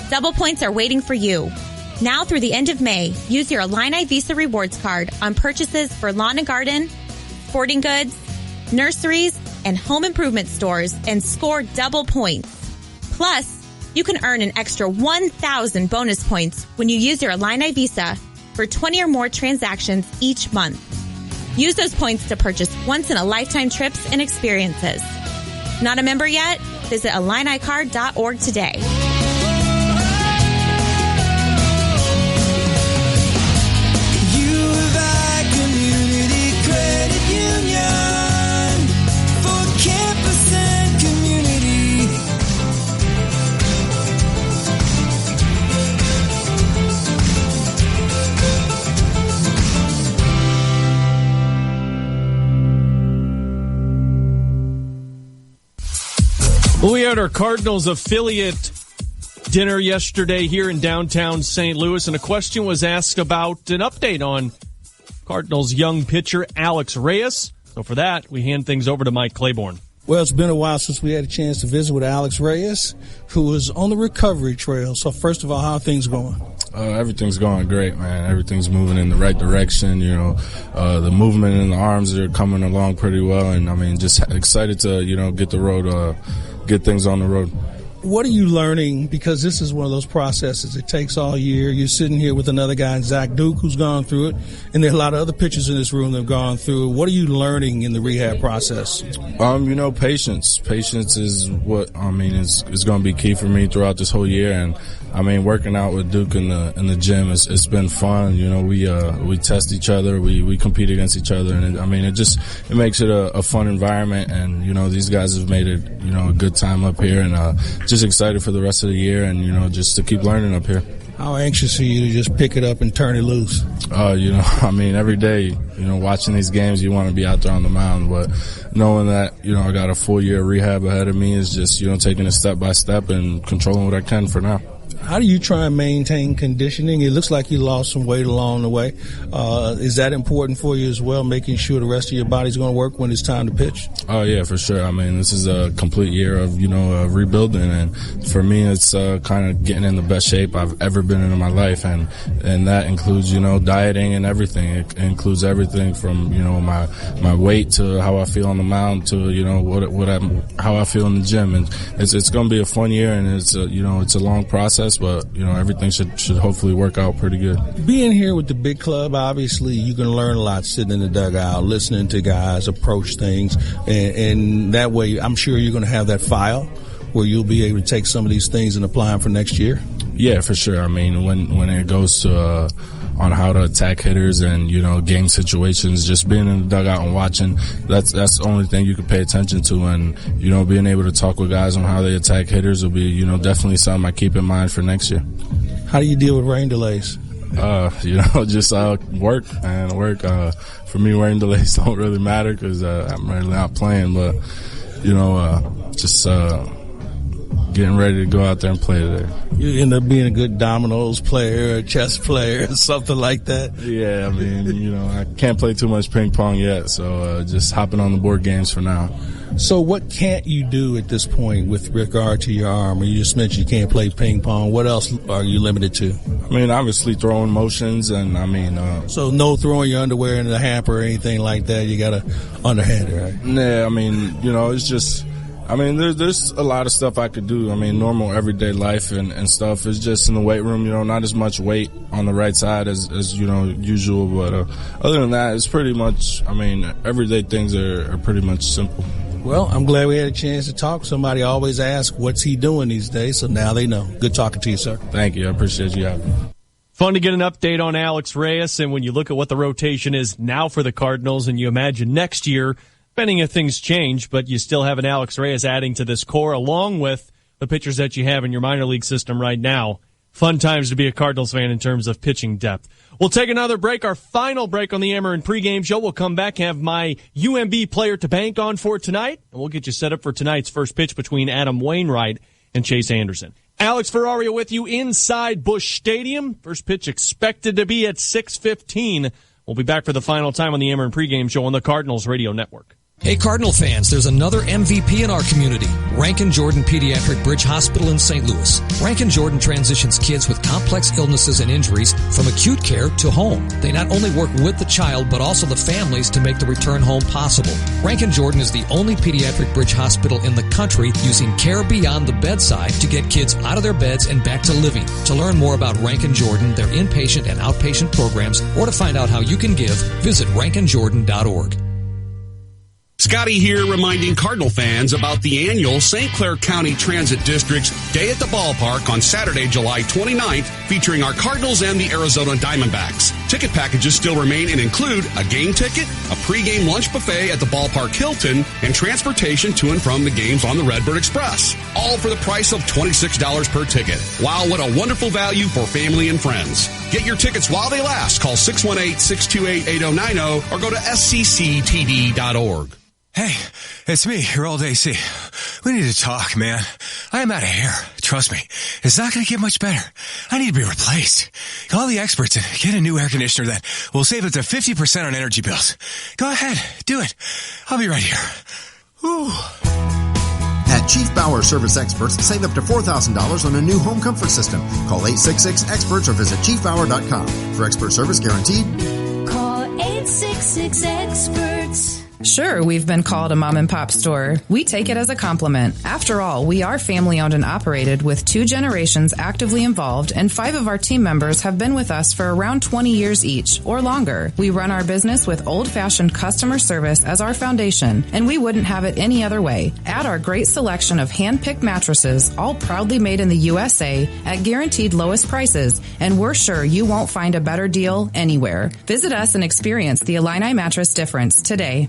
Double points are waiting for you. Now through the end of May, use your Illini Visa Rewards Card on purchases for lawn and garden, sporting goods, nurseries, and home improvement stores and score double points. Plus, you can earn an extra 1,000 bonus points when you use your Illini Visa for 20 or more transactions each month. Use those points to purchase once-in-a-lifetime trips and experiences. Not a member yet? Visit IlliniCard.org today. We had our Cardinals affiliate dinner yesterday here in downtown St. Louis, and a question was asked about an update on Cardinals young pitcher Alex Reyes. So for that, we hand things over to Mike Claiborne. Well, it's been a while since we had a chance to visit with Alex Reyes, who is on the recovery trail. So first of all, how are things going? Everything's going great, man. Everything's moving in the right direction. You know, the movement in the arms are coming along pretty well, and I mean, just excited to get the road, get things on the road. What are you learning? Because this is one of those processes. It takes all year. You're sitting here with another guy, Zach Duke, who's gone through it, and there are a lot of other pitchers in this room that have gone through it. What are you learning in the rehab process? Patience. Patience is what is going to be key for me throughout this whole year. And I mean, working out with Duke in the gym, it's been fun. You know, we test each other, we compete against each other, and it makes it a fun environment. And these guys have made it a good time up here, and just excited for the rest of the year, and just to keep learning up here. How anxious are you to just pick it up and turn it loose? Every day, watching these games, you want to be out there on the mound, but knowing that, I got a full year of rehab ahead of me is just, taking it step by step and controlling what I can for now. How do you try and maintain conditioning? It looks like you lost some weight along the way. Is that important for you as well, making sure the rest of your body's going to work when it's time to pitch? Oh, yeah, for sure. I mean, this is a complete year of, rebuilding. And for me, it's kind of getting in the best shape I've ever been in my life. And that includes, dieting and everything. It includes everything from, my weight to how I feel on the mound to, how I feel in the gym. And it's going to be a fun year, and it's a long process. But, everything should hopefully work out pretty good. Being here with the big club, obviously, you can learn a lot sitting in the dugout, listening to guys approach things. And that way, I'm sure you're going to have that file where you'll be able to take some of these things and apply them for next year. Yeah, for sure. I mean, when it goes to on how to attack hitters and, game situations, just being in the dugout and watching, that's the only thing you can pay attention to. And, being able to talk with guys on how they attack hitters will be, definitely something I keep in mind for next year. How do you deal with rain delays? Just work. For me, rain delays don't really matter because I'm really not playing, but, just getting ready to go out there and play today. You end up being a good dominoes player, a chess player, something like that. Yeah, I mean, I can't play too much ping pong yet, so just hopping on the board games for now. So what can't you do at this point with regard to your arm? You just mentioned you can't play ping pong. What else are you limited to? I mean, obviously throwing motions, and So no throwing your underwear in the hamper or anything like that? You got to underhand it, right? Yeah, I mean, it's just... there's a lot of stuff I could do. Normal everyday life and stuff is just in the weight room, not as much weight on the right side as usual. But other than that, it's pretty much, everyday things are pretty much simple. Well, I'm glad we had a chance to talk. Somebody always asks, what's he doing these days? So now they know. Good talking to you, sir. Thank you. I appreciate you having me. Fun to get an update on Alex Reyes. And when you look at what the rotation is now for the Cardinals and you imagine next year, depending if things change, but you still have an Alex Reyes adding to this core along with the pitchers that you have in your minor league system right now. Fun times to be a Cardinals fan in terms of pitching depth. We'll take another break, our final break on the Ameren pregame show. We'll come back, have my UMB player to bank on for tonight, and we'll get you set up for tonight's first pitch between Adam Wainwright and Chase Anderson. Alex Ferrario with you inside Busch Stadium. First pitch expected to be at 6:15. We'll be back for the final time on the Ameren pregame show on the Cardinals Radio Network. Hey Cardinal fans, there's another MVP in our community. Rankin Jordan Pediatric Bridge Hospital in St. Louis. Rankin Jordan transitions kids with complex illnesses and injuries from acute care to home. They not only work with the child, but also the families to make the return home possible. Rankin Jordan is the only pediatric bridge hospital in the country using care beyond the bedside to get kids out of their beds and back to living. To learn more about Rankin Jordan, their inpatient and outpatient programs, or to find out how you can give, visit rankinjordan.org. Scotty here reminding Cardinal fans about the annual St. Clair County Transit District's Day at the Ballpark on Saturday, July 29th, featuring our Cardinals and the Arizona Diamondbacks. Ticket packages still remain and include a game ticket, a pregame lunch buffet at the Ballpark Hilton, and transportation to and from the games on the Redbird Express. All for the price of $26 per ticket. Wow, what a wonderful value for family and friends. Get your tickets while they last. Call 618-628-8090 or go to scctd.org. Hey, it's me, your old AC. We need to talk, man. I am out of hair. Trust me. It's not going to get much better. I need to be replaced. Call the experts and get a new air conditioner that will save up to 50% on energy bills. Go ahead. Do it. I'll be right here. Whew. At Chief Bauer Service Experts, save up to $4,000 on a new home comfort system. Call 866-EXPERTS or visit chiefbauer.com. For expert service guaranteed. Call 866-EXPERTS. Sure, we've been called a mom and pop store. We take it as a compliment. After all, we are family owned and operated with 2 generations actively involved, and 5 of our team members have been with us for around 20 years each or longer. We run our business with old-fashioned customer service as our foundation, and we wouldn't have it any other way. Add our great selection of hand-picked mattresses, all proudly made in the USA at guaranteed lowest prices, and we're sure you won't find a better deal anywhere. Visit us and experience the Illini mattress difference today.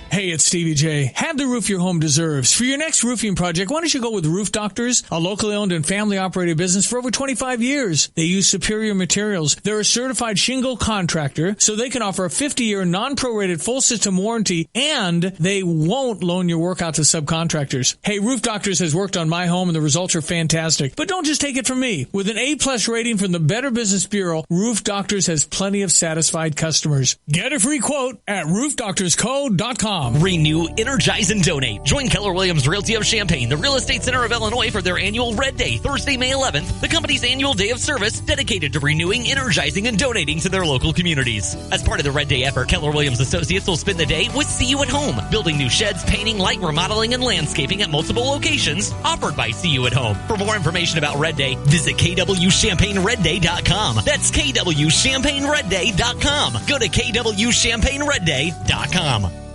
Hey, it's Stevie J. Have the roof your home deserves. For your next roofing project, why don't you go with Roof Doctors, a locally owned and family-operated business for over 25 years. They use superior materials. They're a certified shingle contractor, so they can offer a 50-year non-prorated full system warranty, and they won't loan your work out to subcontractors. Hey, Roof Doctors has worked on my home, and the results are fantastic. But don't just take it from me. With an A-plus rating from the Better Business Bureau, Roof Doctors has plenty of satisfied customers. Get a free quote at roofdoctorsco.com. Renew, energize, and donate. Join Keller Williams Realty of Champaign, the Real Estate Center of Illinois, for their annual Red Day, Thursday, May 11th, the company's annual day of service dedicated to renewing, energizing, and donating to their local communities. As part of the Red Day effort, Keller Williams Associates will spend the day with See You at Home, building new sheds, painting, light remodeling, and landscaping at multiple locations offered by See You at Home. For more information about Red Day, visit kwchampagneredday.com. That's kwchampagneredday.com. Go to kwchampagneredday.com.